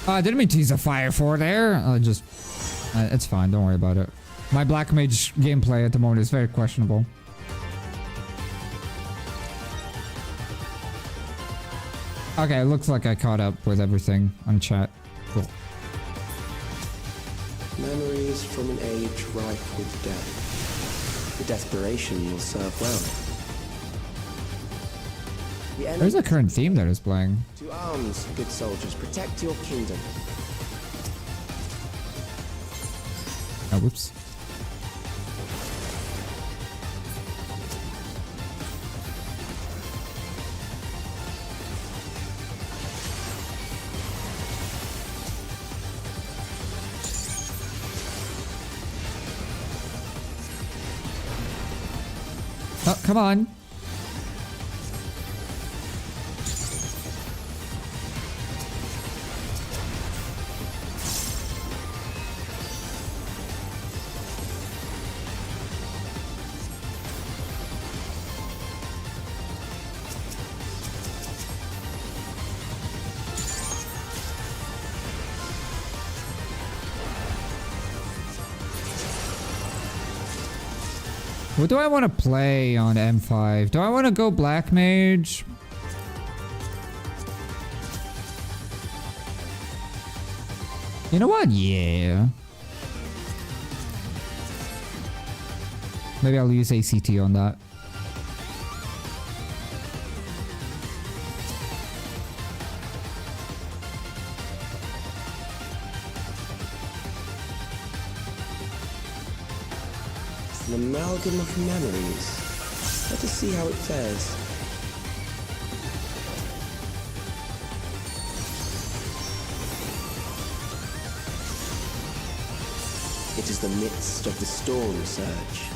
A: I didn't mean to use a fire for there. It's fine. Don't worry about it. My Black Mage gameplay at the moment is very questionable. Okay, it looks like I caught up with everything on chat. Cool.
E: Memories from an age rife with death. The desperation will serve well.
A: There's a current theme that is playing.
E: To arms, good soldiers. Protect your kingdom.
A: Oh, whoops. Oh, come on. What do I want to play on M5? Do I want to go Black Mage? You know what? Yeah. Maybe I'll use ACT on that.
E: It's an amalgam of memories. Let us see how it fares. It is the midst of the storm surge.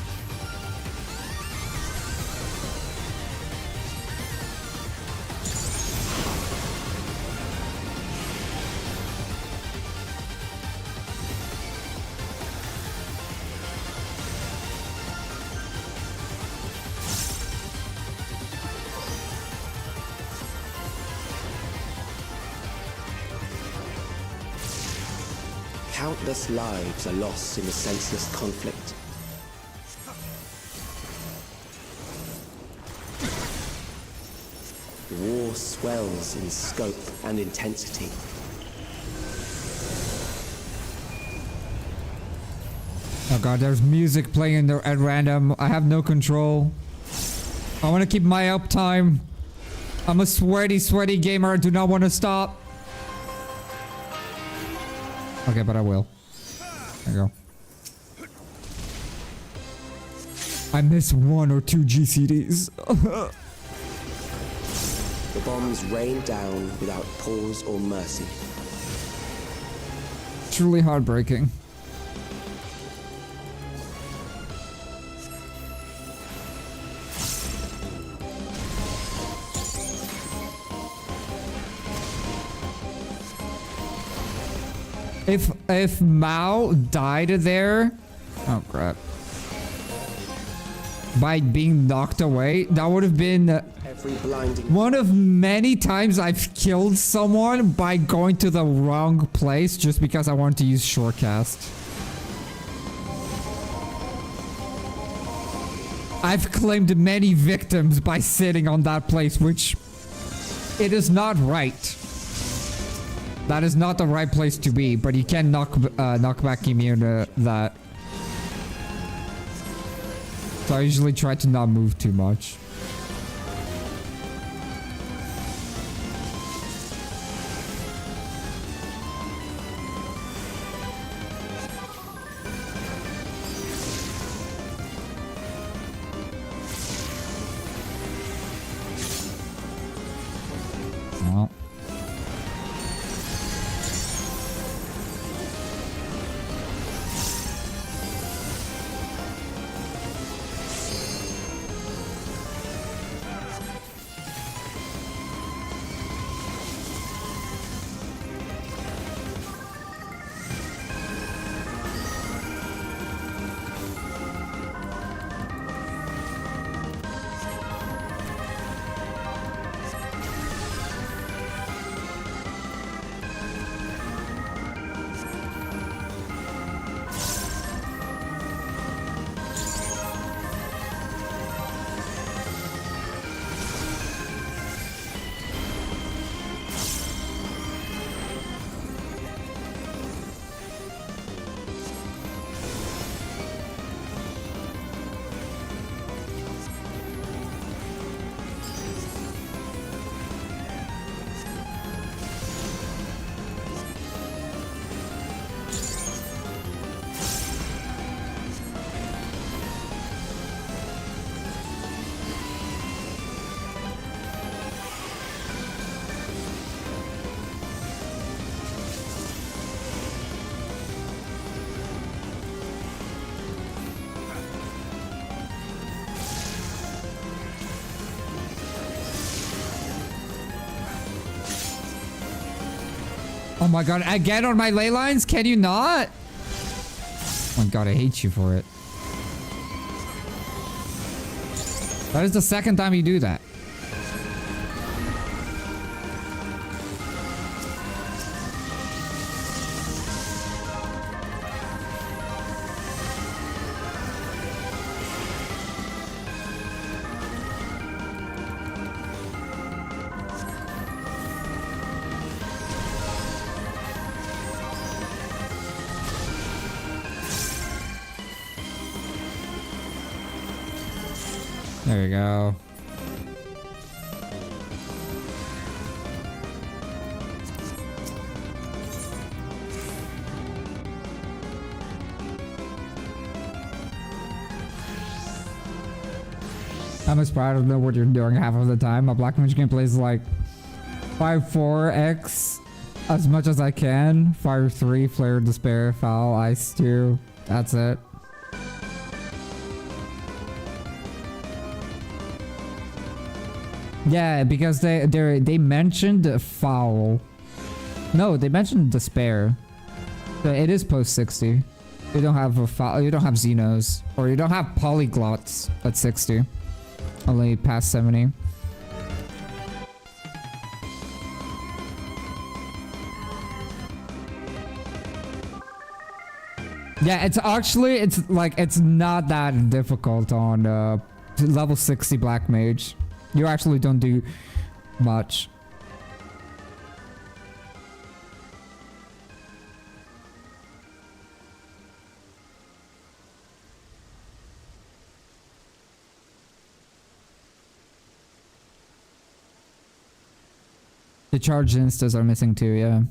E: Countless lives are lost in the senseless conflict. The war swells in scope and intensity.
A: Oh god, there's music playing at random. I have no control. I want to keep my uptime. I'm a sweaty, sweaty gamer. I do not want to stop. Okay, but I will. There you go. I miss 1 or 2 GCDs.
E: The bombs rain down without pause or mercy.
A: Truly heartbreaking. If Mao died there, oh crap, by being knocked away, that would have been
E: Every blinding
A: one of many times I've killed someone by going to the wrong place just because I wanted to use shortcast. I've claimed many victims by sitting on that place, which it is not right. That is not the right place to be, but you can knock back immune to that. So I usually try to not move too much. Well. Oh my god, again on my ley lines? Can you not? Oh my god, I hate you for it. That is the second time you do that. There you go. I'm as proud of know what you're doing half of the time. My Black Mage gameplay is like 5-4x as much as I can. Fire 3, Flare, Despair, Foul, Ice 2. That's it. Yeah, because they mentioned Foul. No, they mentioned Despair. So it is post 60. You don't have a Foul, you don't have Xenos, or you don't have Polyglots at 60. Only past 70. Yeah, it's actually, it's not that difficult on level 60 Black Mage. You actually don't do much. The charged instas are missing too, yeah.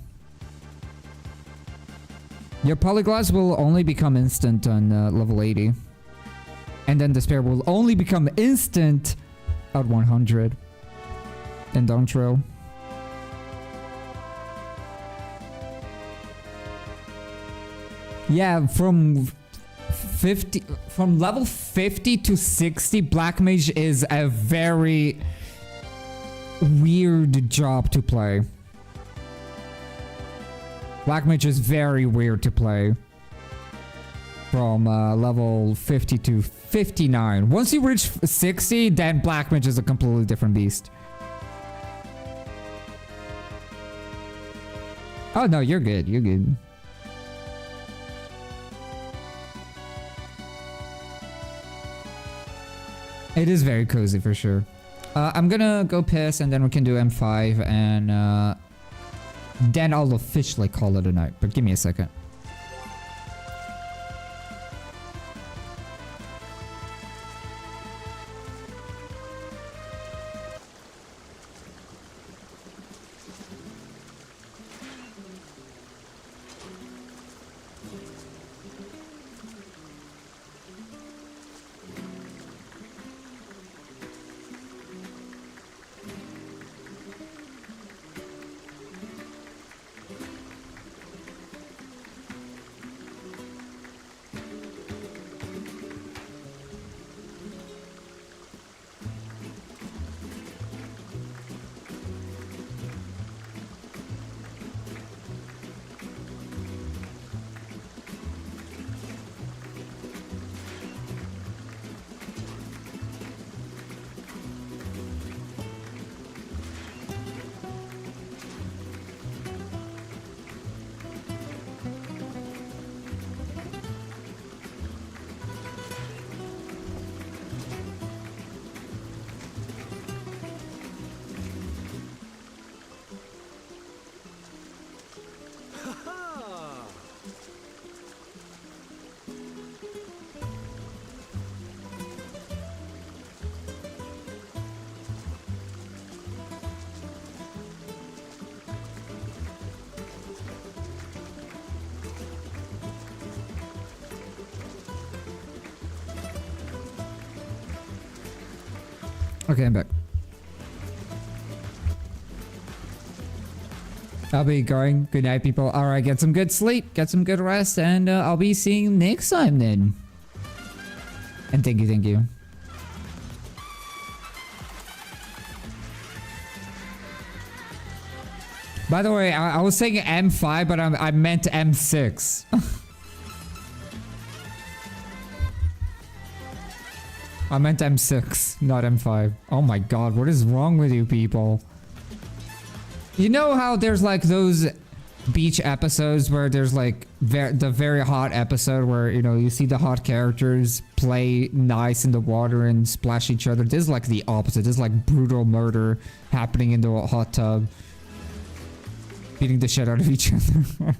A: Your polyglots will only become instant on level 80. And then Despair will only become instant at 100. In Downtrail. Yeah, from level 50 to 60, Black Mage is a very weird job to play. Black Mage is very weird to play. From level 50 to 59. Once you reach 60, then Black Mage is a completely different beast. Oh no, you're good. You're good. It is very cozy for sure. I'm gonna go piss and then we can do M5 and then I'll officially call it a night. But give me a second. Okay, I'm back. I'll be going. Good night, people. Alright, get some good sleep, get some good rest, and I'll be seeing you next time then. And thank you, thank you. By the way, I was saying M5, but I meant M6. I meant M6, not M5. Oh my god, what is wrong with you people? You know how there's like those beach episodes where there's like the very hot episode where, you know, you see the hot characters play nice in the water and splash each other. This is like the opposite. This is like brutal murder happening in the hot tub. Beating the shit out of each other.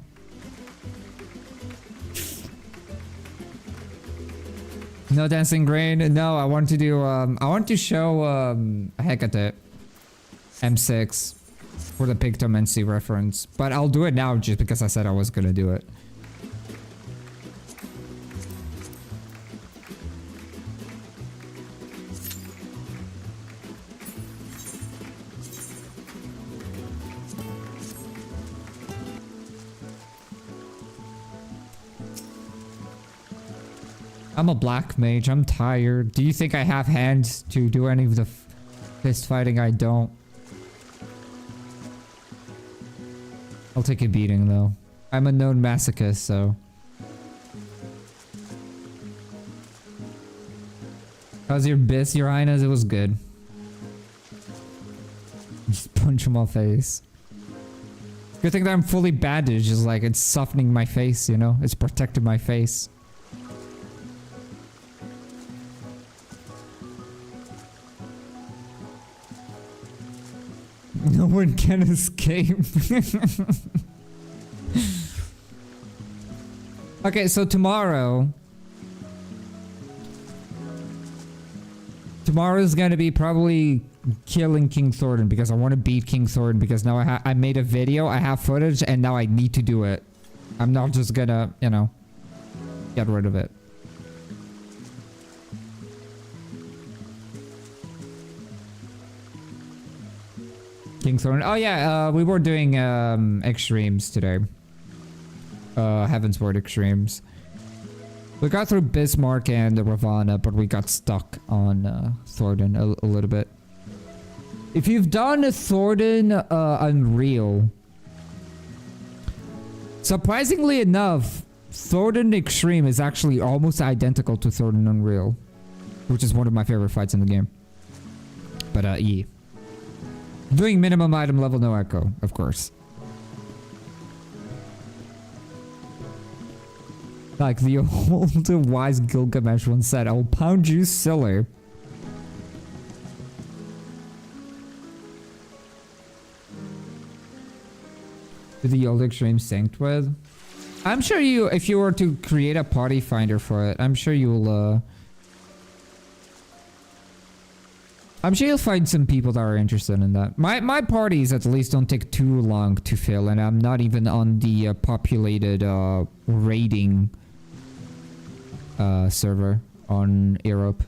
A: No dancing grain. No, I want to do. I want to show Hecate M6 for the Pictomancy reference, but I'll do it now just because I said I was gonna do it. I'm a black mage. I'm tired. Do you think I have hands to do any of the fist fighting? I don't. I'll take a beating though. I'm a known masochist, so. How's your bis, your highness? It was good. Just punch him my face. Good thing that I'm fully bandaged is like it's softening my face, you know? It's protecting my face. No one can escape. Okay, so tomorrow is gonna be probably killing King Thornton because I want to beat King Thornton because now I made a video, I have footage, and now I need to do it. I'm not just gonna, you know, get rid of it. King Thornton. Oh yeah, we were doing extremes today. Heavensward extremes. We got through Bismarck and Ravana, but we got stuck on Thornton a little bit. If you've done Thornton Unreal, surprisingly enough, Thornton Extreme is actually almost identical to Thornton Unreal, which is one of my favorite fights in the game. But yeah. Doing minimum item level, no echo, of course. Like the old wise Gilgamesh once said, I'll pound you silly. Did the old extreme synced with? I'm sure you, if you were to create a party finder for it, I'm sure you'll find some people that are interested in that. My parties at least don't take too long to fill, and I'm not even on the populated raiding server on Europe.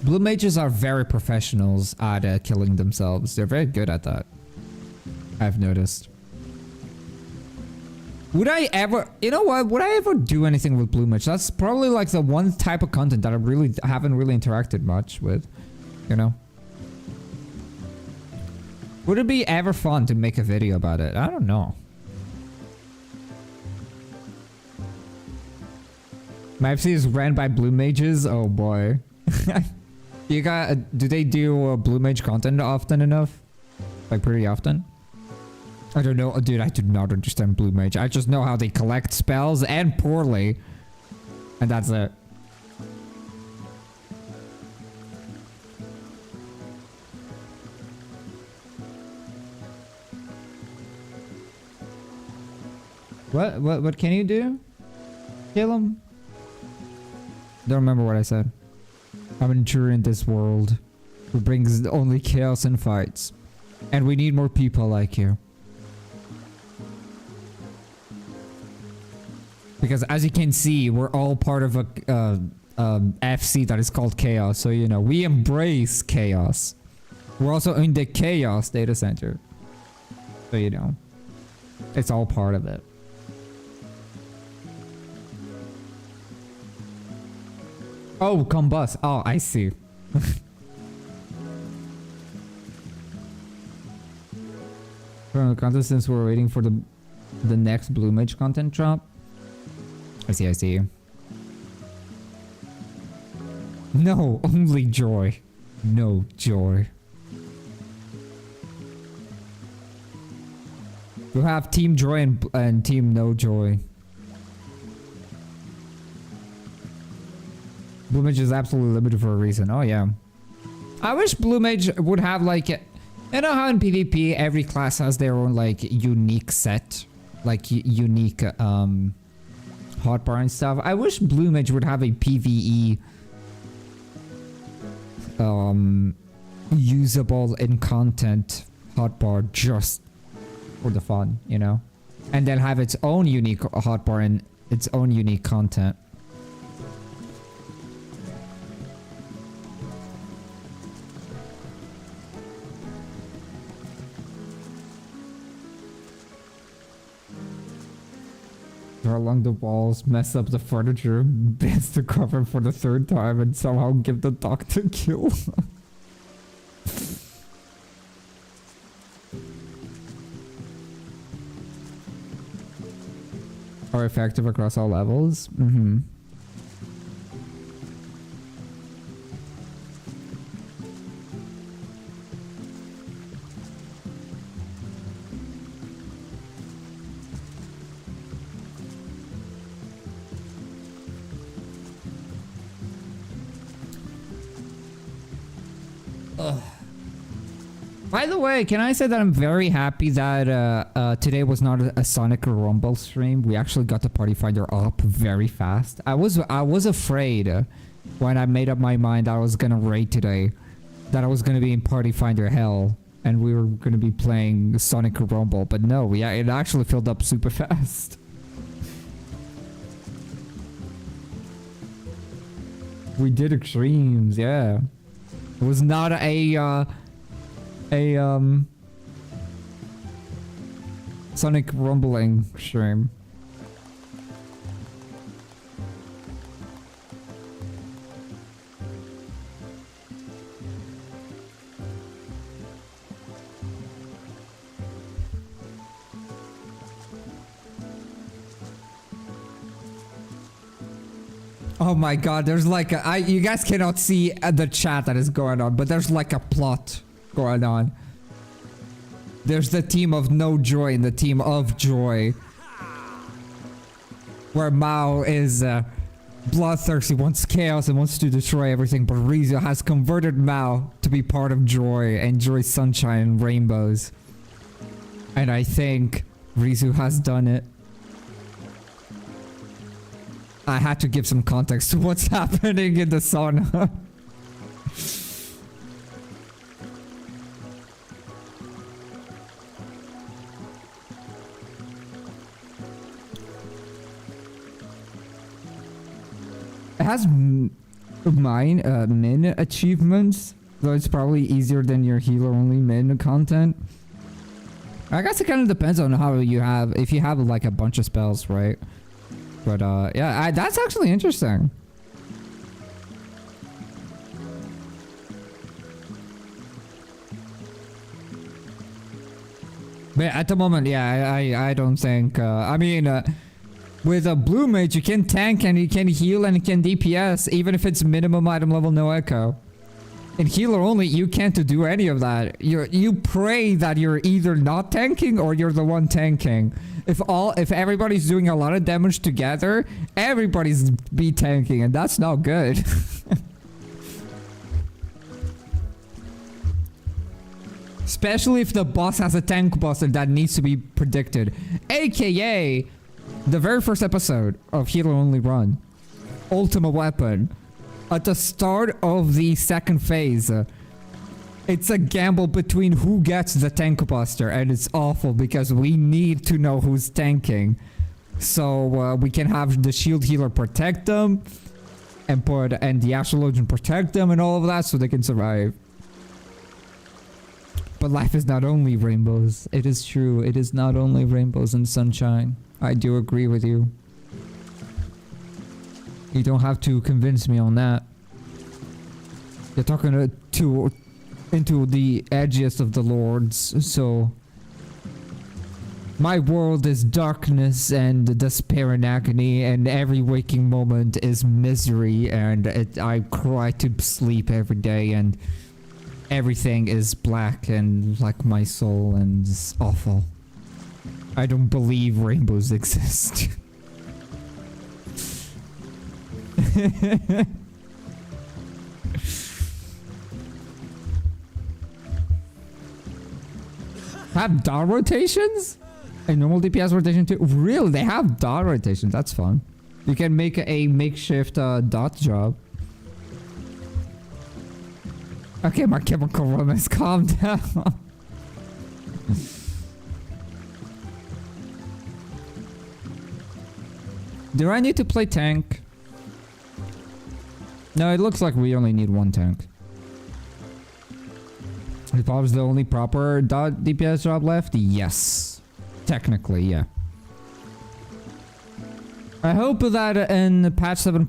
A: Blue mages are very professionals at killing themselves. They're very good at that. I've noticed. Would I ever... You know what? Would I ever do anything with blue mage? That's probably like the one type of content that I haven't really interacted much with. You know? Would it be ever fun to make a video about it? I don't know. My FC is ran by blue mages? Oh boy. You got... do they do blue mage content often enough? Like pretty often? I don't know. Dude, I do not understand blue mage. I just know how they collect spells and poorly. And that's it. What can you do? Kill him? Don't remember what I said. I'm an intruder in this world who brings only chaos and fights. And we need more people like you. Because as you can see, we're all part of a FC that is called Chaos. So, you know, we embrace chaos. We're also in the Chaos data center. So, you know, it's all part of it. Oh, combust. Oh, I see. From the content, since we're waiting for the next blue mage content drop. I see. No, only joy. No joy. We have Team Joy and Team No Joy. Blue Mage is absolutely limited for a reason. Oh yeah. I wish Blue Mage would have like, you know how in PvP every class has their own like unique set, like unique hotbar and stuff. I wish Blue Mage would have a PvE usable in content hotbar just for the fun, you know, and then have its own unique hotbar and its own unique content. Draw along the walls, mess up the furniture, bends the cover for the third time, and somehow give the doctor kill. Are effective across all levels. Mm-hmm. By the way, can I say that I'm very happy that today was not a Sonic Rumble stream. We actually got the Party Finder up very fast. I was afraid when I made up my mind I was gonna raid today, that I was gonna be in Party Finder hell and we were gonna be playing Sonic Rumble, but no, it actually filled up super fast. We did extremes, yeah. It was not a Sonic Rumbling stream. Oh my god, there's like you guys cannot see the chat that is going on, but there's like a plot going on. There's the team of No Joy and the team of Joy, where Mao is bloodthirsty, wants chaos and wants to destroy everything, but Rizu has converted Mao to be part of Joy and Joy's sunshine and rainbows. And I think Rizu has done it. I had to give some context to what's happening in the sauna. It has min achievements, though it's probably easier than your healer only min content. I guess it kind of depends on how you have, if you have like a bunch of spells, right? But yeah, that's actually interesting. But at the moment, yeah, I don't think, I mean, with a Blue Mage, you can tank and you can heal and you can DPS, even if it's minimum item level, no echo. In healer only, you can't do any of that. You pray that you're either not tanking or you're the one tanking. If everybody's doing a lot of damage together, everybody's be tanking, and that's not good. Especially if the boss has a tank buster that needs to be predicted. AKA the very first episode of Healer Only Run. Ultimate Weapon. At the start of the second phase, it's a gamble between who gets the tank buster, and it's awful because we need to know who's tanking. So we can have the shield healer protect them, and the astrologian protect them and all of that so they can survive. But life is not only rainbows. It is true. It is not only rainbows and sunshine. I do agree with you. You don't have to convince me on that. You're talking into the edgiest of the lords, so My world is darkness and despair and agony, and every waking moment is misery, and I cry to sleep every day, and everything is black and like my soul, and it's awful. I don't believe rainbows exist. Have dot rotations? A normal DPS rotation too? Really? They have dot rotations. That's fun. You can make a makeshift dot job. Okay, my chemical romance, calm down. Do I need to play tank? No, it looks like we only need one tank. If Bob's the only proper dot DPS job left? Yes. Technically, yeah. I hope that in patch 7.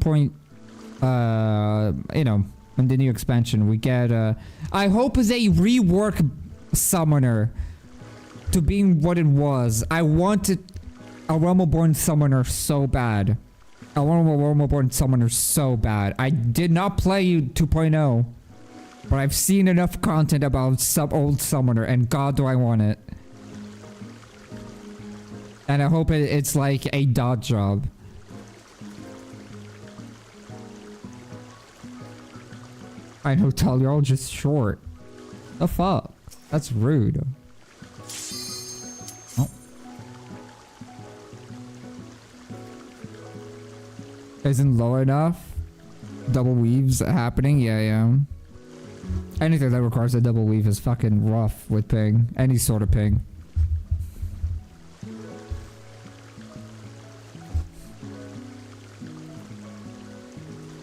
A: You know, in the new expansion, we get I hope they rework Summoner to being what it was. I wanted a Realmborn Summoner so bad. I want a Realmborn Summoner so bad. I did not play 2.0, but I've seen enough content about old Summoner, and God, do I want it. And I hope it's like a dot job. I know, Tal, you're all just short. The fuck? That's rude. Oh. Isn't low enough? Double weaves happening? Yeah. Anything that requires a double weave is fucking rough with ping. Any sort of ping.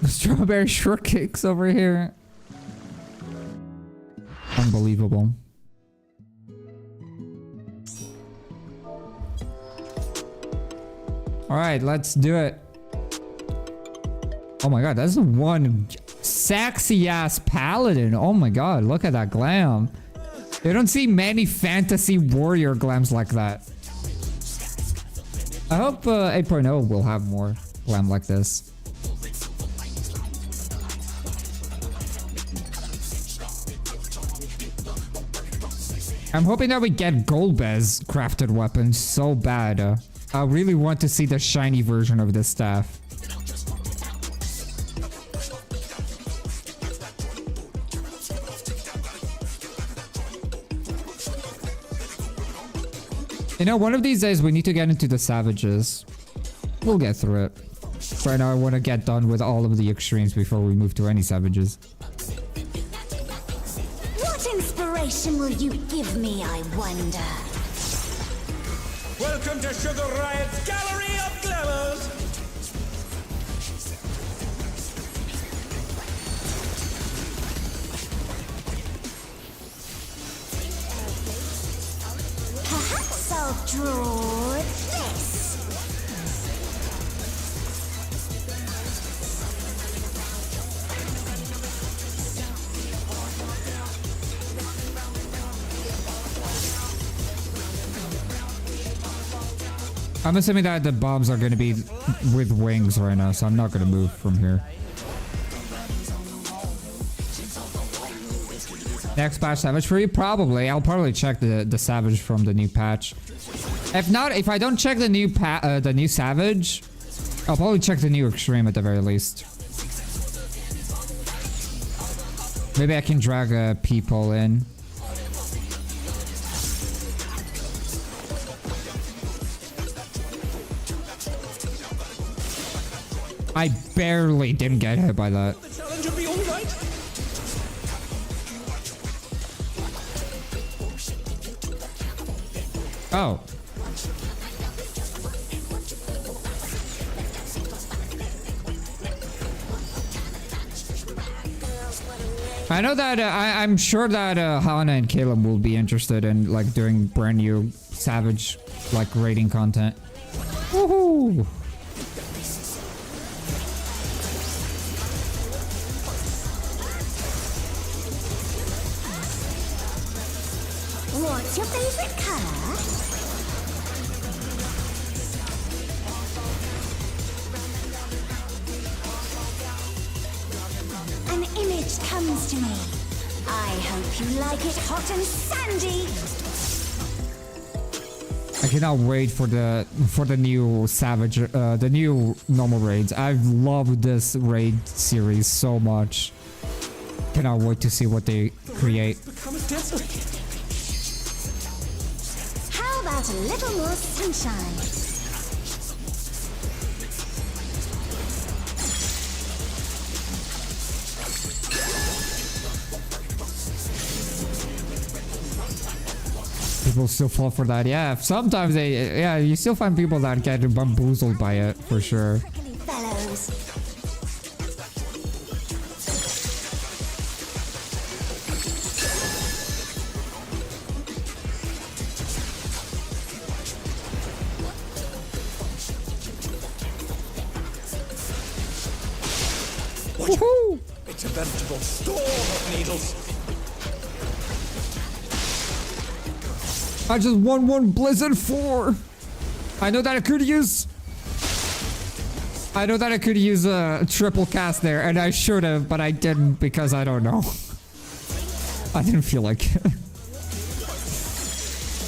A: The strawberry shortcakes over here. Unbelievable. Alright, let's do it. Oh my god, that's one sexy ass paladin. Oh my god, look at that glam. You don't see many fantasy warrior glams like that. I hope 8.0 will have more glam like this. I'm hoping that we get Golbez crafted weapons so bad. I really want to see the shiny version of this staff. You know, one of these days we need to get into the savages. We'll get through it. Right now I want to get done with all of the extremes before we move to any savages.
F: What inspiration will you give me, I wonder?
D: Welcome to Sugar Riot's Gallery of Glamours!
F: Perhaps I'll draw this.
A: I'm assuming that the bombs are going to be with wings right now, so I'm not going to move from here. Next patch savage for you? Probably. I'll probably check the savage from the new patch. If not, if I don't check the new savage, I'll probably check the new extreme at the very least. Maybe I can drag people in. I barely didn't get hit by that.
D: The challenge will be all right.
A: Oh. I know that I'm sure that Hana and Caleb will be interested in like doing brand new Savage like raiding content. Woohoo!
F: What's your favorite color? taste comes to me. I hope you like it hot and sandy.
A: I cannot wait for the new Savage, the new normal raids. I've loved this raid series so much. Cannot wait to see what they create.
F: How about a little more sunshine?
A: People still fall for that. Yeah, sometimes you still find people that get bamboozled by it, for sure.
F: Prickly fellows.
A: Woohoo!
D: It's a veritable storm of needles.
A: I just won one Blizzard 4. I know that I could use a triple cast there, and I should have, but I didn't because I don't know. I didn't feel like it.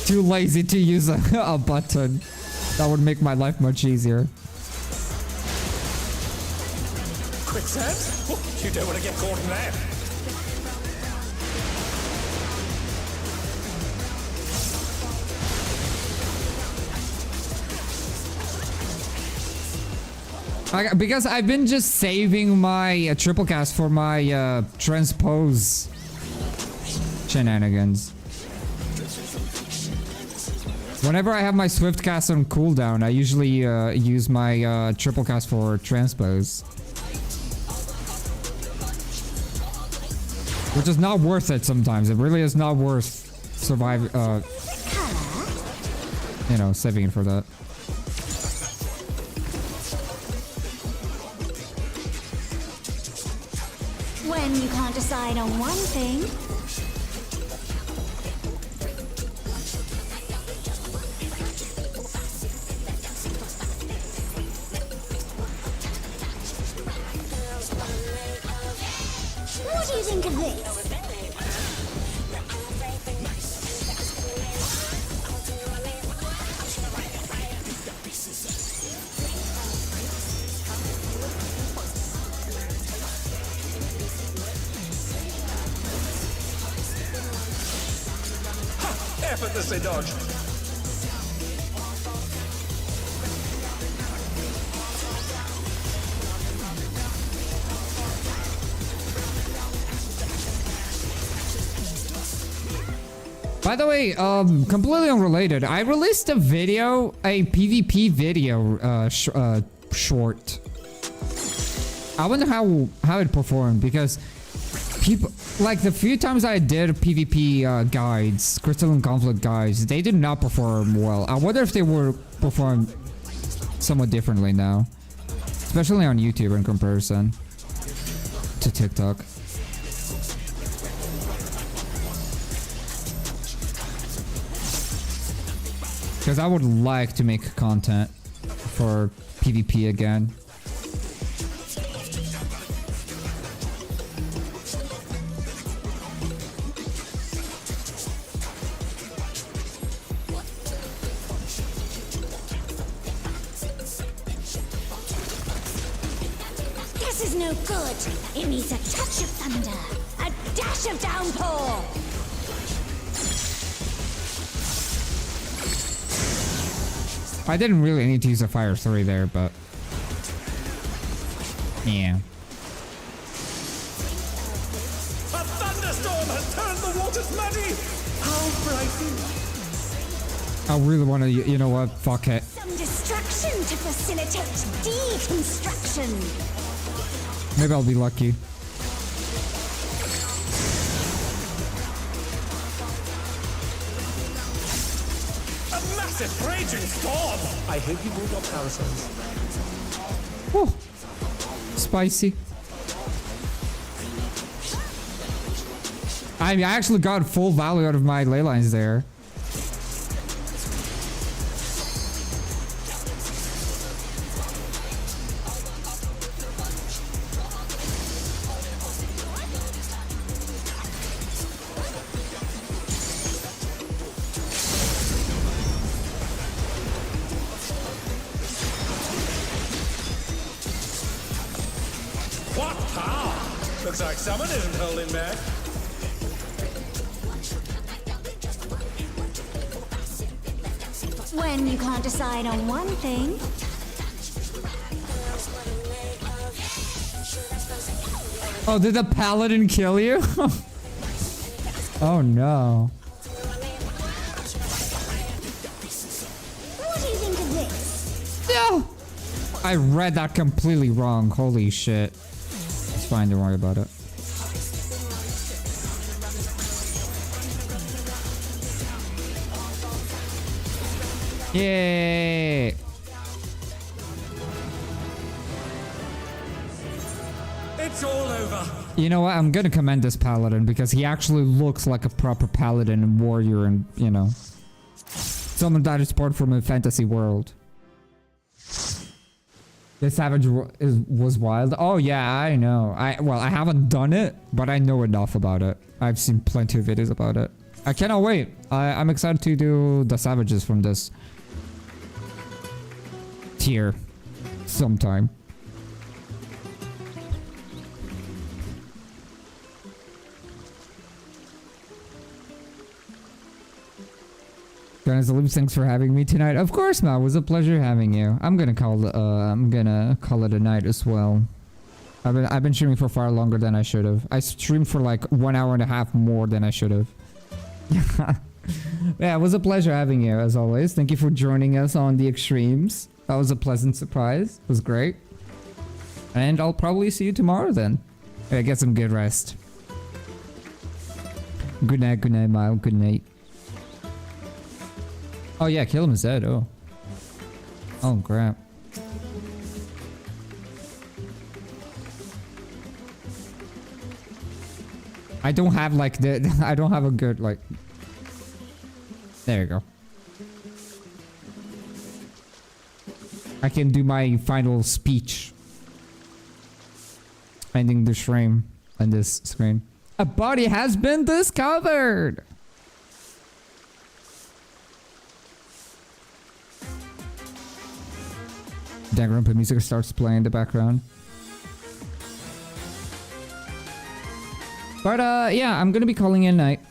A: Too lazy to use a button. That would make my life much easier.
D: Quicksand? Oh, you don't want to get caught in that.
A: Because I've been just saving my triple cast for my transpose shenanigans. Whenever I have my swift cast on cooldown, I usually use my triple cast for transpose. Which is not worth it sometimes. It really is not worth saving it for that.
F: When you can't decide on one thing. What do you think of this?
D: Effortlessly dodged.
A: By the way, completely unrelated. I released a video, a PvP video, short. I wonder how it performed because people like the few times I did PvP guides, Crystalline Conflict guides, they did not perform well. I wonder if they were performed somewhat differently now, especially on YouTube in comparison to TikTok. Because I would like to make content for PvP again.
F: This is no good. It needs a touch of thunder, a dash of downpour.
A: I didn't really need to use a Fire 3 there, but... yeah.
D: A thunderstorm has turned the waters muddy! How frightening!
A: I really want to, you know what? Fuck it.
F: Some destruction to facilitate deconstruction.
A: Maybe I'll be lucky.
D: A massive raging storm! I hope you brought your parasols.
A: Whew. Spicy. I actually got full value out of my ley lines there.
D: Looks like someone isn't holding back.
F: When you can't decide on one thing.
A: Oh, did the paladin kill you? Oh no.
F: What do you think of this?
A: No! I read that completely wrong. Holy shit. It's fine, don't worry about it. Yay!
D: It's all over.
A: You know what? I'm gonna commend this paladin because he actually looks like a proper paladin and warrior and, you know, someone that is part from a fantasy world. The savage was wild. Oh yeah, I know. I haven't done it, but I know enough about it. I've seen plenty of videos about it. I cannot wait. I'm excited to do the savages from this tier sometime. Guys, thanks for having me tonight. Of course, Mal. It was a pleasure having you. I'm gonna call it a night as well. I've been streaming for far longer than I should have. I streamed for like 1 hour and a half more than I should have. Yeah, it was a pleasure having you as always. Thank you for joining us on the extremes. That was a pleasant surprise. It was great. And I'll probably see you tomorrow then. Yeah, get some good rest. Good night, Mile. Good night. Oh yeah, kill him is dead. Oh. Oh crap. I don't have like I don't have a good like. There you go. I can do my final speech. Ending the stream on this screen. A body has been discovered! Danganronpa music starts playing in the background. But yeah, I'm gonna be calling it night.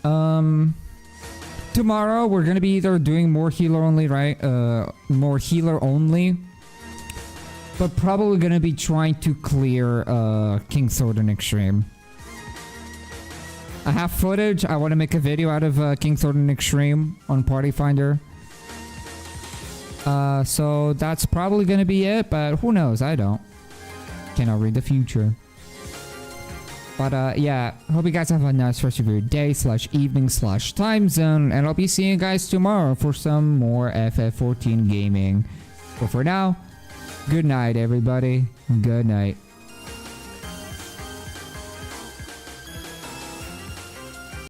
A: Tomorrow we're gonna be either doing more healer only, right? More healer only. But probably gonna be trying to clear King Sword and Extreme. I have footage. I want to make a video out of King Sword and Extreme on Party Finder. So that's probably gonna be it, but who knows? I don't. Cannot read the future. But yeah, hope you guys have a nice rest of your day / evening / time zone, and I'll be seeing you guys tomorrow for some more FF14 gaming. But for now, good night, everybody. Good night.